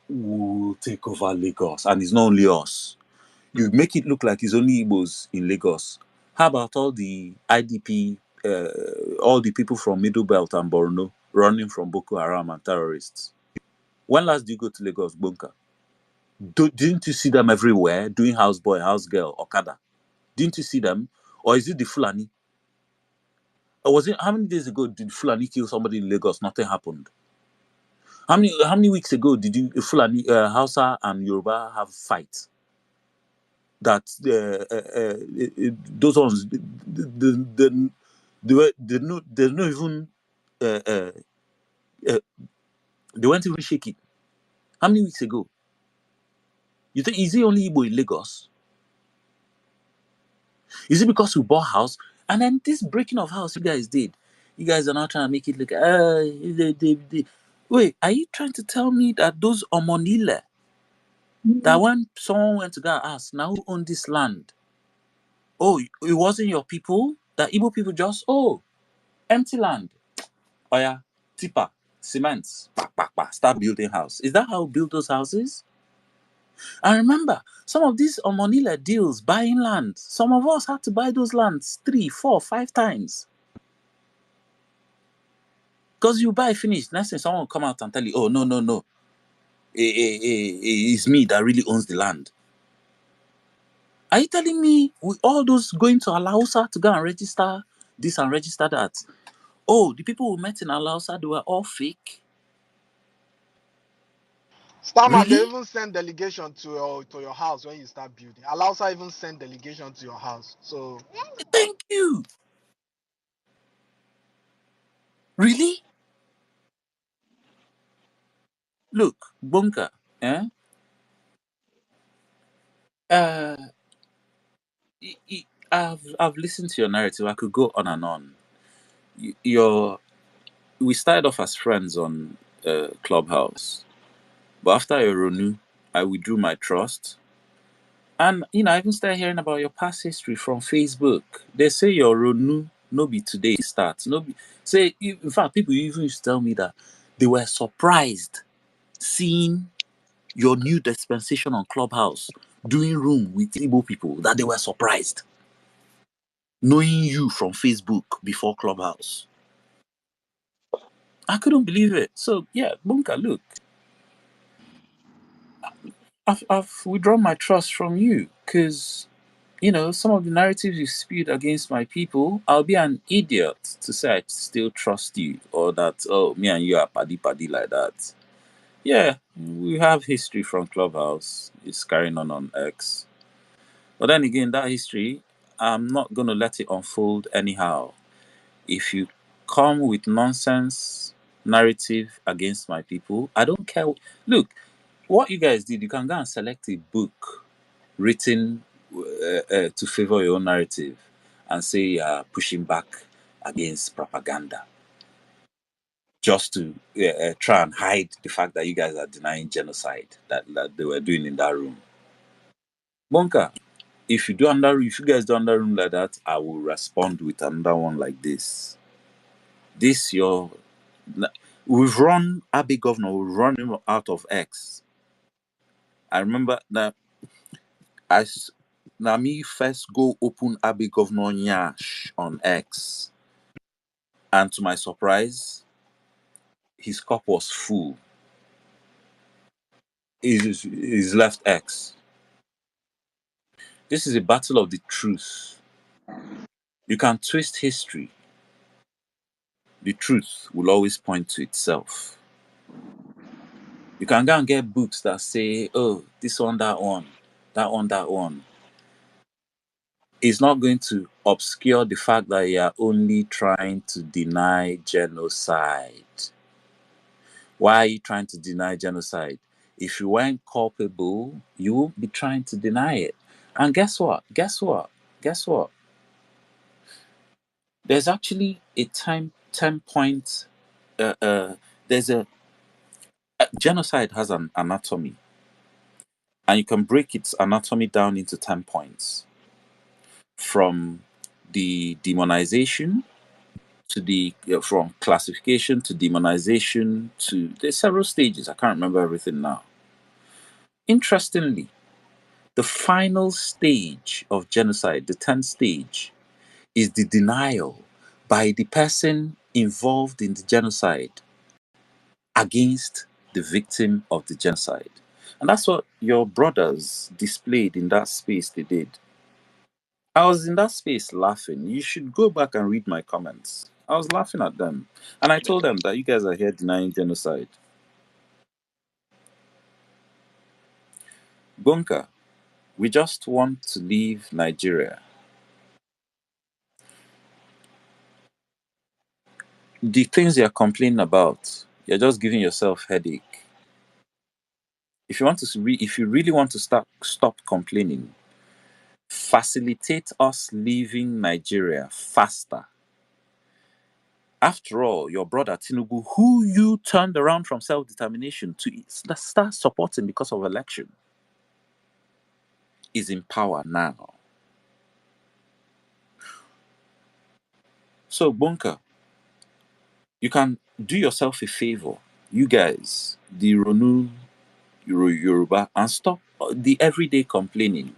we'll take over Lagos. And it's not only us. You make it look like it's only Igbos in Lagos. How about all the IDP, all the people from Middle Belt and Borno running from Boko Haram and terrorists? When last did you go to Lagos, Bunker? Didn't you see them everywhere doing houseboy, house girl, Okada? Didn't you see them? Or is it the Fulani? Or was it how many days ago did Fulani kill somebody in Lagos? Nothing happened. How many weeks ago did you Fulani Hausa and Yoruba have fight? That those ones they're not even uh, they weren't even shaking. How many weeks ago? You think is it only Igbo in Lagos? Is it because we bought house? And then this breaking of house you guys did, you guys are now trying to make it look, wait, are you trying to tell me that those Omonile, that when someone went to go and ask, now who owned this land? Oh, it wasn't your people? That Igbo people just, oh, empty land. Oh yeah, tipper, cement, start building house. Is that how we build those houses? And remember, some of these Omonile deals, buying land, some of us had to buy those lands 3, 4, 5 times. Because you buy finish, next thing someone will come out and tell you, oh, no, no, no. It's me that really owns the land. Are you telling me with all those going to Alausa to go and register this and register that? Oh, the people we met in Alausa, they were all fake? Starman, they Really? even send delegation to your house when you start building. Alausa even send delegation to your house. So Thank you. Really? Look, Bunker, eh? Uh, I've listened to your narrative. I could go on and on. We started off as friends on Clubhouse, but after a renew, I withdrew my trust. And I even started hearing about your past history from Facebook. They say your renew no be today start. No be say in fact people even used to tell me that they were surprised seeing your new dispensation on Clubhouse doing room with Igbo people, that they were surprised knowing you from Facebook before Clubhouse. I couldn't believe it. So yeah, Bunka, look, I've withdrawn my trust from you because some of the narratives you spewed against my people. I'll be an idiot to say I still trust you, or that me and you are paddy paddy like that. Yeah, we have history from Clubhouse. It's carrying on X. But then again, that history, I'm not gonna let it unfold anyhow. If you come with nonsense narrative against my people, I don't care. Look, what you guys did, you can go and select a book written to favor your own narrative and say you're pushing back against propaganda just to try and hide the fact that you guys are denying genocide that they were doing in that room. Bonka, if you guys do under room like that, I will respond with another one like this. This your we've run Abbey Governor, we've run him out of X. I remember that now me first go open Abbey Governor Nyash on X, and to my surprise, his cup was full. He's left X. This is a battle of the truth. You can twist history. The truth will always point to itself. You can go and get books that say, oh, this one, that one, that one, that one. It's not going to obscure the fact that you are only trying to deny genocide. Why are you trying to deny genocide? If you weren't culpable, you won't be trying to deny it. And guess what? Guess what? Guess what? There's actually a time 10 point. There's a genocide has an anatomy, and you can break its anatomy down into 10 points from the demonization to the from classification to demonization to there's several stages. I can't remember everything now. Interestingly, the final stage of genocide, the 10th stage, is the denial by the person involved in the genocide against the victim of the genocide. And that's what your brothers displayed in that space they did. I was in that space laughing. You should go back and read my comments. I was laughing at them. And I told them that you guys are here denying genocide. Bunker, we just want to leave Nigeria. The things you're complaining about, you're just giving yourself headache. If you want to if you really want to stop complaining, facilitate us leaving Nigeria faster. After all, your brother Tinubu, who you turned around from self-determination to start supporting because of election, is in power now. So, Bunker, you can do yourself a favor, you guys, the Ronu Yoruba, and stop the everyday complaining,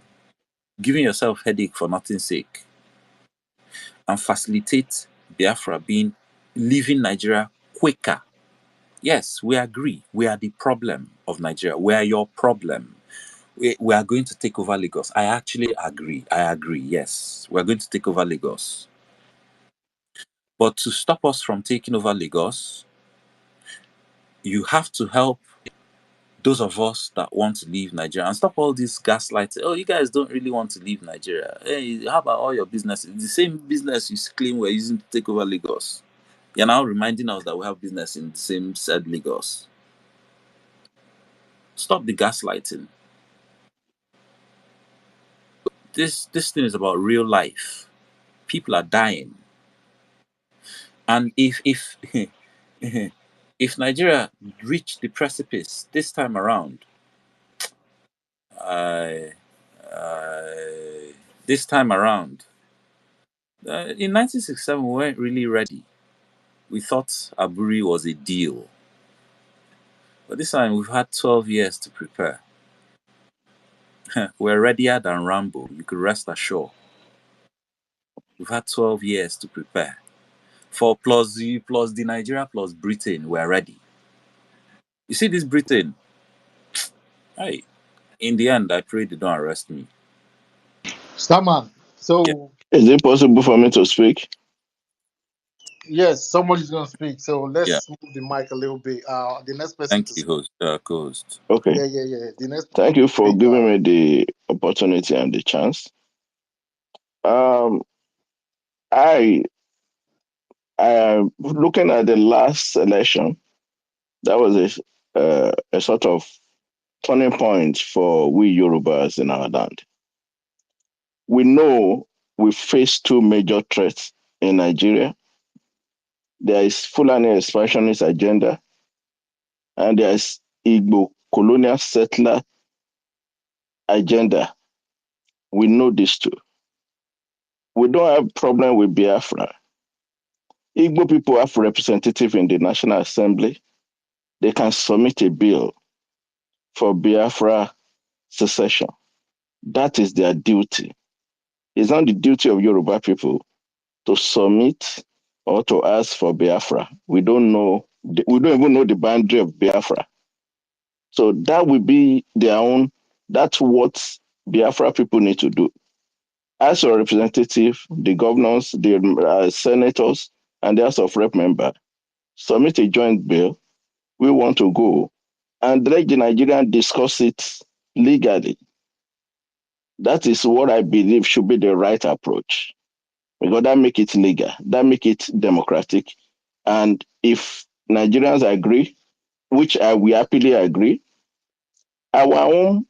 giving yourself headache for nothing's sake, and facilitate Biafra leaving Nigeria quicker. Yes, we agree. We are the problem of Nigeria. We are your problem. We are going to take over Lagos. I actually agree. I agree. Yes, we are going to take over Lagos. But to stop us from taking over Lagos, you have to help those of us that want to leave Nigeria and stop all this gaslighting. Oh, you guys don't really want to leave Nigeria. Hey, how about all your businesses? The same business you claim we're using to take over Lagos. You're now reminding us that we have business in the same said Lagos. Stop the gaslighting. This thing is about real life. People are dying. And if if Nigeria reach the precipice this time around, I this time around, in 1967 we weren't really ready. We thought Aburi was a deal, but this time we've had 12 years to prepare. We're readier than Rambo. You could rest assured. We've had 12 years to prepare. For plus the Nigeria plus Britain, we're ready. You see this Britain? Hey, in the end, I pray they don't arrest me. Starman. Yeah, So Is it possible for me to speak? yes, somebody's gonna speak. So yeah. let's move the mic a little bit. The next person Thank to you, speak. co-host. Okay. Yeah. The next person Thank you to for speak. giving me the opportunity and the chance. Um, I I am looking at the last election. That was a sort of turning point for we Yorubas in our land. We know we face two major threats in Nigeria. There is Fulani expansionist agenda, and there is Igbo colonial settler agenda. We know these two. We don't have problem with Biafra. Igbo people have representative in the National Assembly. They can submit a bill for Biafra secession. That is their duty. It's not the duty of Yoruba people to submit or to ask for Biafra. We don't know. We don't even know the boundary of Biafra. So that will be their own. That's what Biafra people need to do. As a representative, the governors, the senators, and the House of Rep member submit a joint bill. We want to go and let the Nigerian discuss it legally. That is what I believe should be the right approach because that make it legal, that make it democratic. And if Nigerians agree, which we happily agree, our own,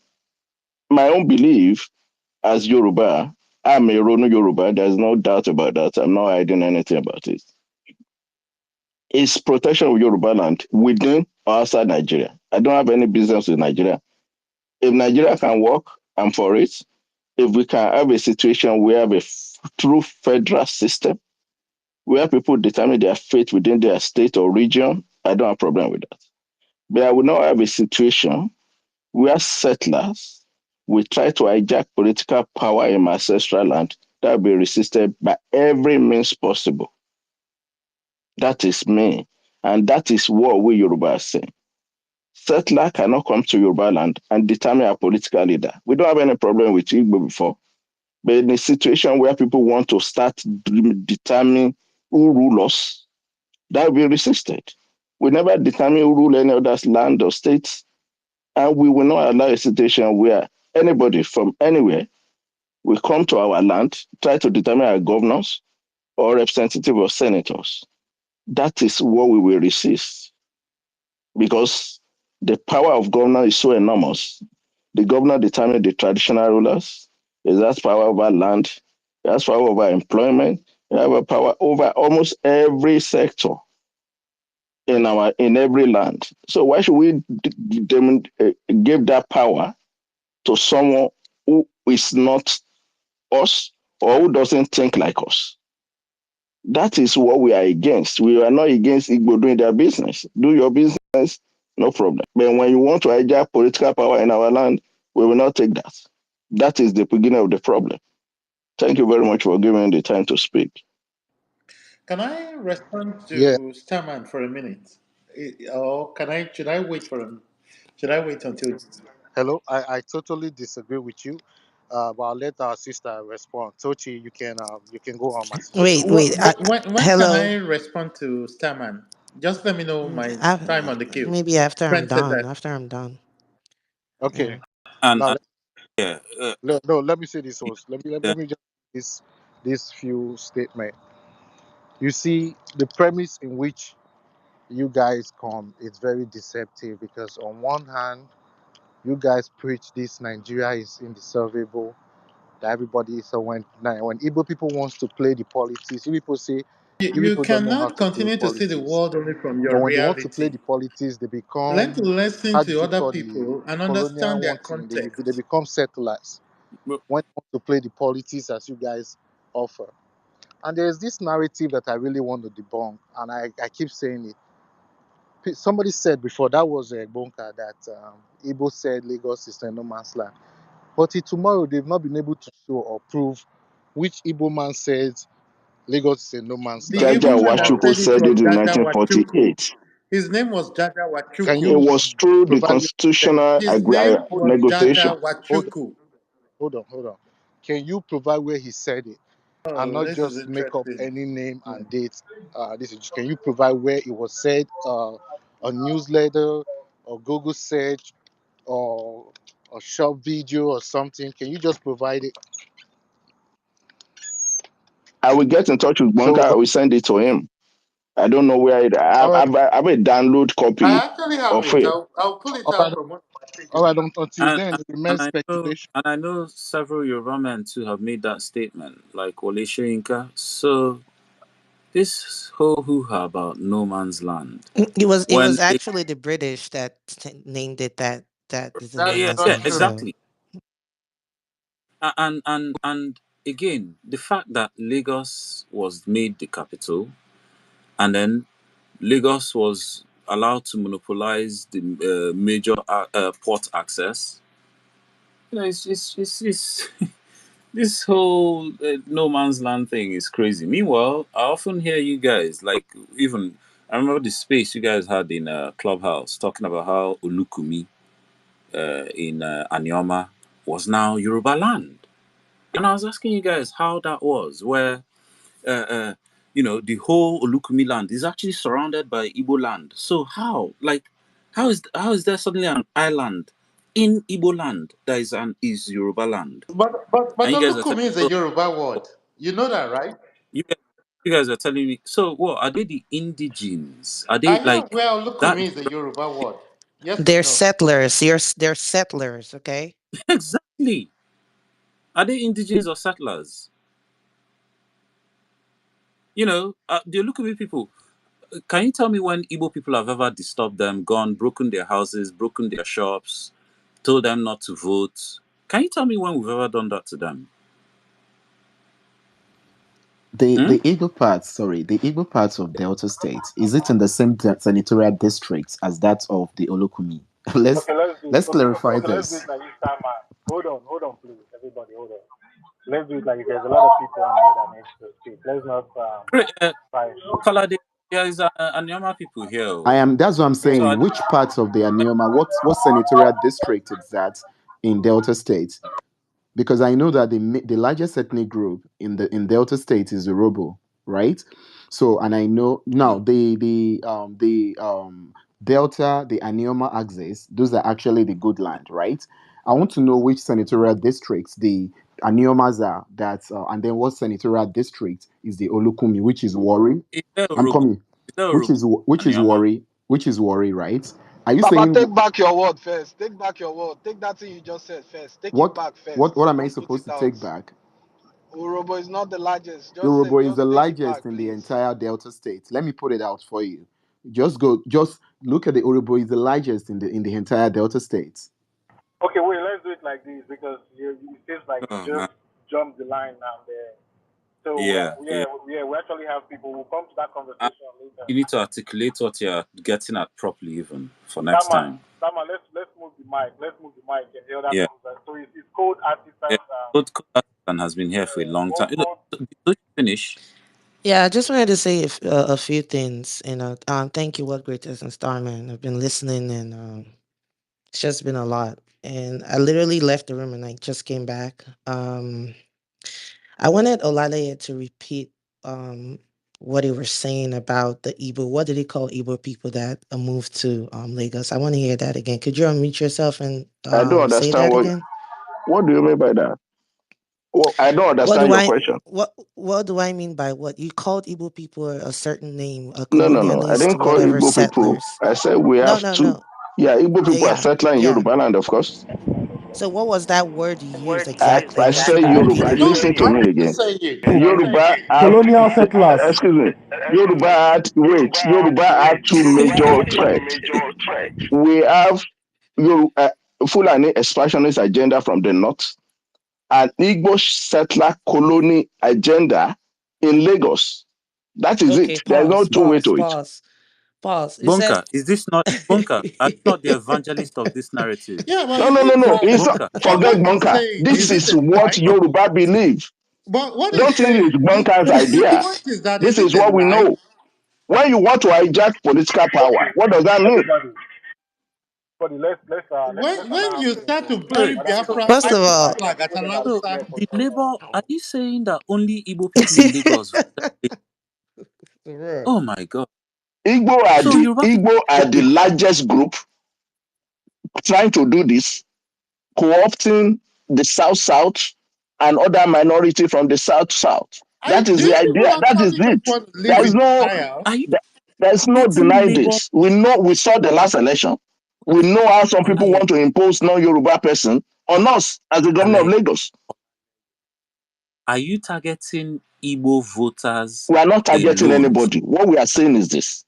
my own belief as Yoruba, I'm a Rono Yoruba, there's no doubt about that. I'm not hiding anything about it. It's protection of Yoruba land within or outside Nigeria. I don't have any business with Nigeria. If Nigeria can work, I'm for it. If we can have a situation where we have a true federal system where people determine their fate within their state or region, I don't have a problem with that. But I will not have a situation where settlers will try to hijack political power in my ancestral land that will be resisted by every means possible. That is me. And that is what we Yoruba are saying. Settler cannot come to Yoruba land and determine our political leader. We don't have any problem with Igbo before. But in a situation where people want to start determining who rule us, that will be resisted. We never determine who rule any other land or states, and we will not allow a situation where anybody from anywhere will come to our land, try to determine our governors or representative or senators. That is what we will resist because the power of governor is so enormous. The governor determines the traditional rulers. It has power over land. It has power over employment. It has power over almost every sector in every land. So why should we give that power to someone who is not us or who doesn't think like us? That is what we are against. We are not against Igbo doing their business. Do your business, no problem. But when you want to hijack political power in our land, we will not take that. That is the beginning of the problem. Thank you very much for giving me the time to speak. Can I respond Yeah. to Starman for a minute? Or can I? Should I wait for him? Should I wait until? Hello. I totally disagree with you. But I'll let our sister respond. Tochi, you can go on, my sister. Wait, wait. When can Hello. I respond to Starman? Just let me know my time on the queue. Maybe after I'm Friend said done. that. After I'm done. Okay. Yeah. And Now yeah, no, let me say this first. yeah, Let me just this few statement. You see, the premise in which you guys come, it's very deceptive because on one hand, you guys preach this Nigeria is indeservable, that everybody. So when Igbo people wants to play the politics, you people say you You people don't know how cannot to play continue to see the politics. world only from But your when they want to play reality. the politics, they Learn to become, listen how did to you other call the people and colonial understand their one thing? They context. become settlers but- when they want to play the politics as you guys offer. And there's this narrative that I really want to debunk, and I keep saying it. Somebody said before, that was a bunker, that Igbo said Lagos is a no man's land. But till tomorrow, they've not been able to show or prove which Igbo man says Lagos is a no man's The land. Jaja Igbo man that Wachuku said it said was it in Jaja Wachuku. 1948. His name was Jaja Can It Wachuku. you was through the provide where he said it? constitutional His name Hold was negotiation. Jaja hold on, Wachuku. hold on. Can you provide where he said it? And Oh, not this is just make up interesting. any name and date. Can you provide where it was said, a newsletter or Google search or a short video or something? Can you just provide it? I will get in touch with Bunker. So, I will send it to him. I don't know where it. all right, I have a download I copy actually have of it. it. I'll pull it all right, out from one of my all pages. right. Until then, and it remains speculation. I know several Yoruba men too have made that statement, like Wole Soyinka. So this whole hoo-ha about no man's land, It was when they, actually the British that named it that is a no That's yeah, man's yeah, not land. true. So exactly. And again, the fact that Lagos was made the capital, and then Lagos was allowed to monopolize the major port access. It's this whole no man's land thing is crazy. Meanwhile, I often hear you guys, like, even I remember the space you guys had in Clubhouse talking about how Olukumi in Anioma was now Yoruba land. And I was asking you guys how that was, where uh, uh, the whole Olukumi land is actually surrounded by Igbo land. So how is there suddenly an island in Igbo land that is Yoruba land? But And you guys are telling Olukumi is a me, Yoruba word. You know that, right? you guys, you guys are telling me. So what are they, the indigenes? Are they Are you like aware that? Olukumi is a Yoruba word? Yes or they're no? settlers. They're settlers. Okay. Exactly. Are they indigenes or settlers? The Olukumi people. Can you tell me when Igbo people have ever disturbed them, gone, broken their houses, broken their shops, told them not to vote? Can you tell me when we've ever done that to them? Hmm? The Igbo parts, sorry, the Igbo parts of Delta State, is it in the same senatorial district as that of the Olokumi? let's Okay, let's do it. let's clarify Let's do this. it like this time, man. Hold on, please, everybody, hold on. Let's do it like there's a lot of people on here that needs to speak. Let's not Great. try. Color, there is Anyama people here. I Oh. am that's what I'm Yeah. So saying. Which parts of the Anioma, what senatorial district is that in Delta State? Because I know that the largest ethnic group in Delta State is Yoruba, right? So, and I know now the Delta, the Anioma axis, those are actually the good land, right? I want to know which senatorial districts the Aniomas are, and then what senatorial district is the Olukumi, which is Warri. is there I'm Orogu? coming. Is there Which Orogu is which is Anyama? Warri, which is Warri, right? Are you Baba, saying take back your word first. Take back your word. Take that thing you just said first. Take it what? back first. What am I Don't put supposed it to out. take back? Urobo is not the largest. Yoruba is Just the take it back, largest in the please. entire Delta state. Let me put it out for you. Just look at the Yoruba is the largest in the entire Delta state. Okay, wait, let's do it like this because it seems like you Oh man. just jumped the line now there. So Yeah, yeah. we actually have people. We'll come to that Uh, conversation later. you need to articulate what you're getting at properly, even for next Sama, time. Sama, let's move the mic. Let's move the mic and the other Yeah, people. So it's called yeah. artisans. Code has been here for a long time. Look, Code. don't you finish. Yeah, I just wanted to say a few things. Thank you, what greatest and Starman. I've been listening, and it's just been a lot. And I literally left the room, and I just came back. I wanted Olaleye to repeat what he was saying about the Igbo. What did he call Igbo people that moved to Lagos? I want to hear that again. Could you unmute yourself and I don't say understand that again? what do you mean by that? Well, I don't What understand do your I question. what do I mean by what you called Igbo people a certain name, a No, no, no. I colonialist, didn't call whatever Igbo people. settlers? I said we No, have no, two. no. Yeah, Igbo people are Yeah, settler in yeah. Yoruba land, of course. So what was that word you used exactly? I What's the say word you Yoruba. No, used? Listen to why me did you again. say it? Yoruba have, Colonial settlers. excuse me. Yoruba have two major threats. We have Fulani expansionist agenda from the north and Igbo settler colony agenda in Lagos. That is Okay, it. There's no pause, two way pause, to it. pause, pause. You said Bunker, is this not Bunker? Are you not the evangelist of this narrative? Yeah, but No, you no, no, need no. to. It's not. Bunker, But Forget what he's bunker. saying This is it is a what fact? Yoruba believe. But what he's Don't think saying, it's bunkers the idea. point is that This is it is a what we lie? know. When you want to hijack political power, Okay, what does that mean? everybody, let's When allow you start to wait. bury other people Biafra can first take of the IPOB all, mic and flag at people that are another So still here for time, the some labor, time. are you saying that only Igbo people in Lagos voted? for real. Oh my god. So Yoruba people Igbo are the voted. largest group trying to do this, co-opting the South South and other minority from the South South. That do is the you people idea. That is actually just it. want to live There is in no denial? Are you there's no hating denying labor? this. We know we saw the last election. We know how some people Alaye, want to impose non-Yoruba person on us as the governor of Alaye, Lagos. are you targeting Igbo voters We are not targeting alone for anybody. What we are saying is this.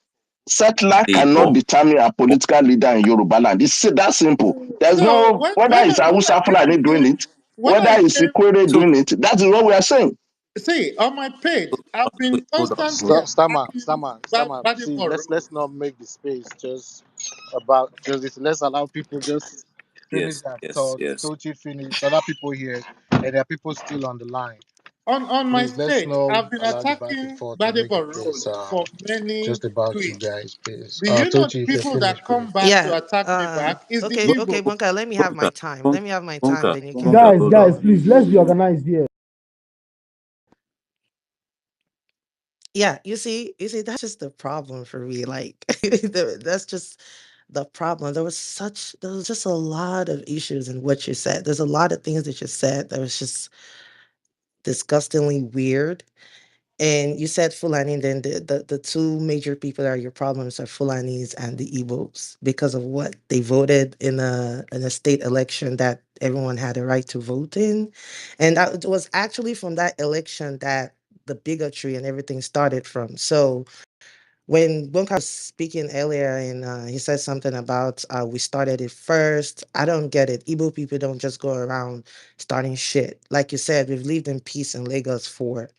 Settler cannot labor? determine a political leader in Yoruba land. It's that simple. There's No, no, whether it's when I Awusa came Fulani doing into it, when whether I it's came Ikwere So doing it, that is what we are saying. see on my page, I've wait, been hold on, constantly hold on. attacking See, Badimo Road. let's not make the space just about just this. Let's allow people just finish Yes, their yes, thoughts. yes. Tochi finish. Other people here, and there are people still on the line. On my Please, let's stage, not I've been allow the back and attacking forth to make the Badebo Road place for many just about you tweets. guys. Please, Do you know the Tochi, you can people finish, that please. come back to Yeah. attack me back is the Okay, Bun- okay, Igbo? Bunker, let me have my Bunker, time. bun- Let me have my time, bunker, then you can bunker, Guys, hold on. guys, please let's be organized here. yeah, you see, that's just the problem for me. Like that's just the problem. There was just a lot of issues in what you said. There's a lot of things that you said that was just disgustingly weird. And you said Fulani, and then the two major people that are your problems are Fulanis and the Igbos because of what they voted in a state election that everyone had a right to vote in. And that it was actually from that election that the bigotry and everything started from. So when Bunka was speaking earlier and he said something about we started it first, I don't get it. Igbo people don't just go around starting shit. Like you said, we've lived in peace in Lagos for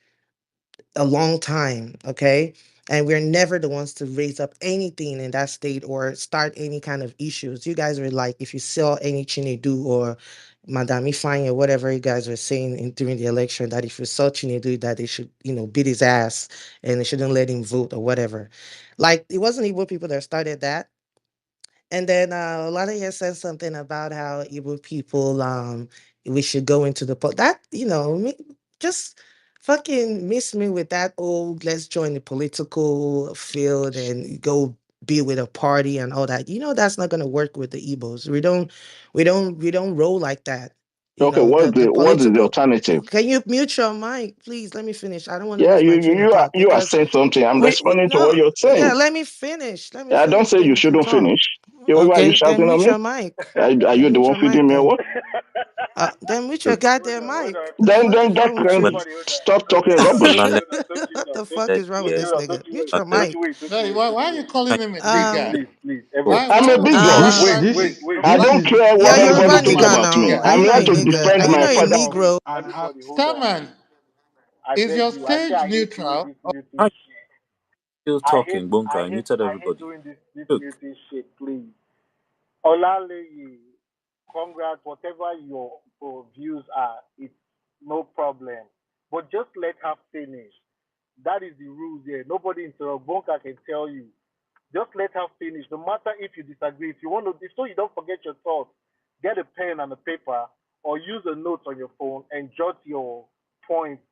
a long time, okay? And we're never the ones to raise up anything in that state or start any kind of issues. You guys were like, if you saw any Chinedu or Madame Ifeanyi or whatever you guys were saying during the election, that if you saw Chinedu, that they should, beat his ass and they shouldn't let him vote or whatever. Like, it wasn't Igbo people that started that. And then Olaniyan said something about how Igbo people, we should go into the that just fucking miss me with that old let's join the political field and go be with a party and all that. That's not gonna work with the Igbos. We don't roll like that. You Okay, know, the what is the political. alternative? Can you mute your mic, please? Let me finish. I don't want to Yeah, lose my train of thought you are because saying something. I'm we responding to what no, you're yeah. saying. Let me finish. Let me Yeah, I don't finish. say Then you you can shouldn't talk. finish. Why are you Okay, then shouting on mute me? your mic. Are Then you the mute one your feeding mic. me or Then what? then mute your Hmm. goddamn Hold mic. on. The fuck is That wrong with can you? Well, stop talking now rubbish. let What the fuck let is wrong with yeah. this nigga? Mute your Let mic. Sorry, why are you calling can him a Please, nigga? Um please, please, go. Why everybody. I'm why a would big you dog. call This somebody? this I this don't is care You're what a this Yoruba anybody is think nigga my about me. now. Are I'm you guy. not here a to nigga? Are defend you my not a father. Negro? And Everybody, hold on. Starman, I is beg your you. I say stage I hate doing neutral? this Or muting I'm shit. still talking, Bunka. I muted I hate everybody. doing this Look, muting shit. Please, Olaleye, congrats. Whatever your views are, it's no problem. But just let her finish. That is the rules here. Nobody interrupt. Bonka can tell you. Just let her finish. No matter if you disagree, if you want to, if so you don't forget your thoughts, get a pen and a paper or use a note on your phone and jot your points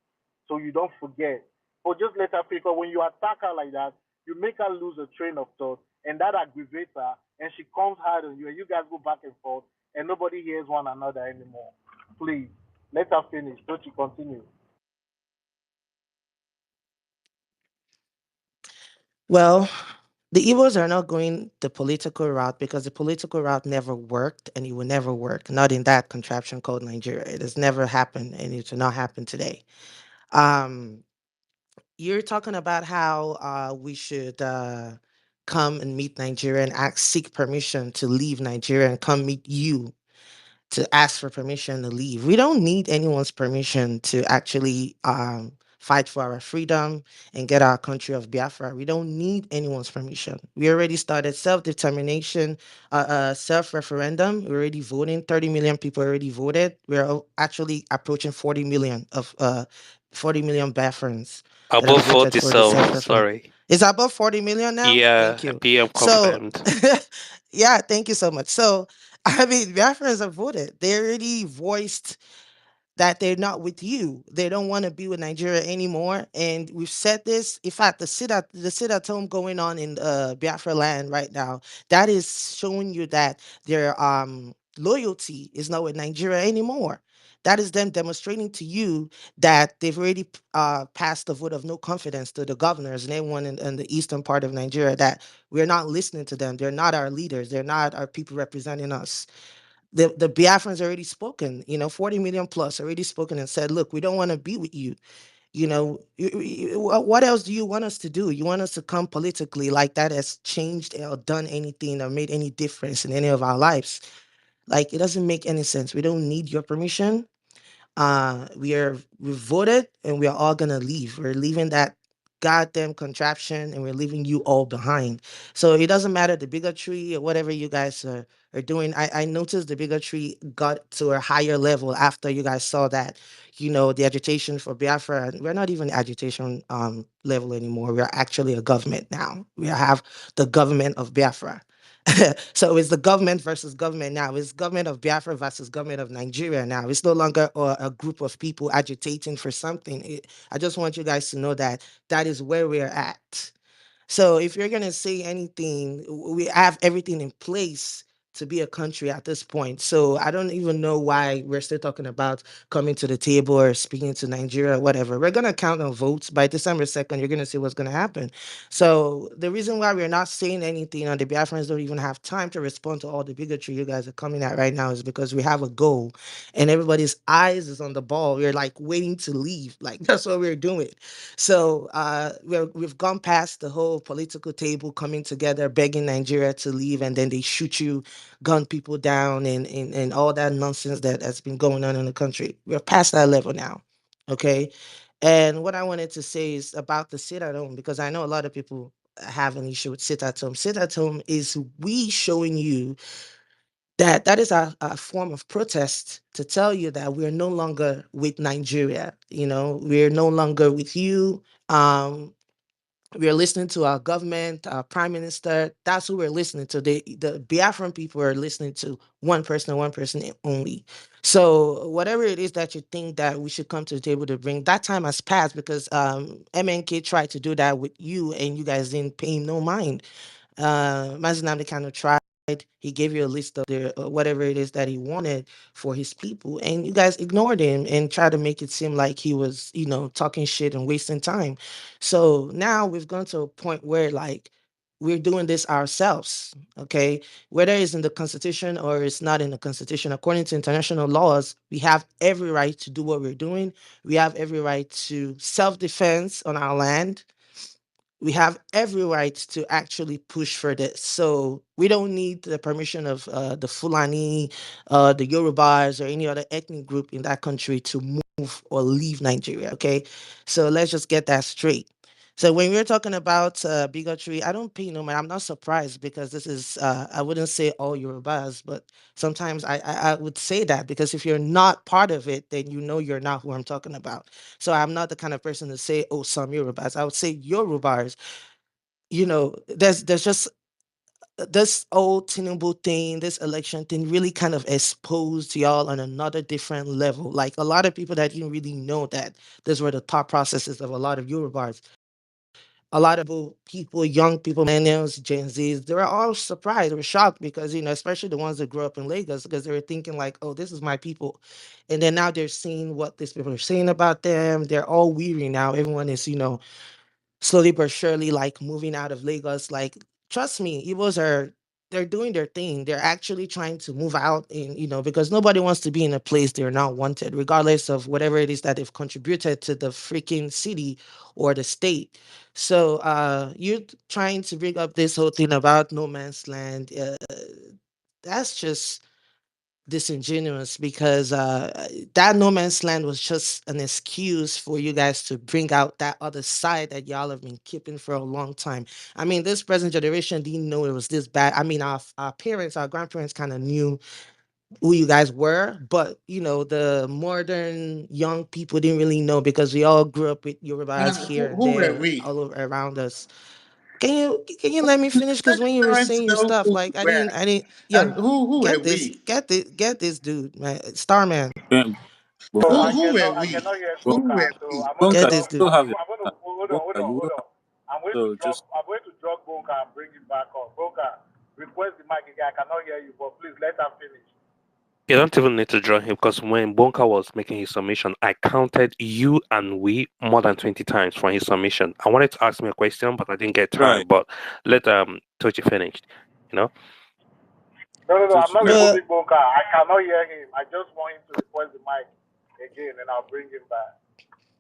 so you don't forget. But just let her finish. Because when you attack her like that, you make her lose a train of thought, and that aggravates her, and she comes hard on you, and you guys go back and forth, and nobody hears one another anymore. Please let her finish. Don't you continue? Well, the Igbos are not going the political route because the political route never worked and it will never work. Not in that contraption called Nigeria. It has never happened and it will not happen today. Um, you're talking about how we should come and meet Nigeria and seek permission to leave Nigeria and come meet you to ask for permission to leave. We don't need anyone's permission to actually fight for our freedom and get our country of Biafra. We don't need anyone's permission. We already started self-determination, self-referendum. We're already voting. 30 million people already voted. We're actually approaching 40 million of 40 million Biafrans that have Above voted 40 for the cells, self-referendum. sorry. Is above 40 million now? Yeah, Thank you. PM So, confirmed. yeah, thank you so much. So, I mean, Biafrans have voted. They already voiced that they're not with you. They don't want to be with Nigeria anymore. And we've said this. In fact, the sit at home going on in Biafra land right now, that is showing you that their loyalty is not with Nigeria anymore. That is them demonstrating to you that they've already passed the vote of no confidence to the governors and everyone in the eastern part of Nigeria, that we're not listening to them. They're not our leaders. They're not our people representing us. The Biafrans already spoken, 40 million plus already spoken and said, look, we don't want to be with you. What else do you want us to do? You want us to come politically like that has changed or done anything or made any difference in any of our lives? Like, it doesn't make any sense. We don't need your permission. We voted and we are all gonna leave. We're leaving that goddamn contraption and we're leaving you all behind. So it doesn't matter the bigotry or whatever you guys are doing. I noticed the bigotry got to a higher level after you guys saw that, the agitation for Biafra. We're not even agitation level anymore. We're actually a government now. We have the government of Biafra. So it's the government versus government now. It's government of Biafra versus government of Nigeria now. It's no longer a group of people agitating for something. I just want you guys to know that that is where we're at. So if you're gonna say anything, we have everything in place to be a country at this point. So I don't even know why we're still talking about coming to the table or speaking to Nigeria or whatever. We're gonna count on votes by December 2nd. You're gonna see what's gonna happen. So the reason why we're not saying anything and the Biafrans don't even have time to respond to all the bigotry you guys are coming at right now is because we have a goal and everybody's eyes is on the ball. We're like waiting to leave. Like that's what we're doing. So we've gone past the whole political table coming together, begging Nigeria to leave, and then they shoot you, gun people down, and all that nonsense that has been going on in the country. We're past that level now. Okay. And what I wanted to say is about the sit at home, because I know a lot of people have an issue with sit at home. Sit at home is we showing you that that is a form of protest to tell you that we're no longer with Nigeria. We're no longer with you. We're listening to our government, our prime minister. That's who we're listening to. The Biafran people are listening to one person only. So whatever it is that you think that we should come to the table to bring, that time has passed because MNK tried to do that with you and you guys didn't pay no mind. Mazinam kind of tried He gave you a list of the whatever it is that he wanted for his people, and you guys ignored him and tried to make it seem like he was, talking shit and wasting time. So now we've gone to a point where like we're doing this ourselves. Okay, whether it's in the constitution or it's not in the constitution, according to international laws, we have every right to do what we're doing. We have every right to self-defense on our land. We have every right to actually push for this. So we don't need the permission of the Fulani, the Yorubas, or any other ethnic group in that country to move or leave Nigeria. Okay, so let's just get that straight. So when we're talking about bigotry, I don't pay no mind. I'm not surprised because this is, I wouldn't say all Yorubas, but sometimes I would say that because if you're not part of it, then you know you're not who I'm talking about. So I'm not the kind of person to say, oh, some Yorubas. I would say Yorubas. There's just this old Tinubu thing, this election thing really kind of exposed y'all on another different level. Like a lot of people that didn't really know that these were the thought processes of a lot of Yorubas. A lot of people, young people, millennials, Gen Zs, they were all surprised, they were shocked because, especially the ones that grew up in Lagos, because they were thinking like, oh, this is my people. And then now they're seeing what these people are saying about them. They're all weary now. Everyone is, slowly but surely like moving out of Lagos. Like, trust me, Igbos are they're doing their thing. They're actually trying to move out in, because nobody wants to be in a place they're not wanted, regardless of whatever it is that they've contributed to the freaking city or the state. So you're trying to bring up this whole thing about no man's land. That's just disingenuous because that no man's land was just an excuse for you guys to bring out that other side that y'all have been keeping for a long time. I mean, this present generation didn't know it was this bad. I mean, our parents, our grandparents kind of knew who you guys were, but the modern young people didn't really know because we all grew up with Yorubas And here and who were there, we? all over around us. Can you let me finish? Because Let when you the were parents saying your know stuff, who like we were. I didn't, And yo, who were we? get this dude, man, Starman, So Who I who were cannot I we? cannot hear Who Gboka. were So we? I'm going to get Bonka, this drop. dude. you still have your I'm going to Bonka, you hold will on. I'm going to so drop. just I'm going to drop Gboka and bring him back on. Gboka, request the mic again. I cannot hear you, but please let her finish. You don't even need to draw him because when Bonka was making his submission, I counted you and we more than 20 times for his submission. I wanted to ask me a question, but I didn't get time. right. But let Tochi finish. You know? No. So I'm not yeah. But removing Gboka. I cannot hear him. I just want him to request the mic again, and I'll bring him back.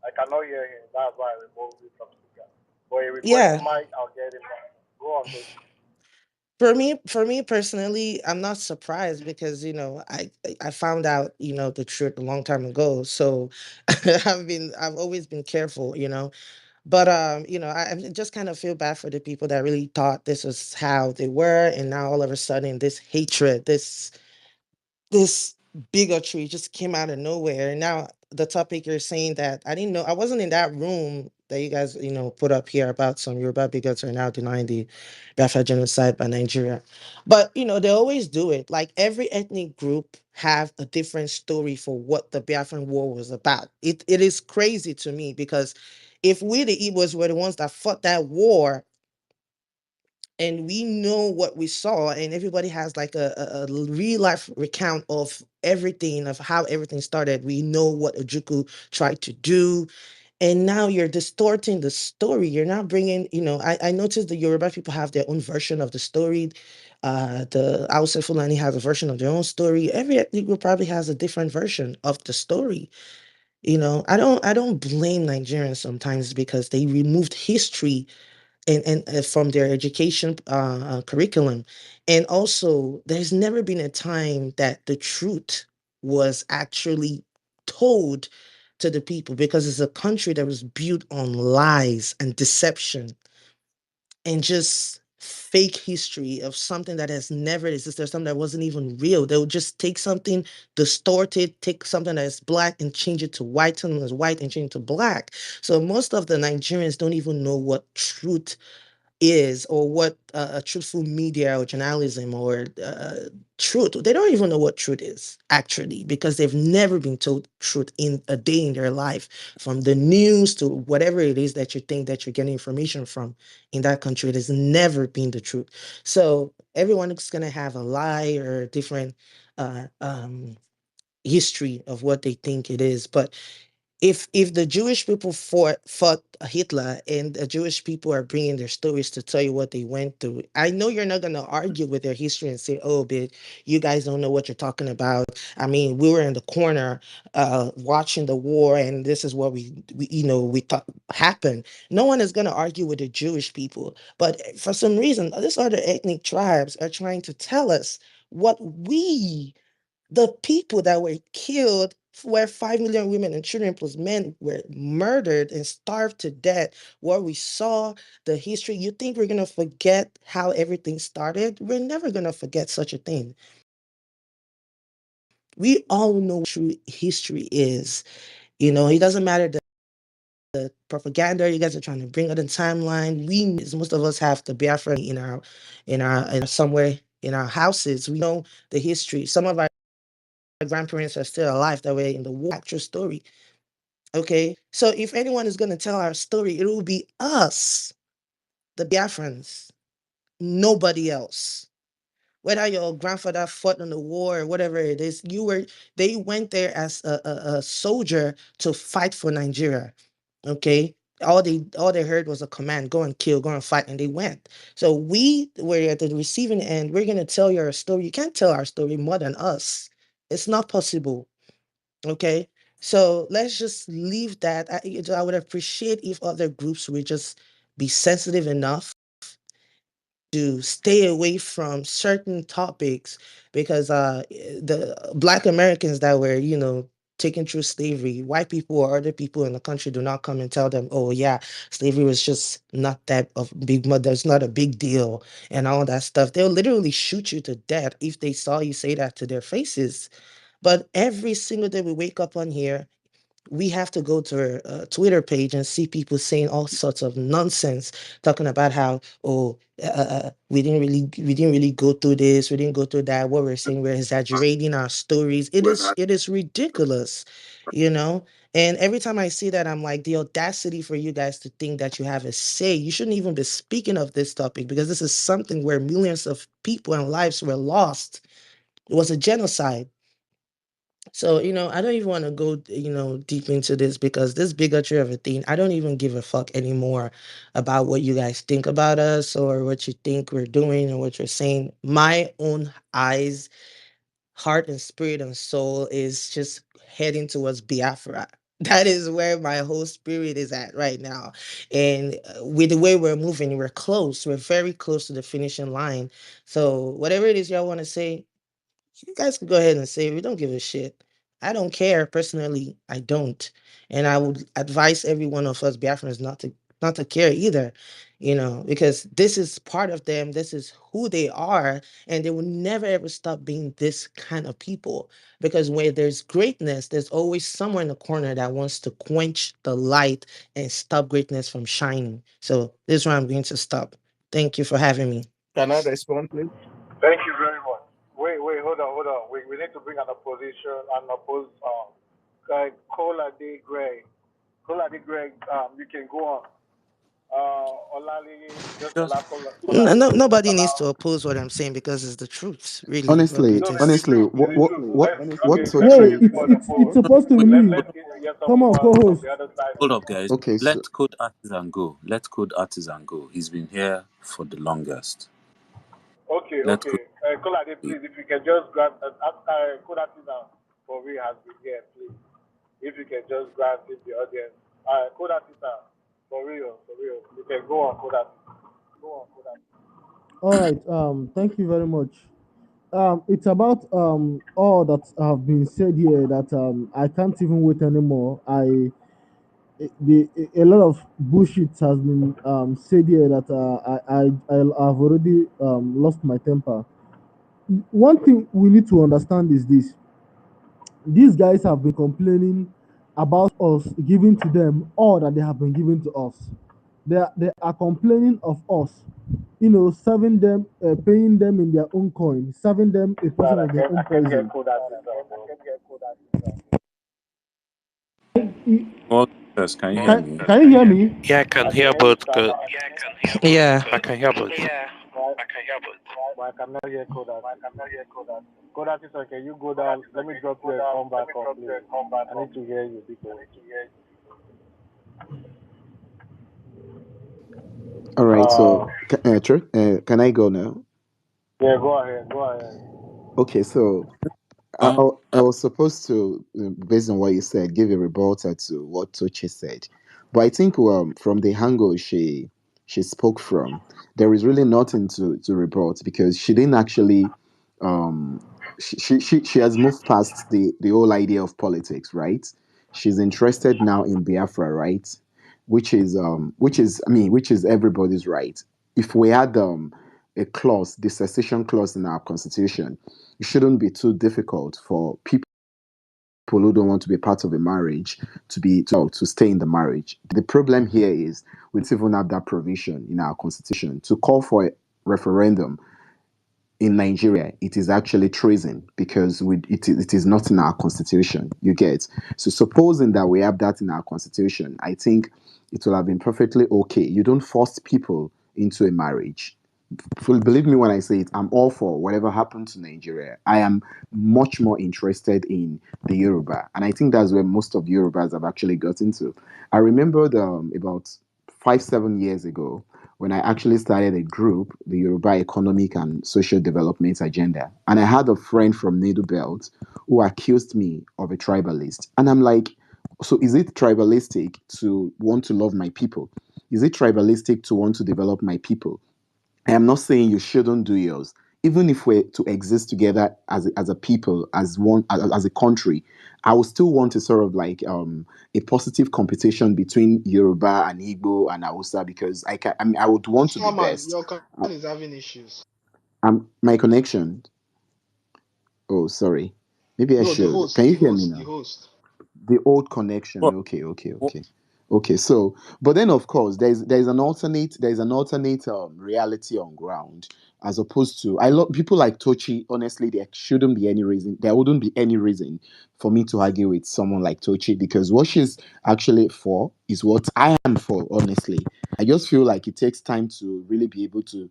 I cannot hear him. That's why I removed him from speaker. But he request the yeah, mic. I'll get him back. Go on, Tochi. for me personally, I'm not surprised because I found out the truth a long time ago. So I've always been careful. But I just kind of feel bad for the people that really thought this was how they were, and now all of a sudden this hatred, this bigotry just came out of nowhere. And now the topic you're saying that I didn't know, I wasn't in that room that you guys, put up here about some Yoruba bigots are now denying the Biafra genocide by Nigeria. But they always do it. Like every ethnic group have a different story for what the Biafran war was about. It is crazy to me because if we the Igbos were the ones that fought that war, and we know what we saw, and everybody has like a real life recount of everything, of how everything started. We know what Ojuku tried to do, and now you're distorting the story. You're not bringing, I noticed the Yoruba people have their own version of the story. The Hausa Fulani has a version of their own story. Every ethnic group probably has a different version of the story. I don't blame Nigerians sometimes because they removed history and from their education curriculum. And also, there's never been a time that the truth was actually told to the people because it's a country that was built on lies and deception and just fake history of something that has never existed, something that wasn't even real. They'll just take something, distort it, take something that is black and change it to white, something that's white and change it to black. So most of the Nigerians don't even know what truth is, or what a truthful media or journalism or truth. They don't even know what truth is actually, because they've never been told truth in a day in their life, from the news to whatever it is that you think that you're getting information from in that country. It has never been the truth. So everyone is going to have a lie or a different uh, um, history of what they think it is. But if the Jewish people fought Hitler, and the Jewish people are bringing their stories to tell you what they went through, I know you're not going to argue with their history and say, "Oh, but you guys don't know what you're talking about. I mean, we were in the corner watching the war, and this is what we thought happened." No one is going to argue with the Jewish people, but for some reason, these other ethnic tribes are trying to tell us what the people that were killed, where 5 million women and children plus men were murdered and starved to death, what we saw, the history. You think we're going to forget how everything started? We're never going to forget such a thing. We all know what true history is. It doesn't matter the propaganda you guys are trying to bring on the timeline. Most of us have the Biafra in our somewhere in our houses. We know the history. Some of our grandparents are still alive that were in the war, actual story. Okay, so if anyone is going to tell our story, it will be us, the Biafrans, nobody else. Whether your grandfather fought in the war or whatever it is, they went there as a soldier to fight for Nigeria. Okay, all they heard was a command: go and kill, go and fight, and they went. So we were at the receiving end. We're gonna tell your story. You can't tell our story more than us. It's not possible. Okay. So let's just leave that. I would appreciate if other groups would just be sensitive enough to stay away from certain topics, because the Black Americans that were, taken through slavery, white people or other people in the country do not come and tell them, "Oh yeah, slavery was just not that of big, there's not a big deal," and all that stuff. They'll literally shoot you to death if they saw you say that to their faces. But every single day we wake up on here, we have to go to her Twitter page and see people saying all sorts of nonsense, talking about how, oh, we didn't really go through this, we didn't go through that. What we're saying, we're exaggerating our stories. It is ridiculous, you know. And every time I see that, I'm like, the audacity for you guys to think that you have a say. You shouldn't even be speaking of this topic, because this is something where millions of people and lives were lost. It was a genocide. So, I don't even want to go, deep into this, because this bigotry of a thing, I don't even give a fuck anymore about what you guys think about us or what you think we're doing or what you're saying. My own eyes, heart, and spirit and soul is just heading towards Biafra. That is where my whole spirit is at right now. And with the way we're moving, we're close. We're very close to the finishing line. So, whatever it is y'all want to say, you guys can go ahead and say we don't give a shit. I don't care personally. I don't, and I would advise every one of us Biafrans not to care either, because this is part of them. This is who they are, and they will never ever stop being this kind of people. Because where there's greatness, there's always someone in the corner that wants to quench the light and stop greatness from shining. So this is where I'm going to stop. Thank you for having me. Can I respond, please? Thank you very much. Wait, hold on. We need to bring an opposition, an opposed, Kola D. Gray. Kola D. Gray, you can go on. Olali, just Just allow Kola D. No, Just nobody needs to allow. oppose what I'm saying, because it's the truth, really. What Honestly, we No, it's the just. honestly, truth. It's what the what truth. what Okay, what's so let Wait, true? people on the it's phone. supposed to be me. Let's hear some Come on, from co-host. the other side as hold up, well. guys. Okay, so Let Code Artisan go. Let Code Artisan go. He's been here for the longest. Okay, Let Code. okay. Kolade, please, if you can just grab, Kodati now, for we has been here, please. If you can just grant it the audience. Kodati now, for real, for real. You can go on, Kodati. Go on, Kodati. All right. Thank you very much. It's about all that have been said here that I can't even wait anymore. A lot of bullshit has been said here that I've already lost my temper. One thing we need to understand is this: these guys have been complaining about us giving to them all that they have been giving to us. They are complaining of us, serving them, paying them in their own coin, serving them a God, portion of their I own can't get poison. code at this bro. Well, yes, can you hear Can, me? can you hear me? Yeah, I can I can hear hear you, both. Sama. Yeah. I can hear both. But, but I cannot hear code at Code at this, okay, you go down. Let me drop you and come back up, please. I need to hear you because. All right. Uh, So, can I go now? yeah, go ahead, go ahead. Okay. So, I, Um, I, I was supposed to, based on what you said, give a rebuttal to what Tochi said. But I think from the angle she spoke from, there is really nothing to rebut because she didn't actually um she has moved past the whole idea of politics, right? She's interested now in Biafra, right? Which is everybody's right. If we had a clause, the secession clause in our constitution, it shouldn't be too difficult for people who don't want to be part of a marriage to stay in the marriage. The problem here is we don't even have that provision in our constitution. To call for a referendum in Nigeria, it is actually treason because it is not in our constitution. You get. So supposing that we have that in our constitution, I think it will have been perfectly okay. You don't force people into a marriage. Believe me when I say it, I'm all for whatever happened to Nigeria. I am much more interested in the Yoruba, and I think that's where most of Yorubas have actually got into. I remember about 5 7 years ago when I actually started a group, the Yoruba Economic and Social Development Agenda, and I had a friend from Nedu Belt who accused me of a tribalist, and I'm like, so is it tribalistic to want to love my people? Is it tribalistic to want to develop my people? I am not saying you shouldn't do yours. Even if we're to exist together as a people, as one, as a country, I would still want to sort of like a positive competition between Yoruba and Igbo and Hausa because I would want to be Shaman, best. your connection Uh, is having issues. my connection. Oh, sorry. Maybe I No, the should. host, Can you the hear me host, the now? host. The old connection. well, Okay, okay, well, okay. Okay, so but then of course there's an alternate reality on ground as opposed to I love people like Tochi. Honestly, there wouldn't be any reason for me to argue with someone like Tochi because what she's actually for is what I am for. Honestly, I just feel like it takes time to really be able to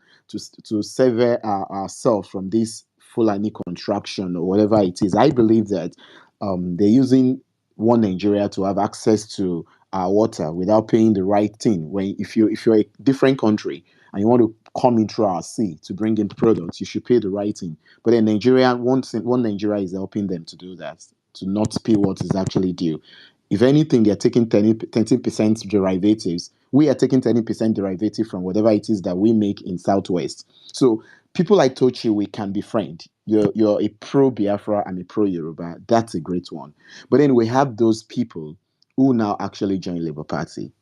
sever ourselves from this Fulani contraction or whatever it is. I believe that they're using one Nigeria to have access to our water without paying the right thing. When if you're a different country and you want to come in through our sea to bring in products, you should pay the right thing. But then one Nigeria is helping them to do that, to not pay what is actually due. If anything, they're taking 10% derivatives. We are taking 10% derivative from whatever it is that we make in Southwest. So people like Tochi, we can befriend. You're a pro Biafra, I'm a pro Yoruba. That's a great one. But then we have those people who now actually join Labour Party,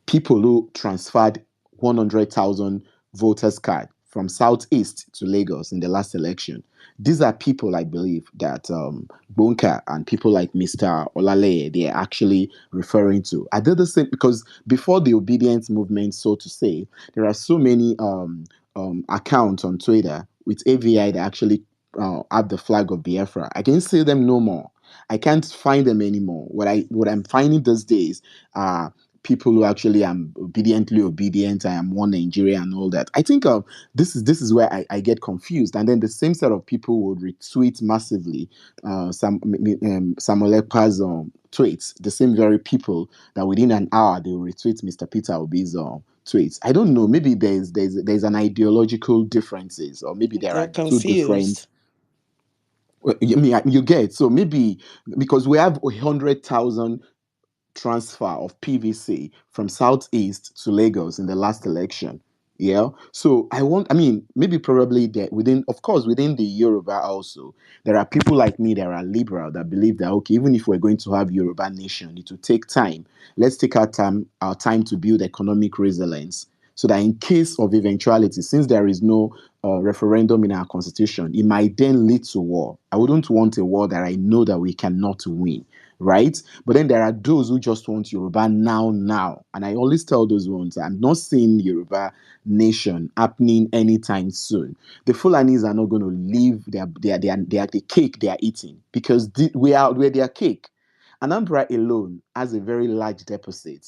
people who transferred 100,000 voters card from Southeast to Lagos in the last election. These are people I believe that Bonka and people like Mr. Olale they are actually referring to. I did the same because before the obedience movement, so to say, there are so many accounts on Twitter with AVI that actually have the flag of Biafra. I can see them no more. I can't find them anymore. What I'm finding these days are people who actually am obediently obedient. I am one Nigeria and all that. I think this is where I get confused. And then the same set of people would retweet massively Samuel Ekpa's tweets. The same very people that within an hour they will retweet Mr. Peter Obi's tweets. I don't know. Maybe there's an ideological differences, or maybe there They're are two different. confused. Well, I mean, you get so maybe because we have 100,000 transfer of PVC from Southeast to Lagos in the last election. Yeah. So maybe probably that of course, within the Yoruba also, there are people like me that are liberal that believe that, okay, even if we're going to have Yoruba nation, it will take time. Let's take our time to build economic resilience so that in case of eventuality, since there is no referendum in our constitution, it might then lead to war. I wouldn't want a war that I know that we cannot win. right? But then there are those who just want Yoruba now. And I always tell those ones, I'm not seeing Yoruba nation happening anytime soon. The Fulanis are not going to leave the cake they are eating, because we're their cake. Anambra alone has a very large deposit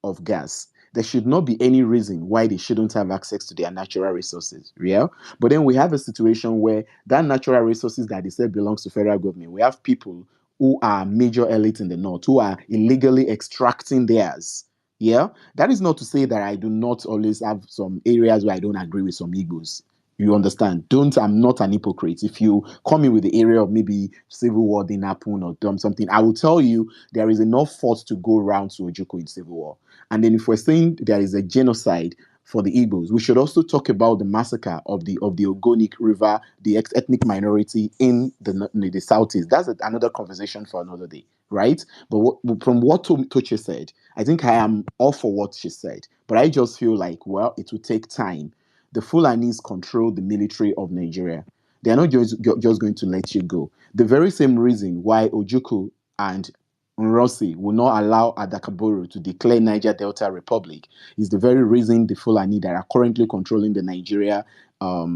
of gas. There should not be any reason why they shouldn't have access to their natural resources. Yeah. But then we have a situation where that natural resources that they said belongs to federal government, we have people who are major elites in the north who are illegally extracting theirs. Yeah. That is not to say that I do not always have some areas where I don't agree with some Igbos. You understand? I'm not an hypocrite. If you come in with the area of maybe civil war didn't happen or done something, I will tell you there is enough force to go around to Ojukwu in civil war. And then if we're saying there is a genocide for the Igbos, we should also talk about the massacre of the Ogonik River, the ethnic minority in the southeast. That's another conversation for another day, right? But from what Toche said, I think I am all for what she said. But I just feel like, well, it will take time. The Fulanis control the military of Nigeria. They are not just going to let you go. The very same reason why Ojukwu and Nrosi will not allow Adakaboro to declare Niger Delta Republic is the very reason the Fulani that are currently controlling the Nigeria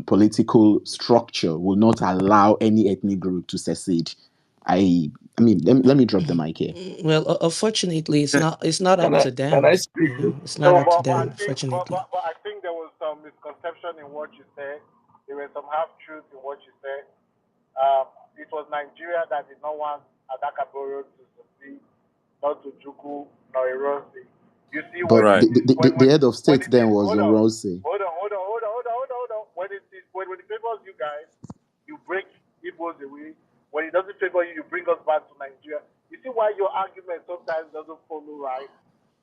political structure will not allow any ethnic group to secede. I mean, let me drop the mic here. Well, unfortunately, it's not Can up I to can I them. speak? It's not So, up to but I them, think, unfortunately. but I think there was some misconception in what you said. There were some half truths in what you said. It was Nigeria that did not want Adakaboro to succeed, not to Juku nor Erosi. You see, But when it Right. is the head of when state it then is was Nrosi. hold on. When it favors you guys, you break Igbos away. When it doesn't favor you, you bring us back to Nigeria. You see why your argument sometimes doesn't follow right.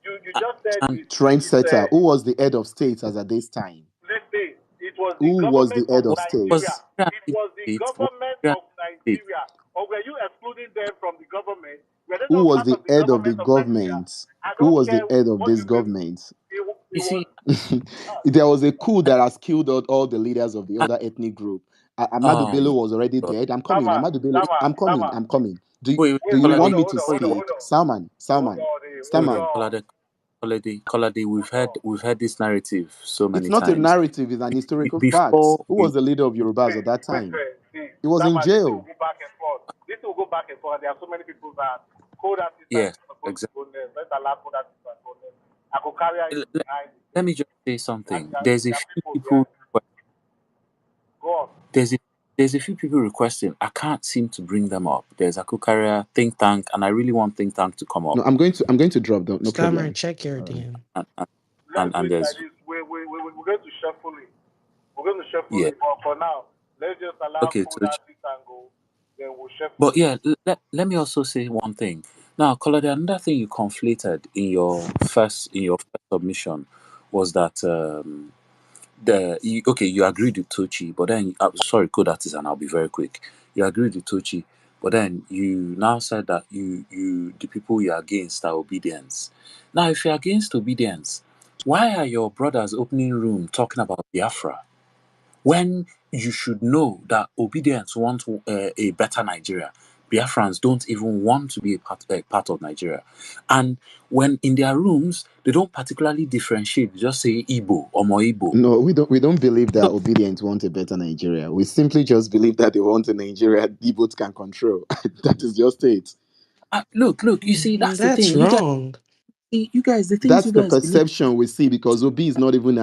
You just said And it's Trendsetter. Who was the head of state as at this time? listen, it was the Who was the government head of of was state? Nigeria. Nigeria It an was the Igbo state? Was government Nigeria of an Igbo state? Nigeria. Or were you excluding them from the government? Were they Who not was part the of the head of the government of Nigeria? government? I Who don't was the care head of what this you say. government? It You was. see, There was a coup that has killed all the leaders of the I, other ethnic group. Ahmadu oh Bello my was already God. dead. I'm coming. Sama, Ahmadu Bello. Sama, I'm coming. Sama. I'm coming. Wait, Do you Hold want Colade, me on, to Colade, speak? Salman, Salman, wait, Staman. hold Colade. on. We've heard this narrative so It's many not a times. narrative, it's an historical fact. Before Who was we, the leader of Yorubas See, at that wait, time? wait, see. He was in Sama, this will jail. go back and forth. This will go back and forth. There are so many people that code assistants yes, are supposed to exactly. go next. Let's allow code assistants to go next. I could carry Let, you let- behind the let thing. me just say something. There are people behind. Go on. There's a there's a few people requesting. I can't seem to bring them up. There's Akukaria, Think Tank, and I really want Think Tank to come up. No, I'm going to drop them. No Stammer, problem. check your All right. DM. And and, Let's do and it like there's this. We're going to shuffle it. We're going to shuffle yeah. it. But for now, let's just allow Okay, code so assistants go. Then we'll shuffle but it. yeah, let me also say one thing. Now, Color, another thing you conflated in your first submission was that okay, you agreed with Tochi, but then sorry, code artist, and I'll be very quick. You agreed with Tochi, but then you now said that the people you're against are obedience. Now, if you're against obedience, why are your brothers opening room talking about Biafra when you should know that obedience wants a better Nigeria? Biafrans don't even want to be a part of Nigeria. And when in their rooms, they don't particularly differentiate, they just say Igbo or more Igbo. No, we don't believe that obedience want a better Nigeria. We simply just believe that they want a Nigeria Igbos can control. That is just it. Look, you see, that's the That's thing. wrong. The things That's you the guys believe. perception we see because Obi is not even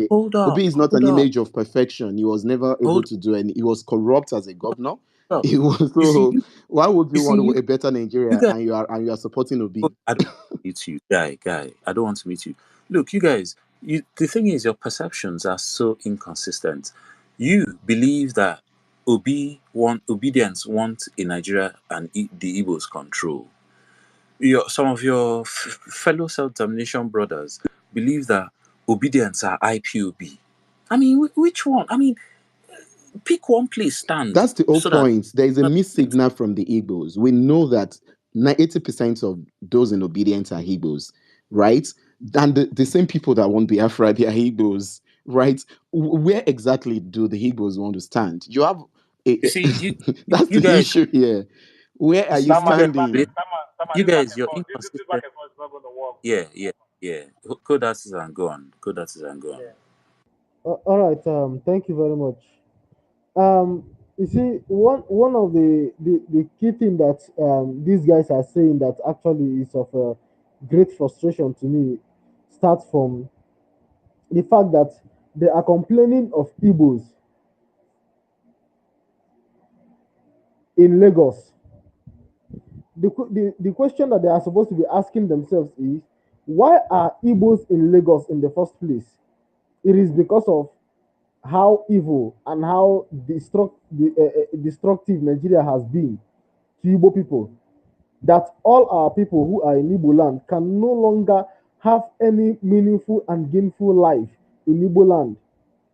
Hold up, Obi is not hold an up, image of perfection. He was never able hold to do any. He was corrupt as a governor. up. He was You see, so. Why would you you see, want you, a better you Nigeria guys. and you are supporting Look, Obi? I don't meet you, guy. I don't want to meet you. Look, you guys. The thing is, your perceptions are so inconsistent. You believe that obedience want in Nigeria and the Igbos control. Some of your fellow self-determination brothers believe that obedience are IPOB. I mean, which one? I mean, pick one place stand That's the whole so that point. There is a missed signal from the Igbos. We know that 80% of those in obedience are Igbos, right? And the same people that want Biafra, they are Igbos, right? Where exactly do the Igbos want to stand? You have you see you that's you the guys issue here. Where You are see, you you guys, standing? you This back guys, and you're forth. This back inconsistent. and forth is not going to work. Yeah, yeah, yeah. Code answers and go on. Code answers and go on. Yeah. All right. Thank you very much. Um, you see, one of the key thing that these guys are saying that actually is of great frustration to me starts from the fact that they are complaining of Igbos in Lagos. The question that they are supposed to be asking themselves is, why are Igbos in Lagos in the first place? It is because of how evil and how destructive Nigeria has been to Igbo people, that all our people who are in Igbo land can no longer have any meaningful and gainful life in Igbo land.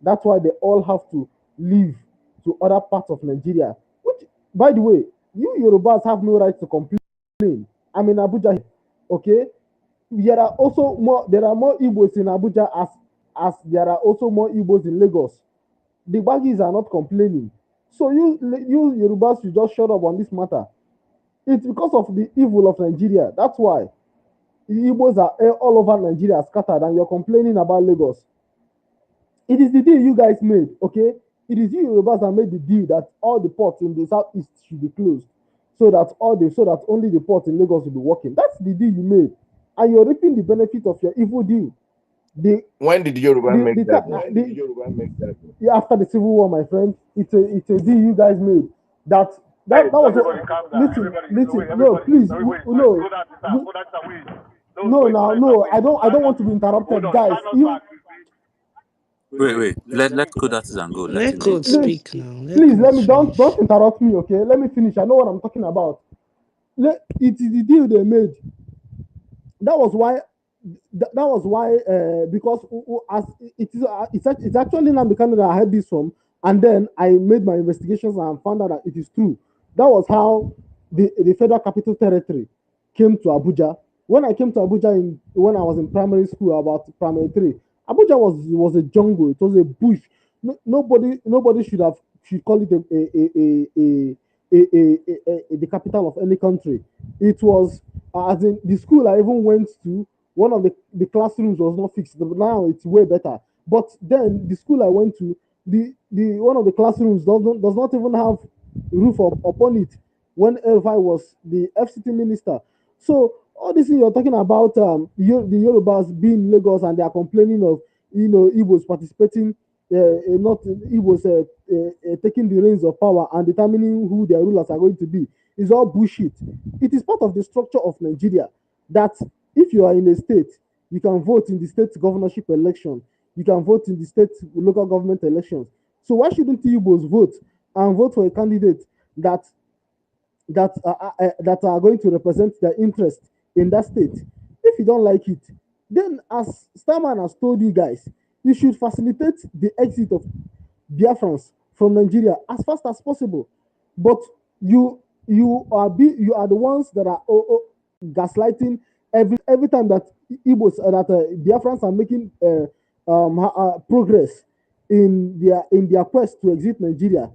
That's why they all have to leave to other parts of Nigeria. Which, by the way, you Yorubas have no right to complain. I'm in Abuja, okay? There are also more. There are more Igbos in Abuja as there are also more Igbos in Lagos. The Baggies are not complaining. So you Yorubas should just shut up on this matter. It's because of the evil of Nigeria. That's why the Igbos are all over Nigeria scattered, and you're complaining about Lagos. It is the deal you guys made, okay? It is you Yorubas that made the deal that all the ports in the southeast should be closed, so that only the ports in Lagos will be working. That's the deal you made, and you're reaping the benefit of your evil deal. The When did Yoruba make the, that? yeah, after the civil war, my friend, it's a deal you guys made. That Hey, that was everybody what. calm down. Listen, Everybody, listen. wait, No, everybody. please, No, wait, wait. no, Go down to that. we- Go down to that. Wait. No, no. wait, go Now, down to that. no. Wait. I don't want to be Hold interrupted, on. guys. Try not to You agree. Wait, wait. Let code answers and go. Let Let him go. code speak now. Let please code let me don't finish. interrupt me, okay? Let me finish. I know what I'm talking about. It is the deal they made. That was why because as it's actually Nnamdi Kanu that I heard this from, and then I made my investigations and found out that it is true. That was how the Federal Capital Territory came to Abuja. When I came to Abuja when I was in primary school, about primary three, Abuja was a jungle. It was a bush. Nobody should call it the capital of any country. It was as in the school I even went to, one of the classrooms was not fixed, but now it's way better. But then the school I went to, the one of the classrooms does not even have roof upon it when I was the FCT minister. So all this thing you're talking about, the Yorubas being Lagos and they are complaining of Igbos participating, not Igbos taking the reins of power and determining who their rulers are going to be, is all bullshit. It is part of the structure of Nigeria that if you are in a state, you can vote in the state governorship election, you can vote in the state local government elections. So why shouldn't Igbos vote and vote for a candidate that that are going to represent their interest in that state? If you don't like it, then as Starman has told you guys, you should facilitate the exit of Biafrans from Nigeria as fast as possible. But you are the ones that are gaslighting every time that Igbos that Biafrans are making progress in their quest to exit Nigeria.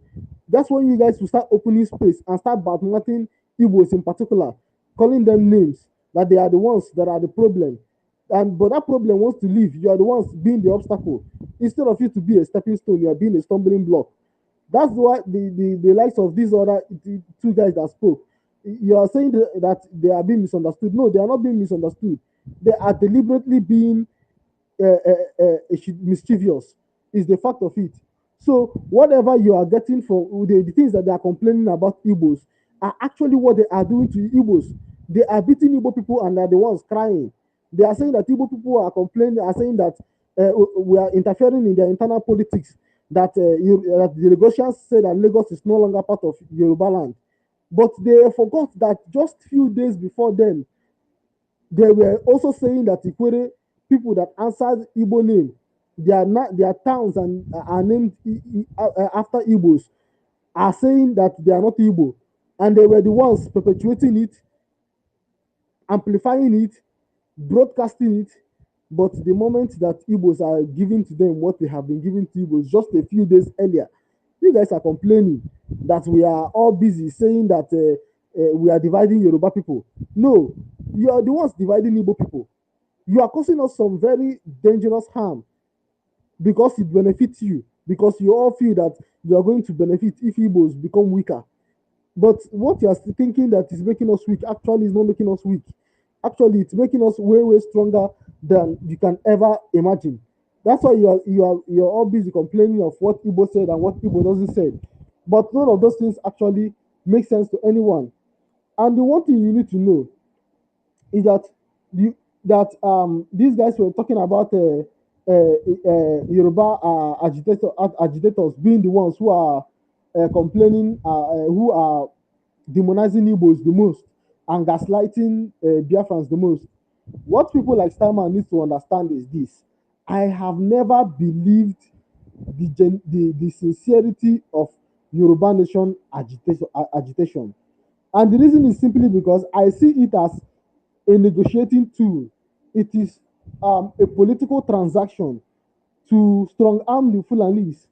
That's when you guys will start opening space and start badmouthing Igbos in particular, calling them names that they are the ones that are the problem. And but that problem wants to leave. You are the ones being the obstacle. Instead of you to be a stepping stone, you are being a stumbling block. That's why the likes of these other two guys that spoke, you are saying that they are being misunderstood. No, they are not being misunderstood. They are deliberately being mischievous, is the fact of it. So whatever you are getting from the things that they are complaining about Igbos are actually what they are doing to Igbos. They are beating Igbo people and they are the ones crying. They are saying that Igbo people are complaining, are saying that we are interfering in their internal politics, that, that the Lagosians say that Lagos is no longer part of Yoruba land. But they forgot that just few days before then, they were also saying that Ikwere people that answered Igbo name, their towns and are named after Igbos, are saying that they are not Igbo, and they were the ones perpetuating it, amplifying it, broadcasting it. But the moment that Igbos are giving to them what they have been giving to Igbos just a few days earlier, you guys are complaining that we are all busy saying that we are dividing Yoruba people. No, you are the ones dividing Igbo people. You are causing us some very dangerous harm because it benefits you, because you all feel that you are going to benefit if Igbos become weaker. But what you are thinking that is making us weak actually is not making us weak. Actually, it's making us way, way stronger than you can ever imagine. That's why you're all busy complaining of what Igbo said and what Igbo doesn't say. But none of those things actually make sense to anyone. And the one thing you need to know is that these guys were talking about Yoruba agitators being the ones who are complaining, who are demonizing Igbos the most and gaslighting Biafrans the most. What people like Starman need to understand is this: I have never believed the sincerity of Yoruba nation agitation. And the reason is simply because I see it as a negotiating tool. It is a political transaction to strong arm the Fulanis.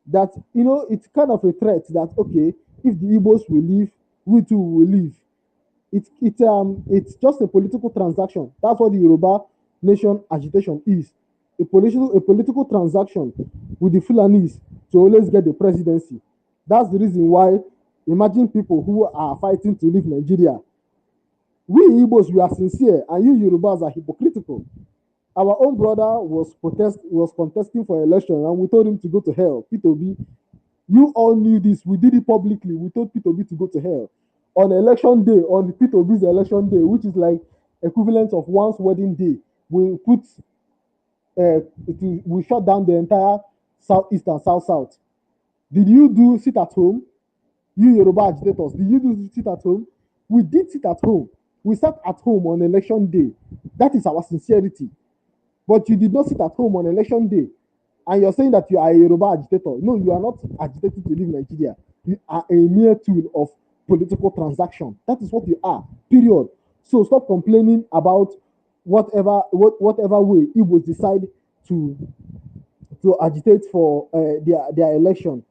That, you know, it's kind of a threat that, okay, if the Igbos will leave, we too will leave. It's just a political transaction. That's what the Yoruba nation agitation is. A political transaction with the Fulanis to always get the presidency. That's the reason why, imagine people who are fighting to leave Nigeria. We Igbos, we are sincere, and you Yorubas are hypocritical. Our own brother was contesting for election, and we told him to go to hell. P2B, you all knew this. We did it publicly. We told P2B to go to hell on election day, on the P2B's election day, which is like equivalent of one's wedding day. We put we shut down the entire southeast and south. Did you do sit at home? You Yoruba agitators, did you do sit at home? We did sit at home. We sat at home on election day. That is our sincerity. But you did not sit at home on election day. And you're saying that you are a Yoruba agitator. No, you are not agitating to leave Nigeria. You are a mere tool of political transaction. That is what you are, period. So stop complaining about whatever way Igbos decide to agitate for their election.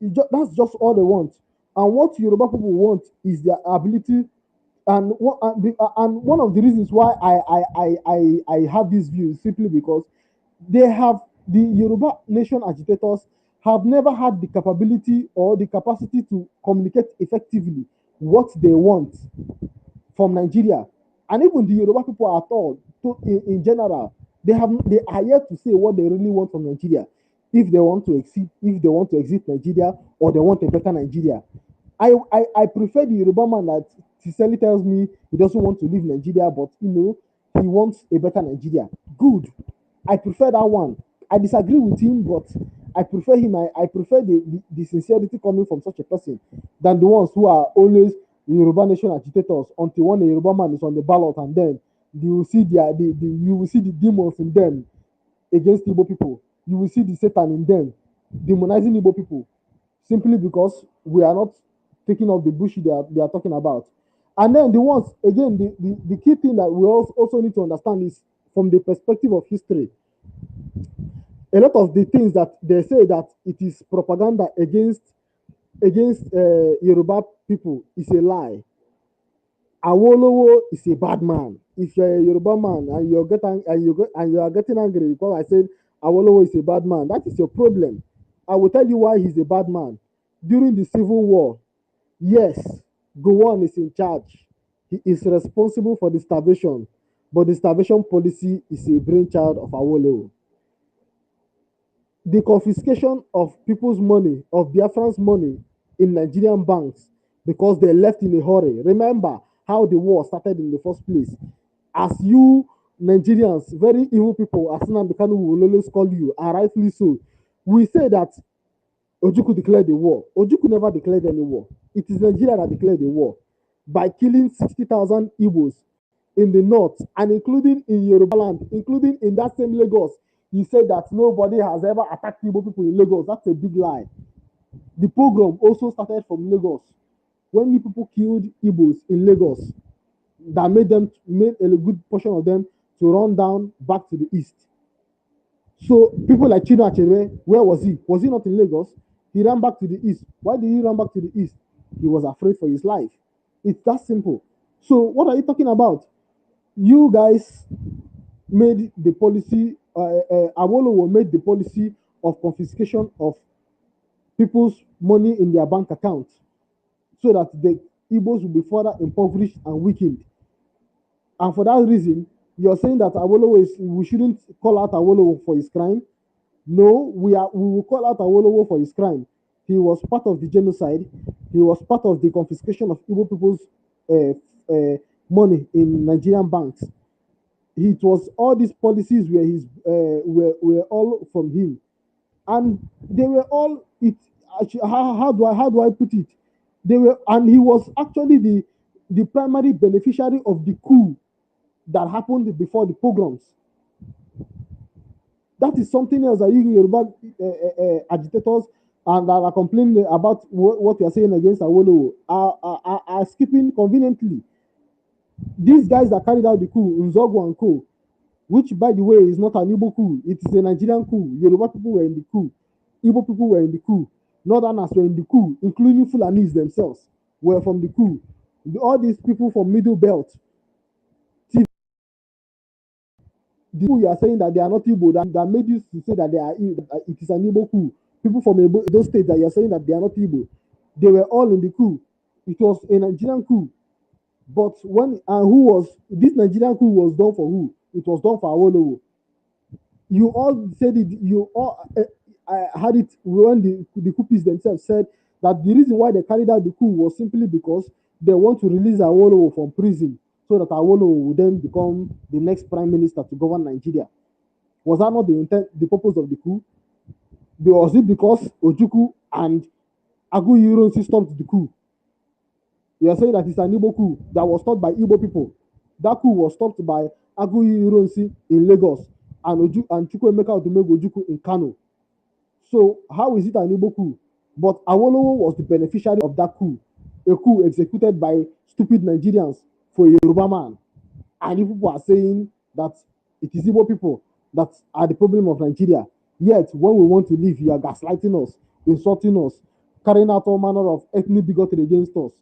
That's just all they want. And what Yoruba people want is their ability. And one of the reasons why I have this view is simply because the Yoruba nation agitators have never had the capability or the capacity to communicate effectively what they want from Nigeria. And even the Yoruba people at all, in general, they are yet to say what they really want from Nigeria. If they want to exit Nigeria, or they want a better Nigeria. I prefer the Yoruba man that sincerely tells me he doesn't want to leave Nigeria, but he wants a better Nigeria. Good. I prefer that one. I disagree with him, but I prefer him. I prefer the sincerity coming from such a person than the ones who are always the Yoruba nation agitators until one Yoruba man is on the ballot, and then you will see you will see the demons in them against Igbo people. You will see the Satan in them demonizing Igbo people simply because we are not taking up the bullshit they are talking about. And then the ones, again, the key thing that we also need to understand is from the perspective of history. A lot of the things that they say that it is propaganda against Yoruba people is a lie. Awolowo is a bad man. If you're a Yoruba man and you are getting angry because I said Awolowo is a bad man, that is your problem. I will tell you why he's a bad man. During the Civil War, yes, Gowon is in charge. He is responsible for the starvation, but the starvation policy is a brainchild of Awolowo. The confiscation of people's money, of Biafran's money in Nigerian banks because they left in a hurry. Remember how the war started in the first place. As you Nigerians, very evil people, as Nnamdi Kanu will always call you, and rightfully so, we say that Ojukwu declared the war. Ojukwu never declared any war. It is Nigeria that declared the war by killing 60,000 Igbos in the north, and including in Yoruba land, including in that same Lagos. He said that nobody has ever attacked Igbo people in Lagos. That's a big lie. The pogrom also started from Lagos. When the people killed Igbos in Lagos, that made a good portion of them to run down back to the east. So people like Chino Achebe, where was he? Was he not in Lagos? He ran back to the east. Why did he run back to the east? He was afraid for his life. It's that simple. So what are you talking about? You guys made the policy, Awolowo made the policy of confiscation of people's money in their bank account so that the Igbos will be further impoverished and weakened. And for that reason, you're saying that we shouldn't call out Awolowo for his crime. No, we will call out Awolowo for his crime. He was part of the genocide. He was part of the confiscation of Igbo people's money in Nigerian banks. It was all these policies were all from him, and they were all it. How do I put it? They were, and he was actually the primary beneficiary of the coup that happened before the pogroms. That is something else that you Yoruba agitators and that are complaining about what you are saying against Awolowo are skipping conveniently. These guys that carried out the coup, Nzogu and Co., which by the way is not an Igbo coup, it is a Nigerian coup. Yoruba people were in the coup, Igbo people were in the coup, Northerners were in the coup, including Fulanis themselves were from the coup. All these people from Middle Belt, the people you are saying that they are not Igbo, that made you to say that they are it is an Igbo coup. People from those states that you are saying that they are not Igbo, they were all in the coup. It was a Nigerian coup. But when and who was this Nigerian coup was done for who? It was done for Awolowo. You all said it. You all had it when the coupists themselves said that the reason why they carried out the coup was simply because they want to release Awolowo from prison so that Awolowo would then become the next prime minister to govern Nigeria. Was that not the intent, the purpose of the coup? Was it because Ojukwu and Aguiyi Ironsi stopped the coup? You are saying that it's an Igbo coup that was stopped by Igbo people. That coup was stopped by Aguiyi Ironsi in Lagos and Chukwuemeka Odumegwu Ojukwu in Kano. So how is it an Igbo coup? But Awolowo was the beneficiary of that coup, a coup executed by stupid Nigerians for a Yoruba man. And if people are saying that it is Igbo people that are the problem of Nigeria, yet when we want to leave, you are gaslighting us, insulting us, carrying out all manner of ethnic bigotry against us.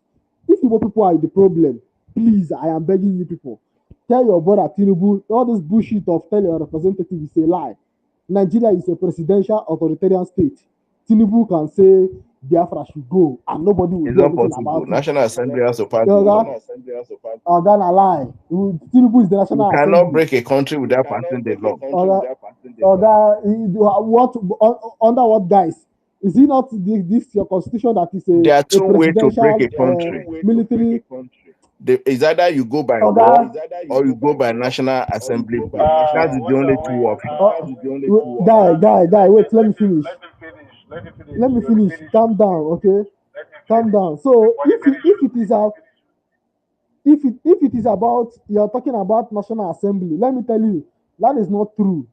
If Igbo people are the problem, please, I am begging you people, tell your brother Tinubu, all this bullshit of tell your representative is a lie. Nigeria is a presidential authoritarian state. Tinubu can say Biafra should go and nobody will It's do not anything possible. about it. National Assembly has to pass the law. Oga, Oga, lie. Tinubu is the You National cannot Assembly. break a country without passing the law. What under what guise? Is it not this your constitution that is There are a two ways to break presidential a country. military? It's either you go by law or you go by National Assembly bill. That's the only two options. Guy, wait, let me finish. Let him finish. Let him finish. Let me You will finish. finish. Calm down, okay? Let him Calm finish. down. So When he finish, if it is a if it is about you're talking about National Assembly, let me tell you that is not true.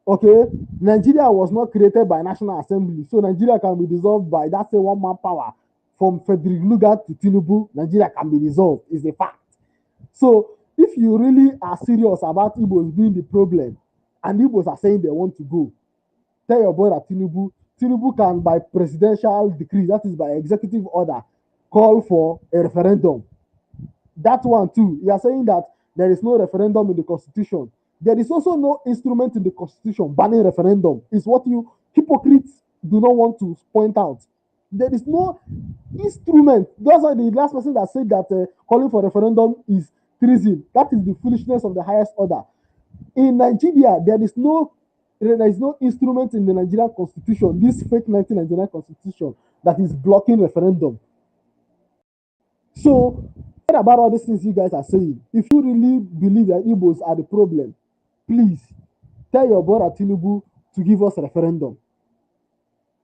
Okay, Nigeria was not created by National Assembly, so Nigeria can be dissolved by that same one man power from Frederick Lugard to Tinubu. Nigeria can be dissolved, is a fact. So if you really are serious about Igbos being the problem, and Igbos are saying they want to go, tell your brother Tinubu. Tinubu can, by presidential decree, that is by executive order, call for a referendum. That one too, you are saying that there is no referendum in the constitution. There is also no instrument in the constitution banning referendum. Is what you hypocrites do not want to point out. There is no instrument. That's why the last person that said that calling for referendum is treason. That is the foolishness of the highest order. In Nigeria, there is no instrument in the Nigerian constitution, this fake 1999 constitution, that is blocking referendum. So, forget about all these things you guys are saying. If you really believe that Igbos are the problem, please tell your brother Tinubu to give us a referendum.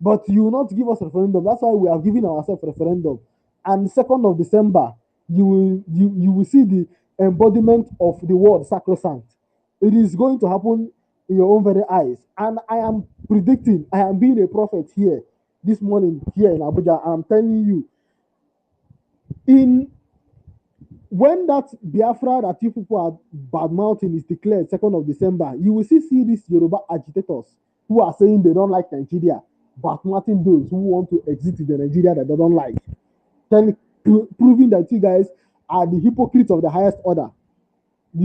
But you will not give us a referendum. That's why we are giving ourselves a referendum. And 2nd of December, you will see the embodiment of the word sacrosanct. It is going to happen in your own very eyes. And I am predicting, I am being a prophet here this morning here in Abuja. I'm telling you, when that Biafra that you people are bad mouthing is declared 2nd of December, you will see these Yoruba agitators who are saying they don't like Nigeria, bad mouthing those who want to exit the Nigeria that they don't like. Proving that you guys are the hypocrites of the highest order. The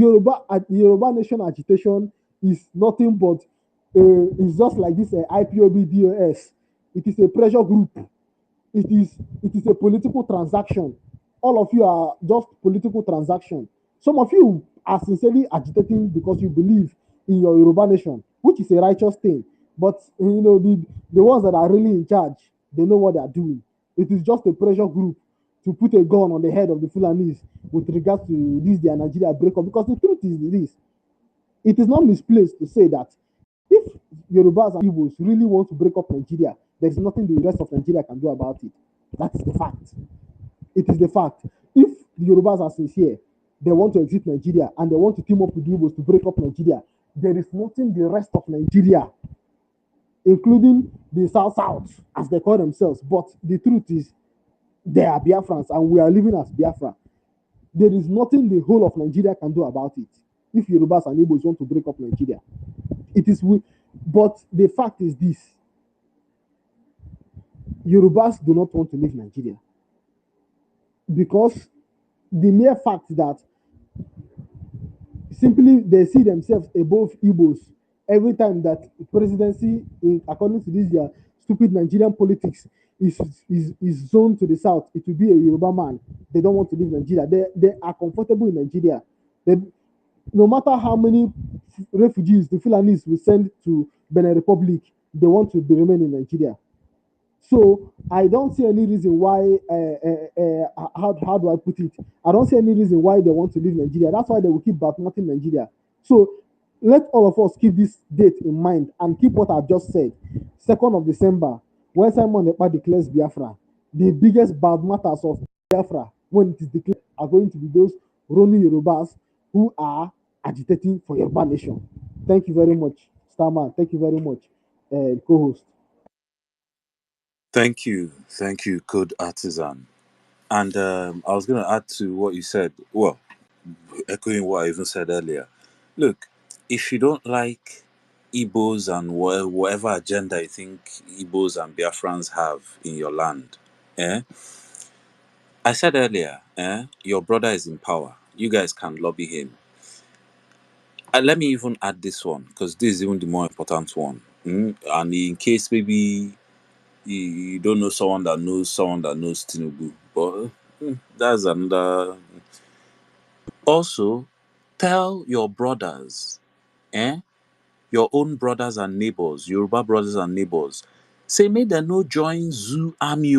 Yoruba nation agitation is nothing but it's just like this IPOB DOS. It is a pressure group. It is a political transaction. All of you are just political transaction. Some of you are sincerely agitating because you believe in your Yoruba nation, which is a righteous thing. But the ones that are really in charge, they know what they are doing. It is just a pressure group to put a gun on the head of the Fulanis with regards to this their Nigeria breakup. Because the truth is this, it is not misplaced to say that if Yorubas and Igbos really want to break up Nigeria, there is nothing the rest of Nigeria can do about it. That is the fact. It is the fact. If the Yorubas are sincere, they want to exit Nigeria and they want to team up with the Igbos to break up Nigeria, there is nothing the rest of Nigeria, including the South South, as they call themselves. But the truth is, they are Biafrans and we are living as Biafra. There is nothing the whole of Nigeria can do about it. If Yorubas and Igbos want to break up Nigeria, it is but the fact is this: Yorubas do not want to leave Nigeria because the mere fact that simply they see themselves above Igbos every time that presidency, according to this their stupid Nigerian politics, is zoned to the south, it will be a Yoruba man. They don't want to leave Nigeria. They are comfortable in Nigeria. They, no matter how many refugees the Fulanis will send to Benin Republic, they want to remain in Nigeria. So I don't see any reason why. How do I put it? I don't see any reason why they want to leave Nigeria. That's why they will keep badmouthing Nigeria. So let all of us keep this date in mind and keep what I've just said. 2nd of December, when Simon Ekpa declares Biafra, the biggest badmouthers of Biafra when it is declared are going to be those Roni Yorubas who are agitating for Yoruba nation. Thank you very much, Starman. Thank you very much, co-host. Thank you, Code Artisan. And I was going to add to what you said. Well, echoing what I even said earlier. Look, if you don't like Igbos and whatever agenda you think Igbos and Biafrans have in your land, I said earlier, your brother is in power. You guys can lobby him. Let me even add this one because this is even the more important one. And in case maybe you don't know someone that knows Tinubu, but that's another. Also, tell your brothers, your own brothers and neighbors, Yoruba brothers and neighbors, say make them no join zoo army,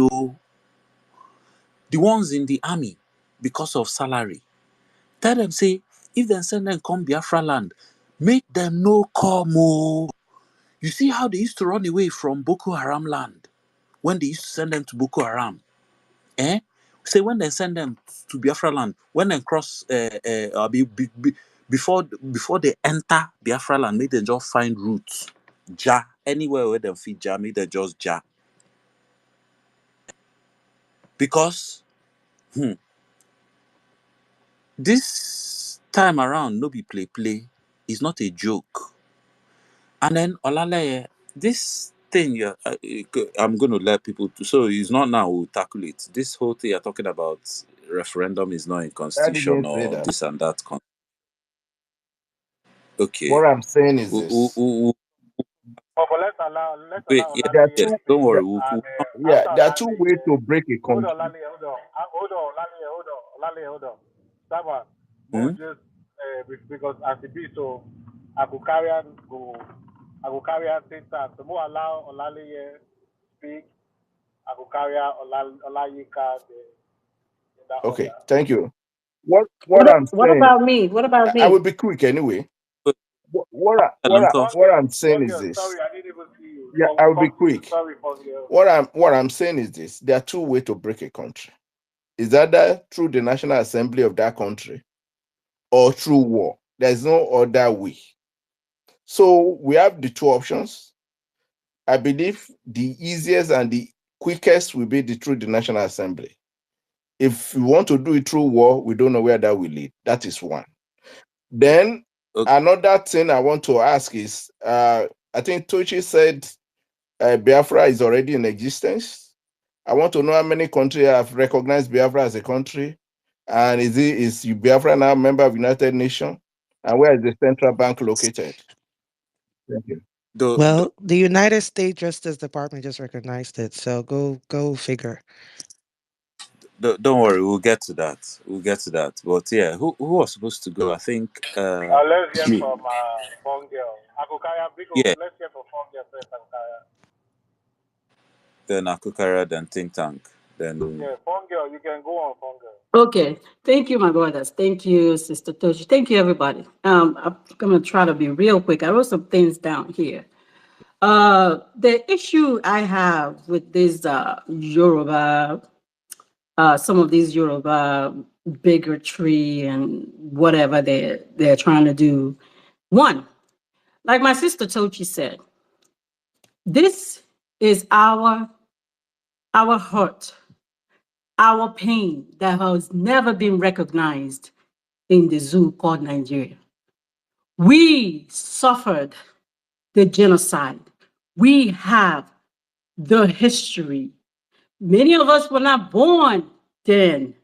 the ones in the army because of salary. Tell them say if they send them come Biafra land, make them no come. You see how they used to run away from Boko Haram land when they used to send them to Boko Haram. Say when they send them to Biafra land, when they cross, before they enter Biafra land, make them just find routes, anywhere where they fit make them just because this time around no be play, it's not a joke. And then Olaleye, this thing I'm going to let people to, so it's not now we'll tackle it. This whole thing you're talking about referendum is not in I constitution didn't say or that. this and that. Okay. What I'm saying is We'll, we'll, this. we'll, But let's allow wait, yes, There are Olani yes. two Don't speak, worry. there, We'll and yeah, after there are two Olani, ways to break a hold on, country. Olani, hold on. Someone, more hmm? just because as it be so, I could carry on same time. So more allow Olani speak. I could carry on Olayika in that Okay, order. thank you. What I'm What saying, about me? What about I will me? be quick anyway. But, What I'm saying is Funke, this. sorry, I didn't even see you. Yeah, I will be Funke, quick. sorry, Funke. What I'm saying is this. There are two ways to break a country. Is that through the National Assembly of that country or through war? There's no other way. So we have the two options. I believe the easiest and the quickest will be through the National Assembly. If we want to do it through war, we don't know where that will lead. That is one. Then okay, another thing I want to ask is, I think Tochi said Biafra is already in existence. I want to know how many countries have recognized Biafra as a country. And is Biafra now a member of United Nations? And where is the central bank located? Thank you. Well, the United States Justice Department just recognized it, so go figure. Don't worry, we'll get to that. We'll get to that. But yeah, who was supposed to go? I think Let's hear Me. from Phone Girl. Akukaya, yeah, let's hear from Phone Girl first, Akukaya. then Akukara, then Think Tank, then Yeah, Phone Girl, you can go on, Phone Girl. Okay. Thank you, my brothers. Thank you, Sister Toshi. Thank you, everybody. I'm going to try to be real quick. I wrote some things down here. The issue I have with this Yoruba, some of these Yoruba bigotry and whatever they're trying to do. One, like my sister Tochi said, this is our hurt, our pain that has never been recognized in the zoo called Nigeria. We suffered the genocide. We have the history. Many of us were not born then,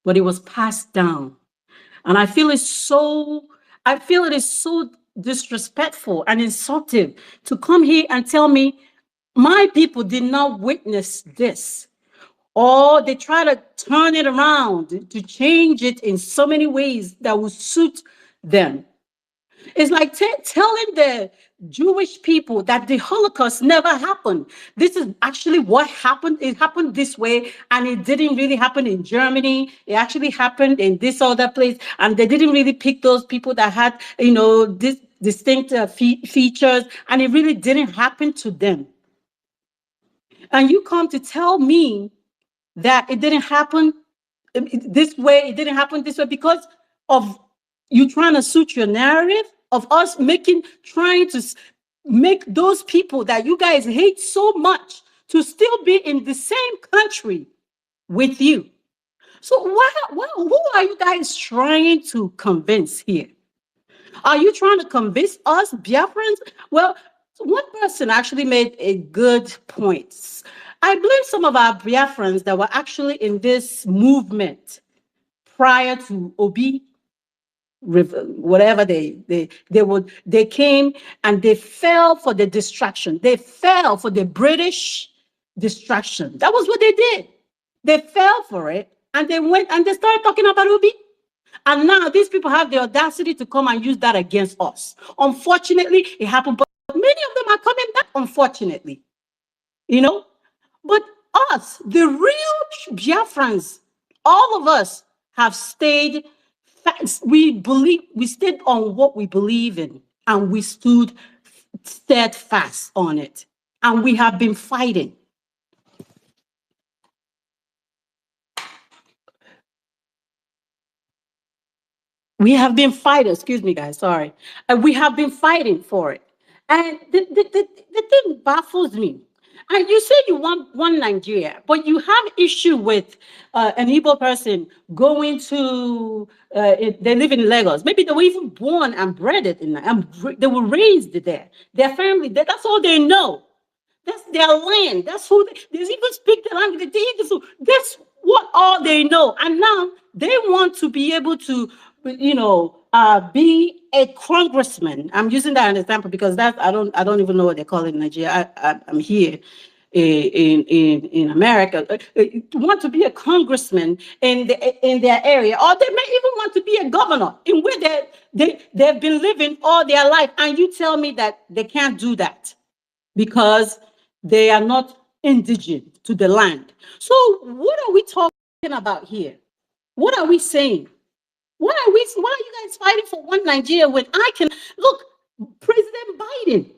but it was passed down. And I feel it is so disrespectful and insultive to come here and tell me my people did not witness this. Or they try to turn it around to change it in so many ways that will suit them. It's like telling the Jewish people that the Holocaust never happened. This is actually what happened. It happened this way, and it didn't really happen in Germany. It actually happened in this other place, and they didn't really pick those people that had, this distinct features, and it really didn't happen to them. And you come to tell me that it didn't happen this way, it didn't happen this way because of you trying to suit your narrative of us trying to make those people that you guys hate so much to still be in the same country with you. So who are you guys trying to convince here? Are you trying to convince us Biafrans? Well, one person actually made a good point. I blame some of our Biafrans that were actually in this movement prior to Obi, whatever they came and they fell for the distraction. They fell for the British distraction. That was what they did. They fell for it and they went and they started talking about Obi. And now these people have the audacity to come and use that against us. Unfortunately, it happened, but many of them are coming back, unfortunately. But us, the real Biafrans, all of us have stayed fast. We stayed on what we believe in, and we stood steadfast on it. And we have been fighting. We have been fighting, excuse me, guys, sorry. We have been fighting for it. And the thing baffles me. And you say you want one Nigeria, but you have issue with an Igbo person going to, they live in Lagos. Maybe they were even born and bred it they were raised there. Their family, that's all they know. That's their land. That's who they even speak the language. They eat the food. That's what all they know. And now they want to be able to, be a congressman. I'm using that as an example because I don't even know what they call it in Nigeria. I'm here in America. Want to be a congressman in their area, or they may even want to be a governor in where they've been living all their life. And you tell me that they can't do that because they are not indigenous to the land. So what are we talking about here? What are we saying? Why are you guys fighting for one Nigeria when I can look, President Biden,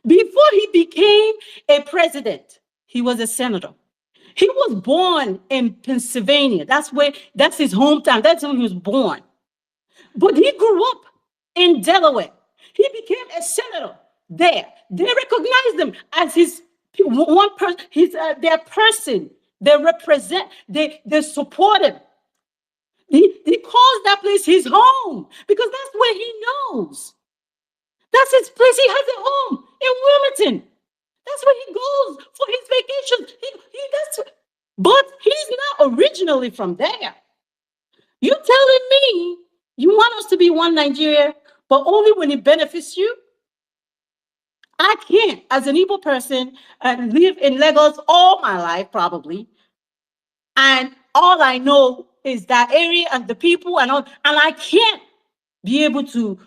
before he became a president, he was a senator. He was born in Pennsylvania. That's his hometown. That's where he was born. But he grew up in Delaware. He became a senator there. They recognized him as one person, their person. They represent, they support him. He calls that place his home because that's where he knows. That's his place. He has a home in Wilmington. That's where he goes for his vacations. But he's not originally from there. You telling me you want us to be one Nigeria, but only when it benefits you? I can't, as an Igbo person, live in Lagos all my life, probably. And all I know is that area and the people and all, and I can't be able to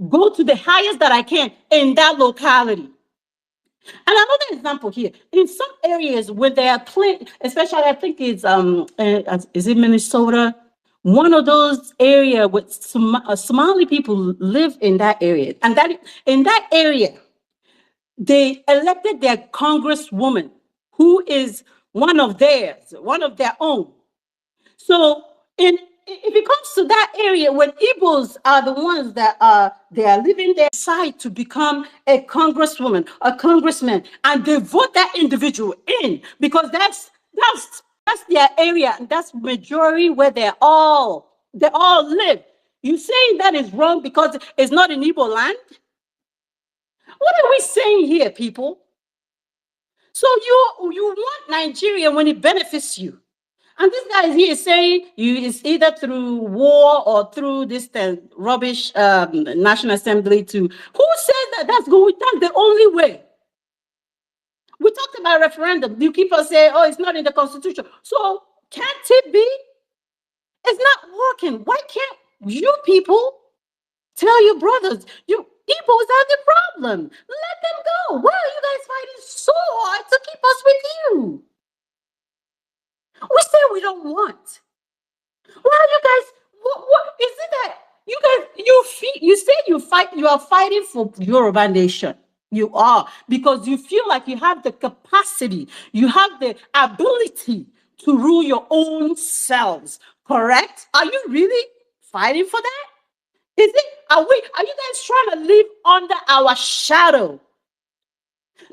go to the highest that I can in that locality. And another example here, in some areas where they are playing, especially I think it's is it Minnesota? One of those areas with Somali people live in that area, and that in that area they elected their congresswoman, who is one of theirs, one of their own. So if it comes to that area, when Igbos are the ones that they are living there, decide to become a congresswoman, a congressman, and they vote that individual in because that's their area, and that's majority where they all live. You saying that is wrong because it's not in Igbo land? What are we saying here, people? So you want Nigeria when it benefits you. And this guy is here saying it's either through war or through this rubbish National Assembly to who says that that's the only way? We talked about referendum. You keep on saying, oh, it's not in the Constitution. So can't it be? It's not working. Why can't you people tell your brothers, you Igbos are the problem? Let them go. Why are you guys fighting so hard to keep us with you? We say we don't want. Why are you guys? What is it that you guys you say you are fighting for Yoruba nation? You are because you feel like you have the capacity, you have the ability to rule your own selves. Correct? Are you really fighting for that? Is it? Are you guys trying to live under our shadow?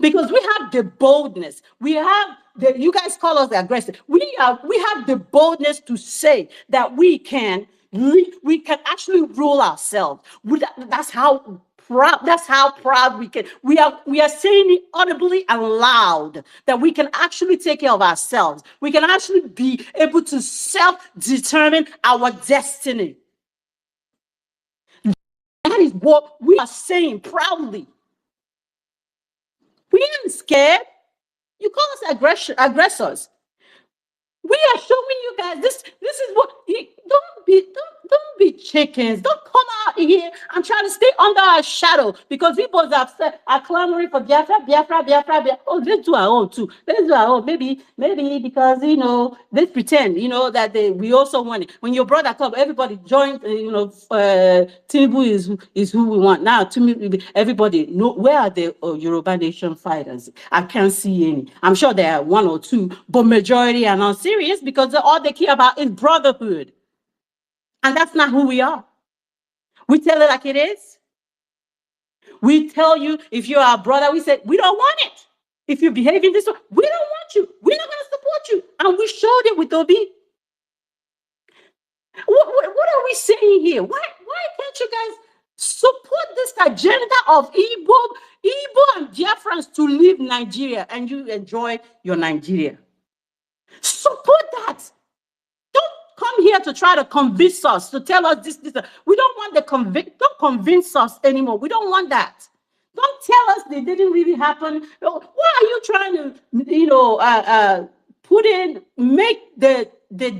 Because we have the boldness. We have you guys call us the aggressive. We have the boldness to say that we can actually rule ourselves. That's how proud we can. We are saying it audibly and loud that we can actually take care of ourselves. We can actually be able to self-determine our destiny. That is what we are saying proudly. We ain't scared. You call us aggressors. We are showing you guys this is what don't be chickens. Don't come out here and try to stay under our shadow because people are clamoring for Biafra, Biafra, Biafra, Biafra. Oh, let's do our own too. Let's do our own. Maybe because let's pretend that we also want it. When your brother come, everybody join. Tinubu is who we want now. To me, everybody know where are the Yoruba nation fighters? I can't see any. I'm sure there are one or two, but majority are not serious because all they care about is brotherhood. And that's not who we are. We tell it like it is. We tell you if you're our brother, we say, we don't want it. If you're behaving this way, we don't want you. We're not going to support you. And we showed it with Obi. What are we saying here? Why can't you guys support this agenda of Igbo and Biafrans to leave Nigeria and you enjoy your Nigeria? Support that. Don't come here to try to convince us, to tell us this. We don't want don't convince us anymore. We don't want that. Don't tell us they didn't really happen. Why are you trying to, make the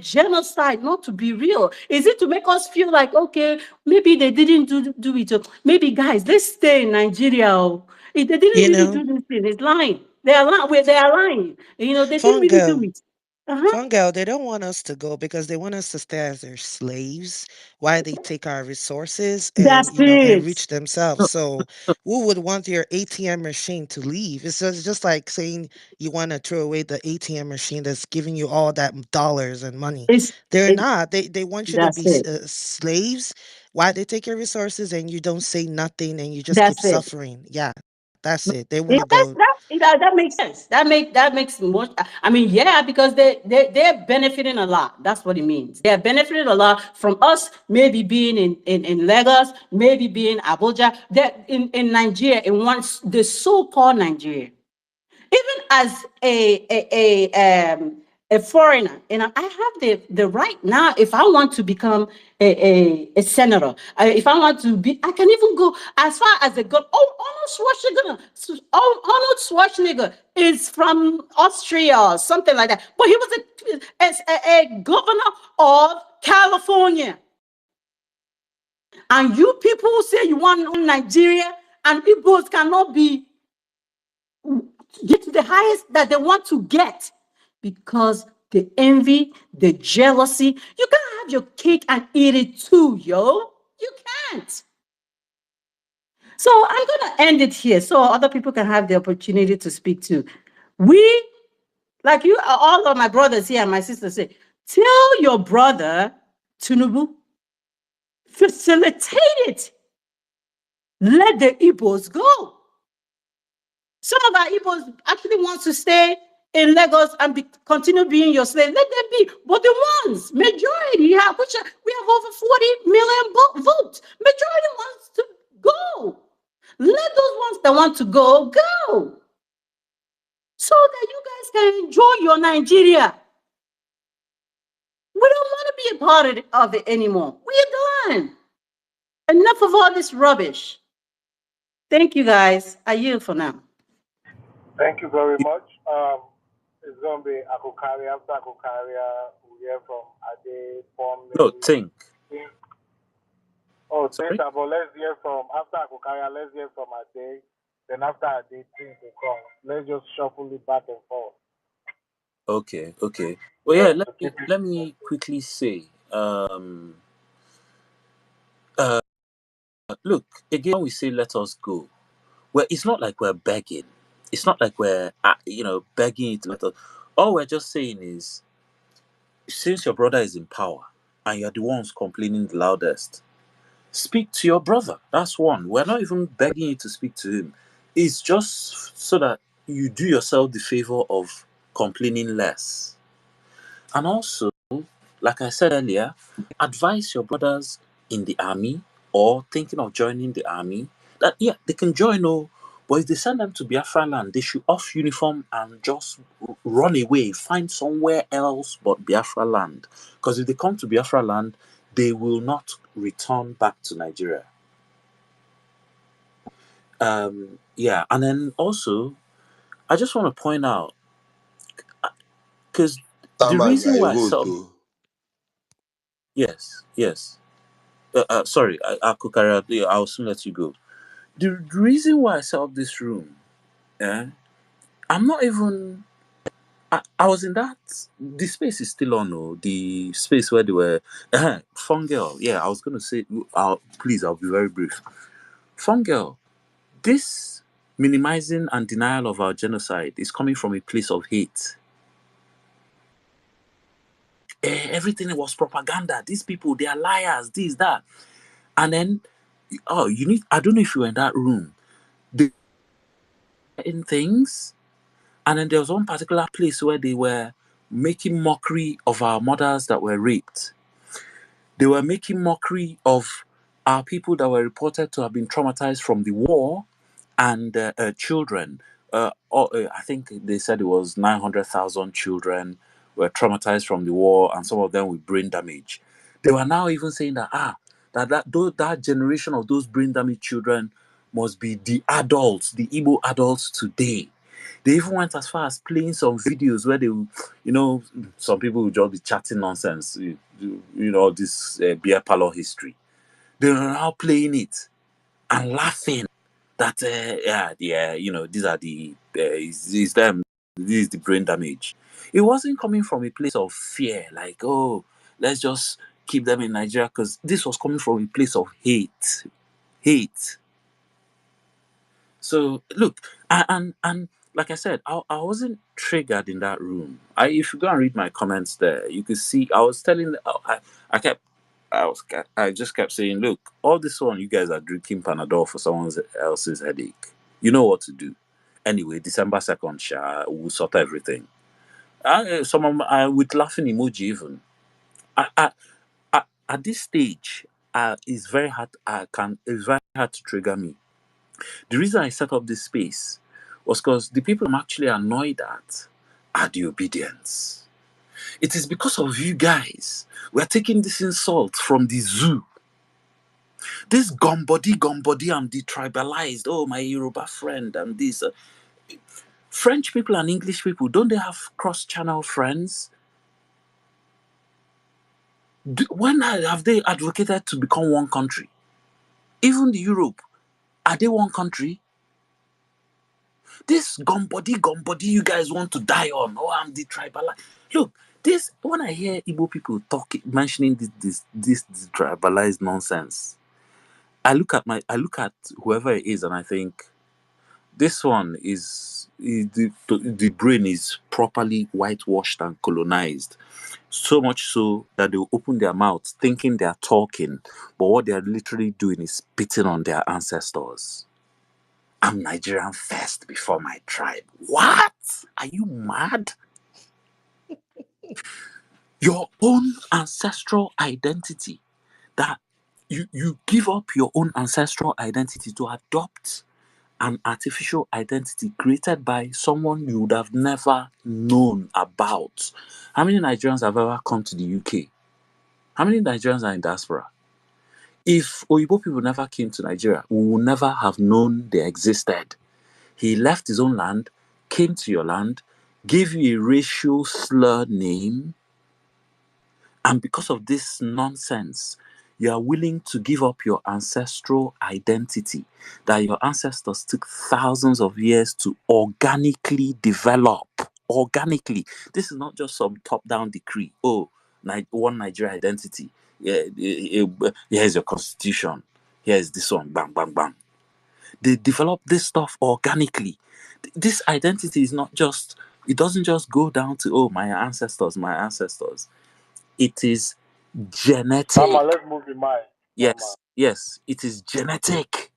genocide not to be real? Is it to make us feel like, okay, maybe they didn't do it? Maybe, guys, let's stay in Nigeria. If they didn't really do this thing, it's lying. They are lying. They are lying. They didn't really do Fungo. it. Uh-huh. Fungo, they don't want us to go because they want us to stay as their slaves while they take our resources and That's enrich it. themselves. So who would want your ATM machine to leave? It's just like saying you want to throw away the ATM machine that's giving you all that dollars and money. It's They're it, not. They want you to that's be it. slaves while they take your resources and you don't say nothing and you just keep That's it. suffering. Yeah, that's it. They want Yeah, to go. that makes sense. That makes more. I mean, yeah, because they're benefiting a lot. That's what it means. They're benefiting a lot from us. Maybe being in Lagos, maybe being Abuja. That in Nigeria, in the so-called Nigeria, even as a foreigner, and I have the right now. If I want to become a senator, if I want to be, I can even go as far as the go. Oh, Arnold Schwarzenegger is from Austria or something like that, but he was a governor of California. And you people who say you want Nigeria and Igbos cannot be get to the highest that they want to get because the envy, the jealousy. You can't have your cake and eat it too, yo. You can't. So I'm gonna end it here so other people can have the opportunity to speak too. We, like you, all of my brothers here and my sisters say, tell your brother Tinubu, facilitate it. Let the Igbos go. Some of our Igbos actually want to stay in Lagos and continue being your slave. Let them be. But the ones, majority, we have over 40 million votes. Majority wants to go. Let those ones that want to go, go. So that you guys can enjoy your Nigeria. We don't want to be a part of it anymore. We're done. Enough of all this rubbish. Thank you, guys. I yield for now. Thank you very much. It's going to be Akukaria. After Akukaria, we hear from Ade, Form, No, think. Oh, Sorry? Tata, but let's hear from, after Akukaria, let's hear from Ade. Then after Ade, Think will come. Let's just shuffle it back and forth. Okay. Well, yeah. Let me quickly say. Look again. When we say let us go, well, it's not like we're begging. It's not like we're begging you to let us. All we're just saying is, since your brother is in power and you're the ones complaining the loudest, speak to your brother. That's one. We're not even begging you to speak to him. It's just so that you do yourself the favor of complaining less. And also, like I said earlier, advise your brothers in the army or thinking of joining the army that, yeah, they can join, but if they send them to Biafra land, they should off uniform and just run away, find somewhere else but Biafra land. Because if they come to Biafra land, they will not return back to Nigeria. Yeah, and then also, I just want to point out, because the Taman reason na a why I vote saw, too. yes. Sorry, I'll carry out. I'll soon let you go. The reason why I set up this room, I'm not even. I was in that. The space is still on. Oh, the space where they were. Fun girl. Yeah, I was gonna say. I'll be very brief. Fun girl. This minimizing and denial of our genocide is coming from a place of hate. Everything was propaganda. These people, they are liars. This, that, and then, you need. I don't know if you were in that room. They in things. And then there was one particular place where they were making mockery of our mothers that were raped. They were making mockery of our people that were reported to have been traumatized from the war and children. I think they said it was 900,000 children were traumatized from the war, and some of them with brain damage. They were now even saying that generation of those brain damaged children must be the adults, the Igbo adults today. They even went as far as playing some videos where some people would just be chatting nonsense, this beer parlor history. They were now playing it and laughing that, these are it's them, this is the brain damage. It wasn't coming from a place of fear, like, oh, let's just keep them in Nigeria, because this was coming from a place of hate. Hate. So look, and like I said, I wasn't triggered in that room. If you go and read my comments there, you could see I was telling. I just kept saying, look, all this one you guys are drinking Panadol for someone else's headache. You know what to do. Anyway, December 2nd, we'll sort everything. Someone with laughing emoji even. I, I, at this stage, it's very hard. It's very hard to trigger me. The reason I set up this space was because the people I'm actually annoyed at are the obedience. It is because of you guys. We are taking this insult from the zoo. This gumbody, I'm detribalized. Oh, my Yoruba friend, and this. French people and English people, don't they have cross-channel friends? When have they advocated to become one country? Even the Europe, are they one country? This gumbody, you guys want to die on. Oh, I'm detribalized. Look, this when I hear Igbo people mentioning this tribalized nonsense, I look at whoever it is, and I think this one is the brain is properly whitewashed and colonized. So much so that they will open their mouths thinking they are talking, but what they are literally doing is spitting on their ancestors. I'm Nigerian first before my tribe. What? Are you mad? Your own ancestral identity, that you give up your own ancestral identity to adopt an artificial identity created by someone you would have never known about. How many Nigerians have ever come to the UK? How many Nigerians are in diaspora? If Oyibo people never came to Nigeria, we would never have known they existed. He left his own land, came to your land, gave you a racial slur name, and because of this nonsense, you are willing to give up your ancestral identity that your ancestors took thousands of years to organically develop. Organically. This is not just some top-down decree. Oh, one Nigeria identity. Yeah, here's your constitution. Here's this one. Bang, bang, bang. They develop this stuff organically. This identity is not just, it doesn't just go down to, oh, my ancestors. It is genetic. Mama, let's move the mic. Mama. Yes, it is genetic.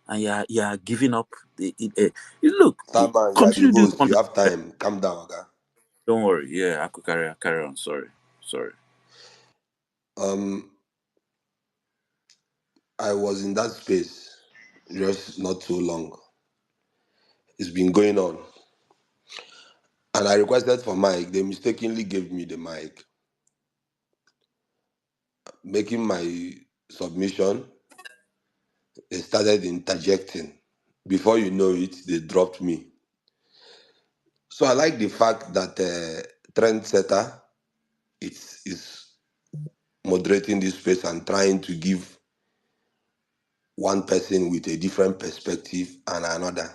And you're giving up. Look, Starman, you are the continue this host. one. You have time. Calm down, okay? Don't worry. Yeah, I could carry on. Sorry. Um, I was in that space just not too long. It's been going on. And I requested for mic. They mistakenly gave me the mic. Making my submission, they started interjecting. Before you know it, they dropped me. So I like the fact that Trendsetter is moderating this space and trying to give one person with a different perspective and another,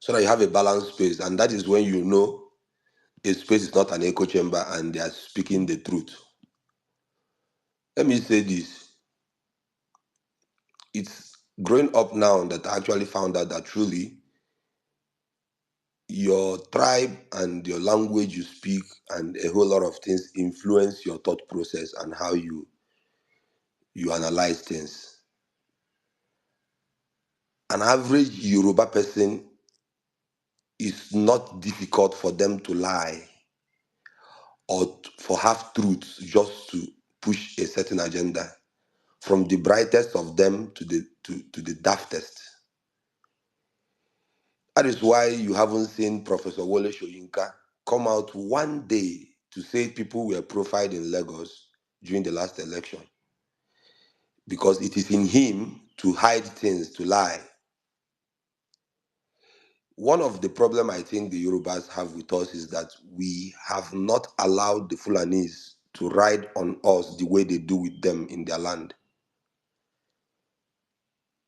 so that you have a balanced space. And that is when you know a space is not an echo chamber and they are speaking the truth. Let me say this. It's growing up now that I actually found out that truly your tribe and your language you speak and a whole lot of things influence your thought process and how you analyze things. An average Yoruba person is not difficult for them to lie or for half truths just to push a certain agenda, from the brightest of them to the daftest. That is why you haven't seen Professor Wole Soyinka come out one day to say people were profiled in Lagos during the last election, because it is in him to hide things, to lie. One of the problem I think the Yorubas have with us is that we have not allowed the Fulanis to ride on us the way they do with them in their land.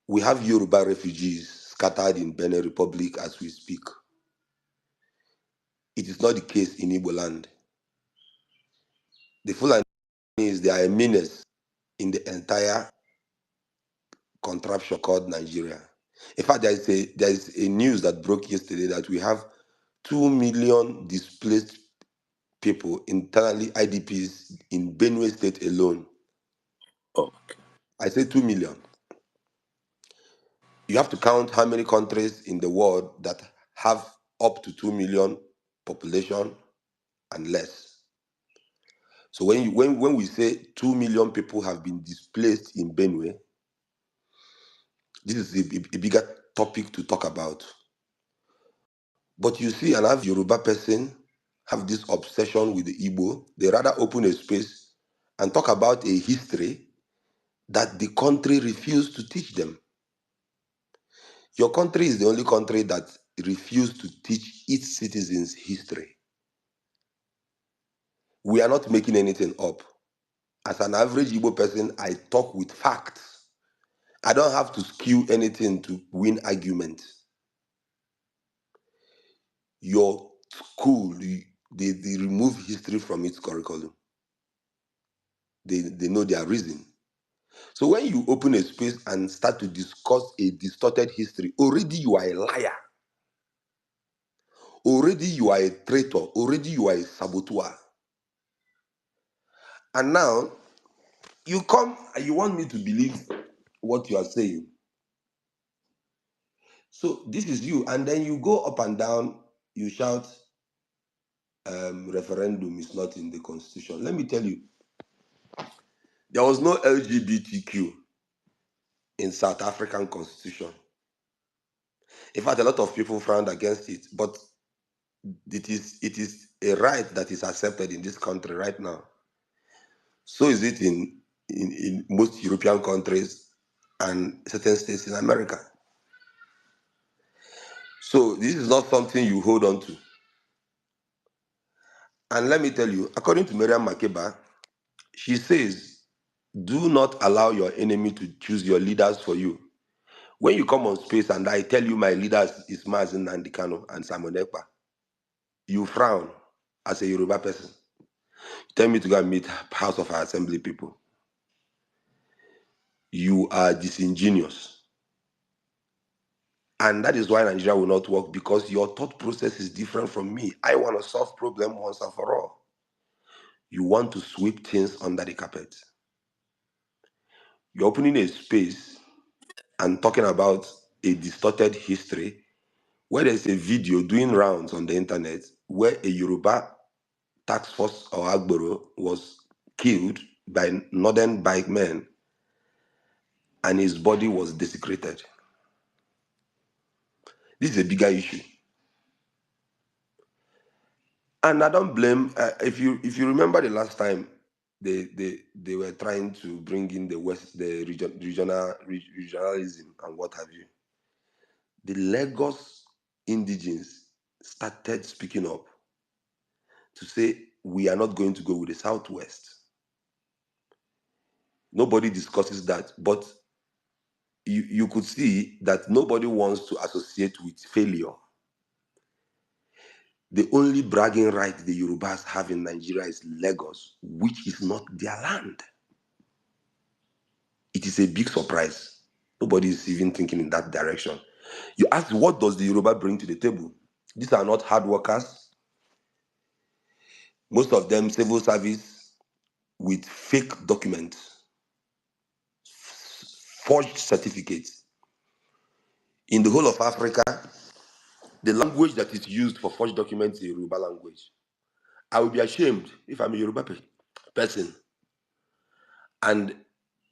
We have Yoruba refugees scattered in Benin Republic as we speak. It is not the case in Igbo land. The Fulanis, they are a menace in the entire contraption called Nigeria. In fact, there is a news that broke yesterday that we have 2 million displaced people, internally IDPs, in Benue State alone. Oh, I say 2 million. You have to count how many countries in the world that have up to 2 million population and less. So when we say 2 million people have been displaced in Benue, this is a bigger topic to talk about. But you see, an average Yoruba person have this obsession with the Igbo. They rather open a space and talk about a history that the country refused to teach them. Your country is the only country that refused to teach its citizens history. We are not making anything up. As an average Igbo person, I talk with facts. I don't have to skew anything to win arguments. Your school, they remove history from its curriculum. They know their reason. So when you open a space and start to discuss a distorted history, already you are a liar. Already you are a traitor. Already you are a saboteur. And now you come and you want me to believe what you are saying. So this is you. And then you go up and down, you shout, referendum is not in the constitution. Let me tell you, there was no LGBTQ in South African constitution. In fact, a lot of people frowned against it, but it is a right that is accepted in this country right now. So is it in most European countries and certain states in America. So this is not something you hold on to. And let me tell you, according to Miriam Makeba, she says, do not allow your enemy to choose your leaders for you. When you come on space and I tell you my leaders is Mazen Nandikano and Simon Ekpa, you frown as a Yoruba person. Tell me to go and meet House of Assembly people. You are disingenuous. And that is why Nigeria will not work, because your thought process is different from me. I want to solve problem once and for all. You want to sweep things under the carpet. You're opening a space and talking about a distorted history where there's a video doing rounds on the internet where a Yoruba task force or Agboro was killed by northern bike men and his body was desecrated. This is a bigger issue. And I don't blame, if you remember the last time they were trying to bring in the regionalism and what have you, the Lagos indigenes started speaking up to say, we are not going to go with the Southwest. Nobody discusses that, but you could see that nobody wants to associate with failure. The only bragging right the Yorubas have in Nigeria is Lagos, which is not their land. It is a big surprise. Nobody is even thinking in that direction. You ask, what does the Yoruba bring to the table? These are not hard workers. Most of them civil service with fake documents, forged certificates. In the whole of Africa, the language that is used for forged documents is the Yoruba language. I would be ashamed if I'm a Yoruba person and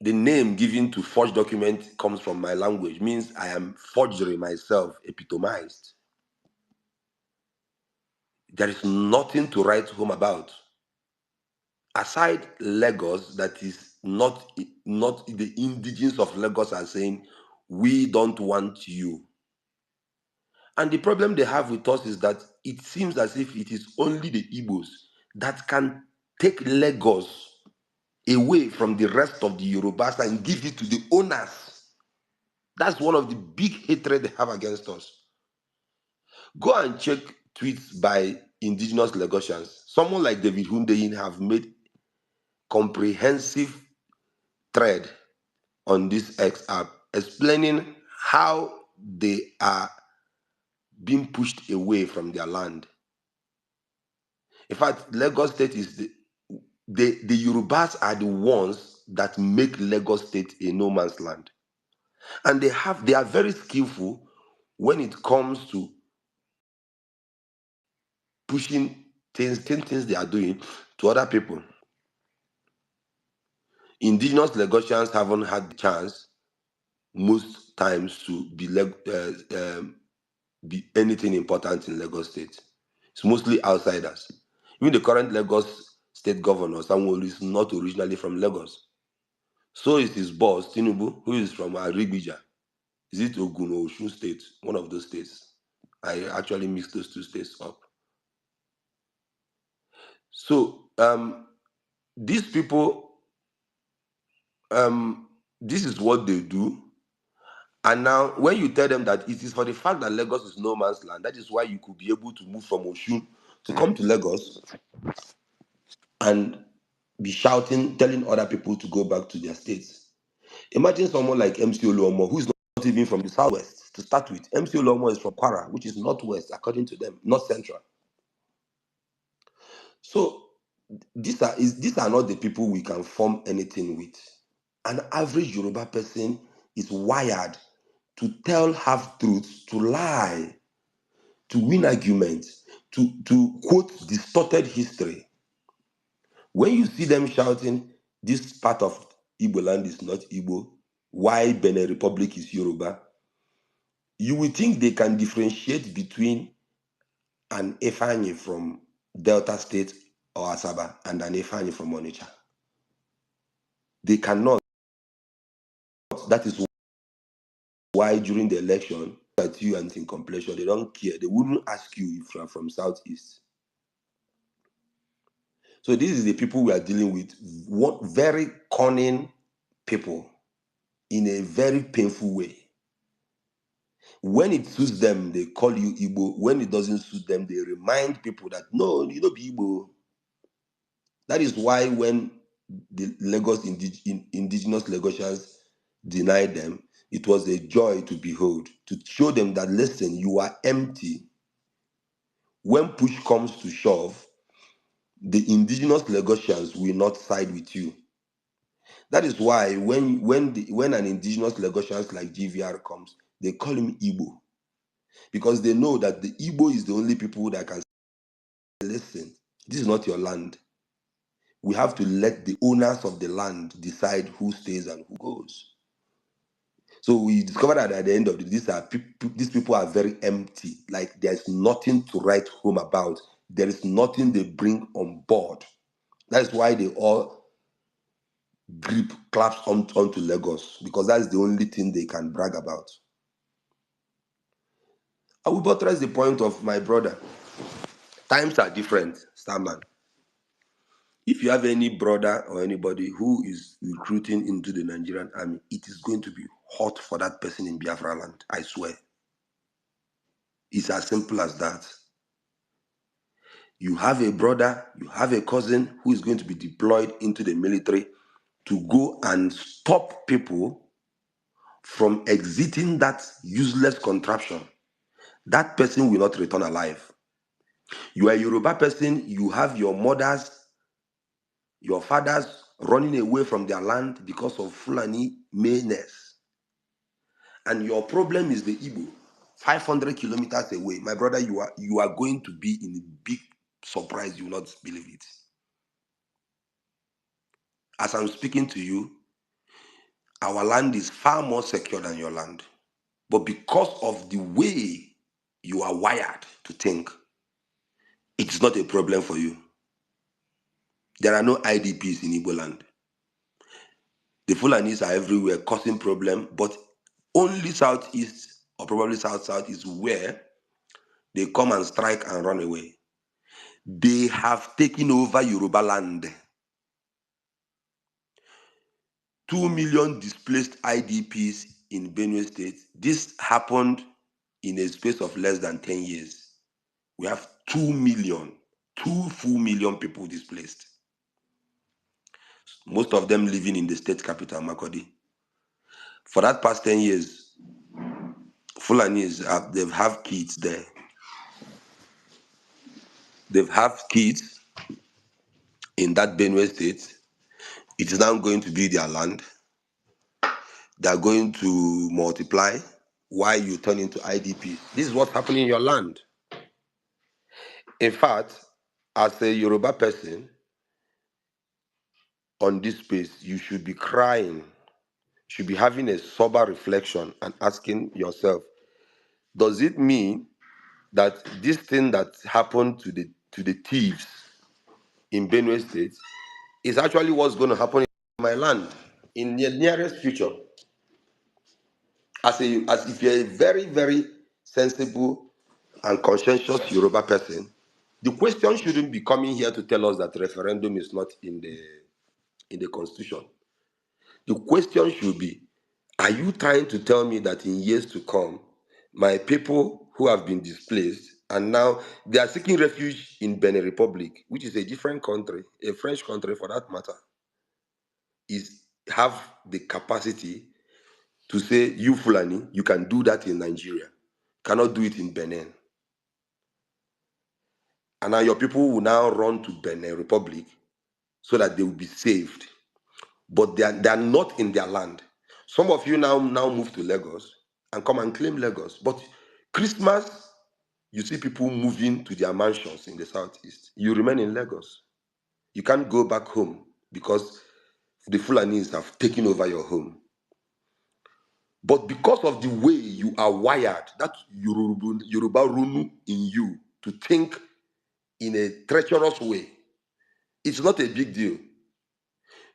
the name given to forged document comes from my language, means I am forgery myself, epitomized. There is nothing to write home about. Aside Lagos, that is not the indigenes of Lagos are saying, we don't want you. And the problem they have with us is that it seems as if it is only the Igbos that can take Lagos away from the rest of the Yorubas and give it to the owners. That's one of the big hatred they have against us. Go and check tweets by indigenous Lagosians. Someone like David Hundeyin have made comprehensive thread on this X app explaining how they are being pushed away from their land. In fact, Lagos State is the Yorubas are the ones that make Lagos State a no man's land. And they are very skillful when it comes to pushing things they are doing to other people. Indigenous Lagosians haven't had the chance most times to be anything important in Lagos State. It's mostly outsiders. Even the current Lagos state governor, Sanwo-Olu, is not originally from Lagos. So is his boss, Tinubu, who is from Aribija. Is it Ogun or Osun State? One of those states. I actually mixed those two states up. So these people, this is what they do. And now, when you tell them that it is for the fact that Lagos is no man's land, that is why you could be able to move from Osun to come to Lagos and be shouting, telling other people to go back to their states. Imagine someone like MC Oluomo, who is not even from the southwest to start with. MC Oluomo is from Kwara, which is northwest, according to them, not central. So these are not the people we can form anything with. An average Yoruba person is wired to tell half truths, to lie, to win arguments, to quote distorted history. When you see them shouting, this part of Igbo land is not Igbo, why Benin Republic is Yoruba, you will think they can differentiate between an Efani from Delta State or Asaba and an Efani from Onitsha. They cannot. That is why during the election, at you and in completion, they don't care. They wouldn't ask you if you are from Southeast. So this is the people we are dealing with. What very cunning people in a very painful way. When it suits them, they call you Igbo. When it doesn't suit them, they remind people that no, you don't be Igbo. That is why when the Lagos indigenous Lagosians denied them, it was a joy to behold, to show them that listen, you are empty. When push comes to shove, the indigenous Lagosians will not side with you. That is why when an indigenous Lagosians like GVR comes, they call him Igbo. Because they know that the Igbo is the only people that can say, listen, this is not your land. We have to let the owners of the land decide who stays and who goes. So we discovered that at the end of the day, these people are very empty. Like there's nothing to write home about. There is nothing they bring on board. That's why they all grip claps onto Lagos, because that's the only thing they can brag about. I will buttress the point of my brother. Times are different, Starman. If you have any brother or anybody who is recruiting into the Nigerian army, it is going to be hot for that person in Biafra land, I swear. It's as simple as that. You have a brother, you have a cousin who is going to be deployed into the military to go and stop people from exiting that useless contraption. That person will not return alive. You are a Yoruba person, you have your mothers, your fathers running away from their land because of Fulani meanness. And your problem is the Igbo, 500 kilometers away. My brother, you are going to be in a big surprise. You will not believe it. As I'm speaking to you, our land is far more secure than your land. But because of the way you are wired to think, it's not a problem for you. There are no IDPs in Igbo land. The Fulanis are everywhere causing problem, but only southeast or probably south is where they come and strike and run away. They have taken over Yoruba land. 2 million displaced IDPs in Benue State. This happened in a space of less than 10 years. We have 2 million, 2 full million people displaced. Most of them living in the state capital, Makodi. For that past 10 years, Fulanis, they've have kids there. They've have kids in that Benue State. It is now going to be their land. They're going to multiply while you turn into IDP. This is what's happening in your land. In fact, as a Yoruba person on this space, you should be crying, should be having a sober reflection and asking yourself, does it mean that this thing that happened to the thieves in Benue State is actually what's going to happen in my land in the nearest future. As if you're a very, very sensible and conscientious Yoruba person, the question shouldn't be coming here to tell us that referendum is not in the constitution. The question should be, are you trying to tell me that in years to come, my people who have been displaced and now they are seeking refuge in Benin Republic, which is a different country, a French country for that matter, have the capacity to say, you Fulani, you can do that in Nigeria, cannot do it in Benin. And now your people will now run to Benin Republic so that they will be saved. But they are not in their land. Some of you now move to Lagos and come and claim Lagos. But Christmas, you see people moving to their mansions in the southeast. You remain in Lagos. You can't go back home because the Fulanis have taken over your home. But because of the way you are wired, that Yoruba Runu in you, to think in a treacherous way, it's not a big deal.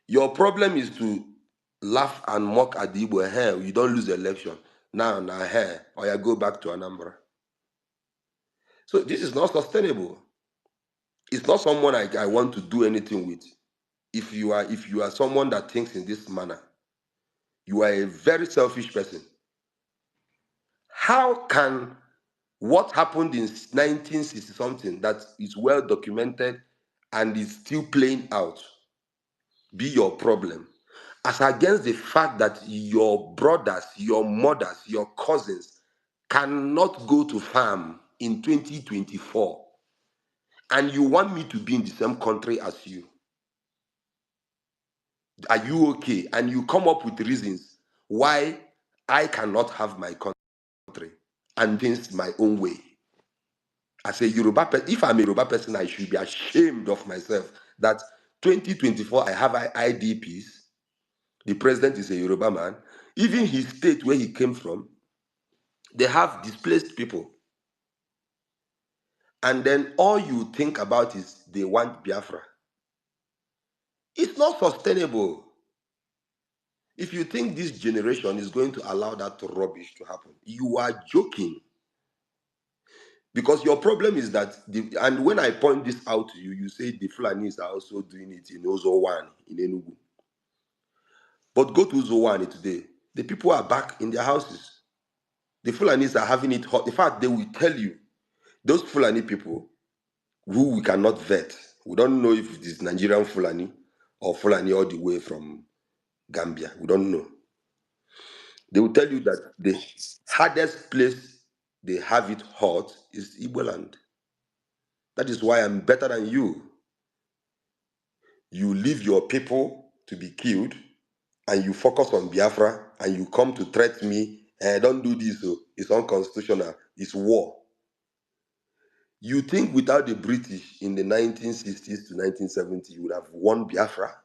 Your problem is to laugh and mock at the Igbo. Hey, you don't lose the election. Now, hey, or you go back to Anambra. So this is not sustainable. It's not someone I want to do anything with. If you are someone that thinks in this manner, you are a very selfish person. How can what happened in 1960 something that is well documented and is still playing out be your problem, as against the fact that your brothers, your mothers, your cousins cannot go to farm in 2024, and you want me to be in the same country as you? Are you okay? And you come up with reasons why I cannot have my country and things my own way. As a Yoruba person, if I'm a Yoruba person, I should be ashamed of myself that 2024 I have IDPs. The president is a Yoruba man. Even his state where he came from, they have displaced people. And then all you think about is they want Biafra. It's not sustainable. If you think this generation is going to allow that rubbish to happen, you are joking. Because your problem is that, and when I point this out to you, you say the Fulanis are also doing it in Ozowan, in Enugu. But go to Ozowan today, the people are back in their houses. The Fulanis are having it hot. In fact, they will tell you, those Fulani people who we cannot vet, we don't know if it is Nigerian Fulani or Fulani all the way from Gambia. We don't know. They will tell you that the hardest place they have it hot is Igbo land. That is why I'm better than you. You leave your people to be killed and you focus on Biafra and you come to threat me, don't do this, it's unconstitutional, it's war. You think without the British in the 1960s to 1970, you would have won Biafra?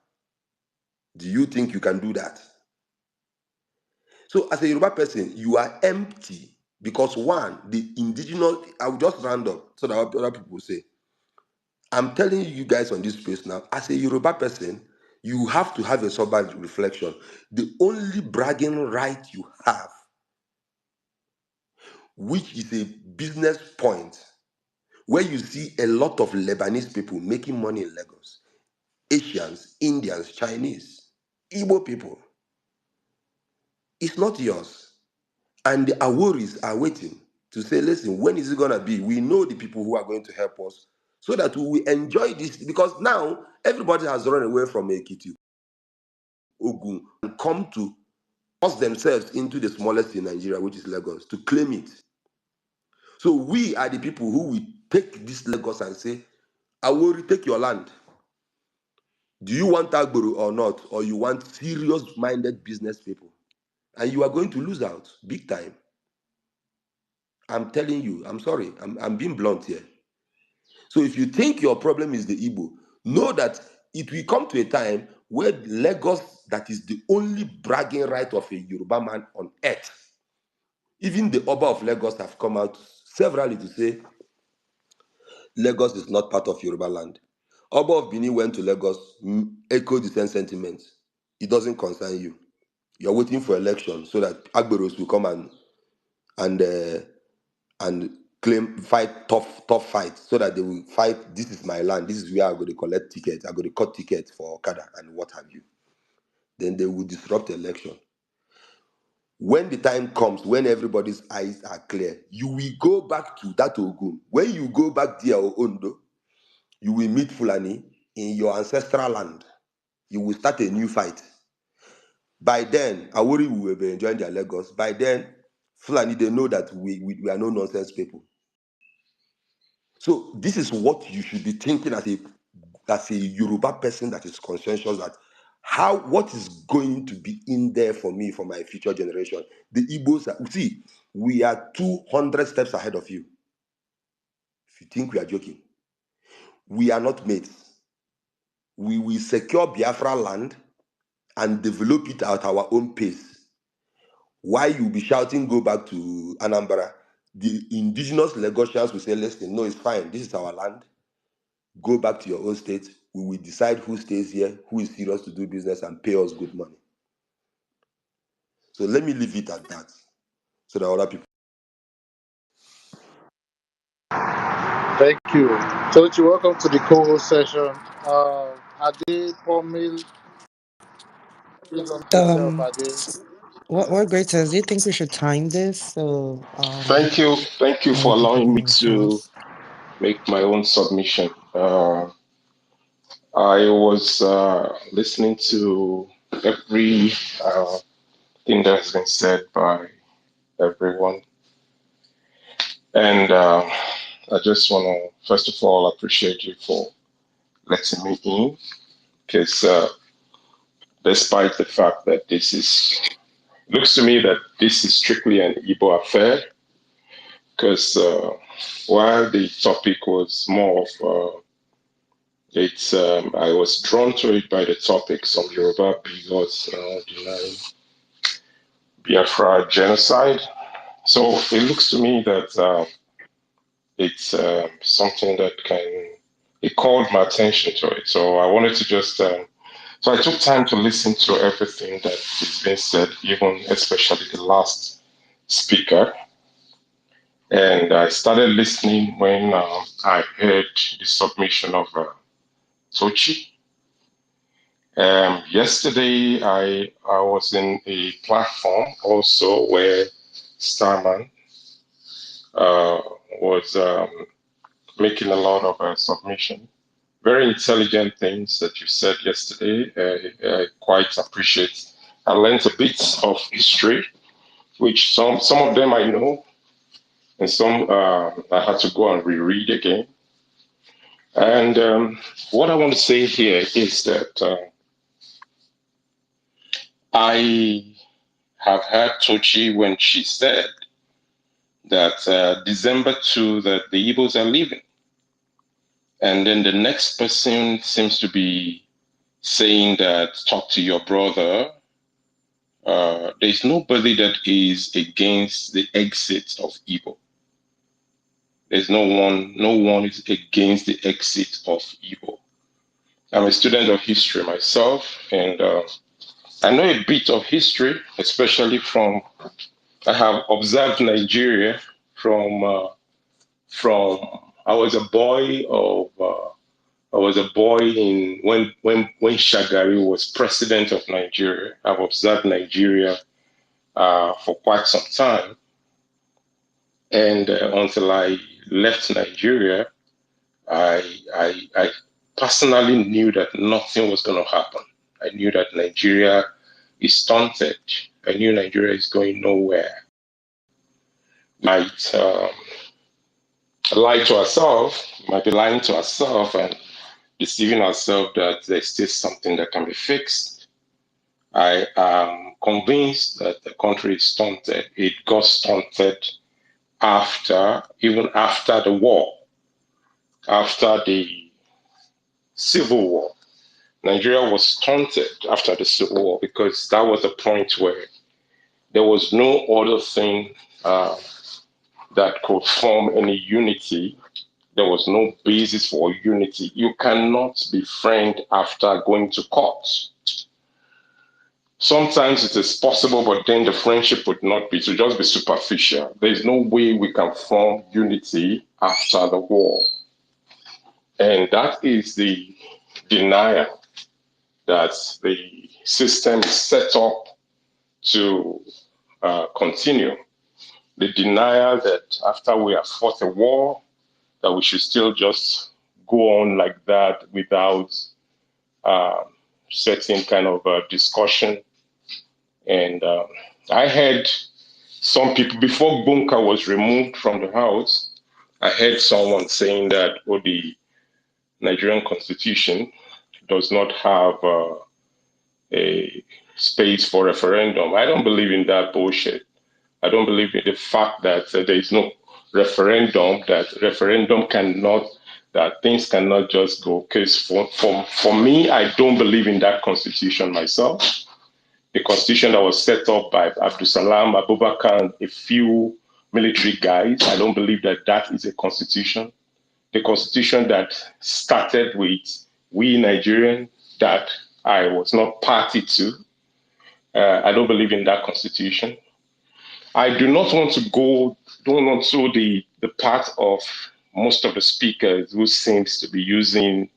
Do you think you can do that? So as a Yoruba person, you are empty because one, the indigenous, I will just round up so that other people will say, I'm telling you guys on this space now, as a Yoruba person, you have to have a sober reflection. The only bragging right you have, which is a business point, where you see a lot of Lebanese people making money in Lagos, Asians, Indians, Chinese, Igbo people, it's not yours. And the Aworis are waiting to say, listen, when is it going to be? We know the people who are going to help us so that we will enjoy this. Because now everybody has run away from Ekiti, Ogun, and come to force themselves into the smallest in Nigeria, which is Lagos, to claim it. So we are the people who will take this Lagos and say, Awori, take your land. Do you want Agboro or not? Or you want serious-minded business people? And you are going to lose out big time. I'm telling you, I'm sorry, I'm being blunt here. So if you think your problem is the Igbo, know that it will come to a time where Lagos, that is the only bragging right of a Yoruba man on earth, even the Oba of Lagos have come out severally to say Lagos is not part of Yoruba land. Oba of Benin went to Lagos, echoed the same sentiments. It doesn't concern you. You're waiting for election so that Agberos will come and claim tough fight so that they will fight. This is my land. This is where I'm going to collect tickets. I'm going to cut tickets for Okada and what have you. Then they will disrupt the election. When the time comes, when everybody's eyes are clear, you will go back to that Ogun. When you go back there, Ondo, you will meet Fulani in your ancestral land. You will start a new fight. By then, Awori will be enjoying their Lagos. By then, Fulani, they know that we are no nonsense people. So this is what you should be thinking as a Yoruba person that is conscientious, that what is going to be in there for me, for my future generation. The Igbos, see, we are 200 steps ahead of you. If you think we are joking, we are not mates. We will secure Biafra land and develop it at our own pace. Why you be shouting, go back to Anambra? The indigenous Lagosians will say, listen, no, it's fine. This is our land. Go back to your own state. We will decide who stays here, who is serious to do business and pay us good money. So let me leave it at that so that other people. Thank you. Tochi, welcome to the co-host session. Ade, Pomil, please unmute yourself, Um, Ade. what great says? Do you think we should time this so Thank you for other people allowing can me have a to chance? make my own submission. I was listening to every thing that has been said by everyone, and I just want to first of all appreciate you for letting me in, because despite the fact that looks to me that this is strictly an Igbo affair, because while the topic was more of I was drawn to it by the topic. Some Yoruba bigots denying Biafra genocide. So it looks to me that it's something that it called my attention to it. So I wanted to just, so I took time to listen to everything that is being said, even especially the last speaker. And I started listening when I heard the submission of Tochi. Yesterday, I was in a platform also where Starman was making a lot of submission. Very intelligent things that you said yesterday. I quite appreciate. I learned a bit of history, which some of them I know, and some I had to go and reread again. And what I want to say here is that I have heard Tochi when she said that December 2 that the Igbos are leaving. And then the next person seems to be saying that talk to your brother. There's nobody that is against the exit of Igbo. There's no one is against the exit of Igbo. I'm a student of history myself, and I know a bit of history, especially I have observed Nigeria from I was a boy in when Shagari was president of Nigeria. I've observed Nigeria for quite some time, and until I left Nigeria, I personally knew that nothing was going to happen. I knew that Nigeria is stunted. I knew Nigeria is going nowhere. Might lie to ourselves, might be lying to ourselves and deceiving ourselves that there's still something that can be fixed. I am convinced that the country is stunted. It got stunted even after the war, after the civil war. Nigeria was stunted after the civil war because that was a point where there was no other thing that could form any unity There was no basis for unity. You cannot befriend after going to court. Sometimes it is possible, but then the friendship would not be, to just be superficial. There's no way we can form unity after the war. And that is the denial that the system is set up to continue. The denial that after we have fought a war, that we should still just go on like that without certain kind of discussion. And I heard some people, before Bunker was removed from the house, I heard someone saying that, oh, the Nigerian constitution does not have a space for referendum. I don't believe in that bullshit. I don't believe in the fact that there is no referendum, that things cannot just go. Because for me, I don't believe in that constitution myself. The constitution that was set up by Abdul Salam, Abubakar, and a few military guys, I don't believe that that is a constitution. The constitution that started with we Nigerians, that I was not party to, I don't believe in that constitution. I do not want to go, don't want to the part of most of the speakers who seems to be using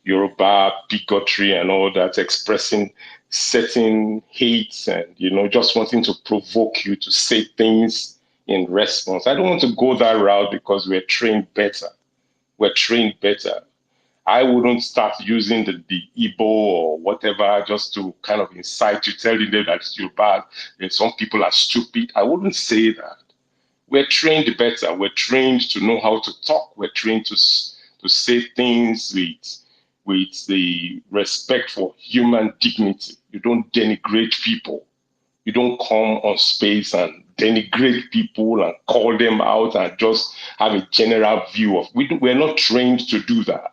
Yoruba bigotry and all that, expressing certain hates and, just wanting to provoke you to say things in response. I don't want to go that route because we're trained better. We're trained better. I wouldn't start using the Igbo or whatever just to kind of incite you, telling them that you're bad and some people are stupid. I wouldn't say that. We're trained better. We're trained to know how to talk. We're trained to say things with the respect for human dignity. You don't denigrate people. You don't come on space and denigrate people and call them out and just have a general view of. We're not trained to do that.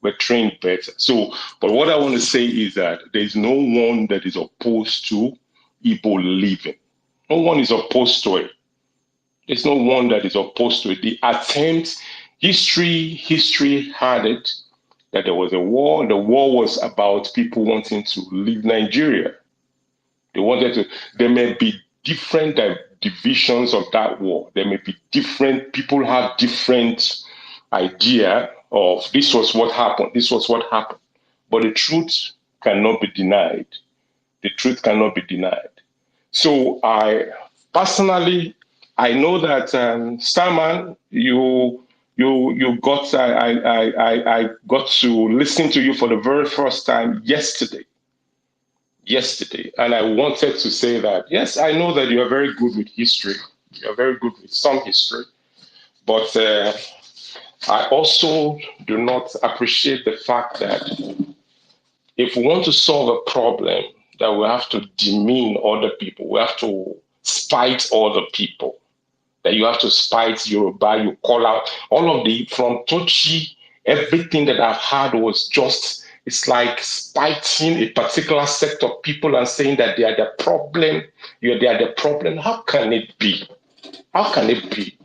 We're trained better. So, but what I want to say is that there's no one that is opposed to Igbo living. No one is opposed to it. There's no one that is opposed to it. The attempt, history had it that there was a war. The war was about people wanting to leave Nigeria. They wanted to, there may be different divisions of that war. There may be different, people have different idea of this was what happened, this was what happened. But the truth cannot be denied. The truth cannot be denied. So I personally, I know that Starman, you got I got to listen to you for the very first time yesterday, and I wanted to say that yes, I know that you are very good with history. You are very good with some history, but I also do not appreciate the fact that if we want to solve a problem, that we have to demean other people. We have to spite other people. That you have to spite Yoruba. You call out all of from Tochi, everything that I've had was just, it's like spiting a particular set of people and saying that they are the problem. They are the problem. How can it be? How can it be?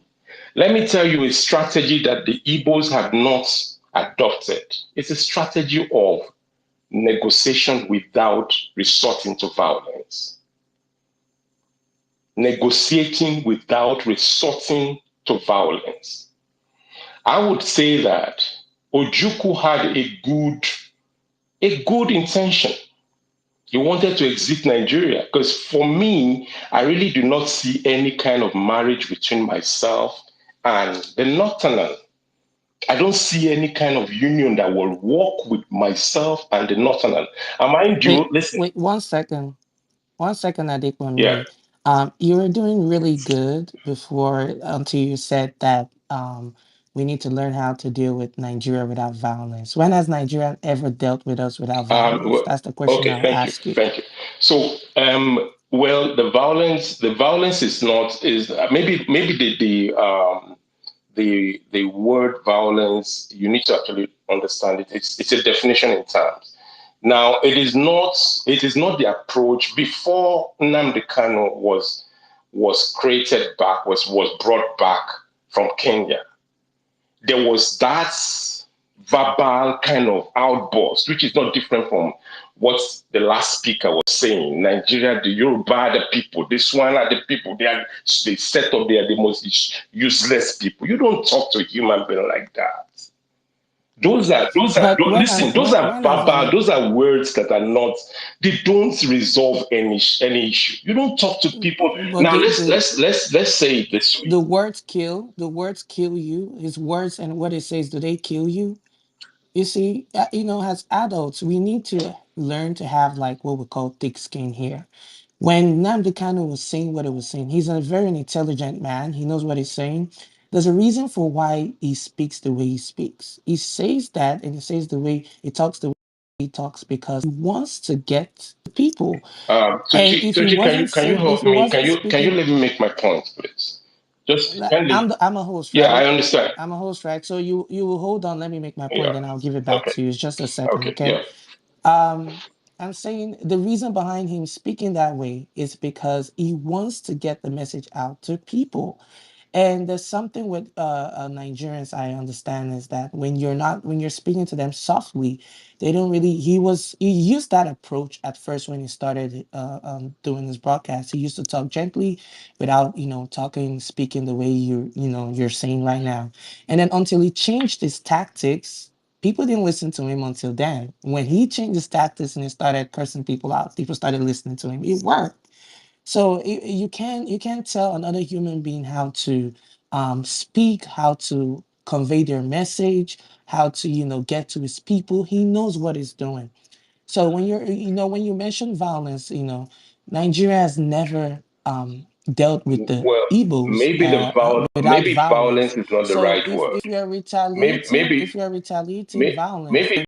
Let me tell you a strategy that the Igbos have not adopted. It's a strategy of negotiation without resorting to violence. Negotiating without resorting to violence. I would say that Ojukwu had a good intention. He wanted to exit Nigeria because for me, I really do not see any kind of marriage between myself and the Northerner. I don't see any kind of union that will work with myself and the Northerner. And mind you, Wait, listen, wait, 1 second. 1 second, yeah. Adekunle. You were doing really good before until you said that we need to learn how to deal with Nigeria without violence. When has Nigeria ever dealt with us without violence? Well, That's the question okay, I'll ask you. thank you. So, well, the violence is not is maybe the word violence. You need to actually understand it. It's a definition in terms. Now, it is not the approach before Nnamdi Kanu was created back was brought back from Kenya. there was that verbal kind of outburst, which is not different from what the last speaker was saying. Nigeria, the Yoruba are the people, this one are the people, they set up, they are the most useless people. You don't talk to a human being like that. But when I Listen, those are when I verbal, hear those are words that are not, they don't resolve any issue. You don't talk to people. but Now let's say it this way. the words kill, the words kill you. His words and what it says, do they kill you? You see, as adults, we need to learn to have like what we call thick skin here. When Nnamdi Kanu was saying what he was saying, he's a very intelligent man. He knows what he's saying. There's a reason for why he speaks the way he speaks. He says that, and he says the way he talks the way he talks because he wants to get to people. And if he Tucci, wasn't can you saying, if help he me? wasn't Can you speaking, let me make my point, please? Just kindly. I'm a host, Yeah, I right? understand. I'm a host, right? So you will hold on. Let me make my point, Yeah. then I'll give it back Okay. to you. It's just a second, Okay. okay? Yeah. Um, I'm saying the reason behind him speaking that way is because he wants to get the message out to people. And there's something with Nigerians I understand is that when you're speaking to them softly, they don't really. He used that approach at first when he started doing his broadcast. He used to talk gently, without speaking the way you're saying right now, and then until he changed his tactics. People didn't listen to him until then. When he changed his tactics and he started cursing people out, people started listening to him. It worked. So you can't tell another human being how to speak, how to convey their message, how to get to his people. He knows what he's doing. So when you mention violence, Nigeria has never dealt with the Well, Igbos without maybe violence. violence is not the So right if word. if we are Maybe retaliating, maybe if we are retaliating maybe violence, maybe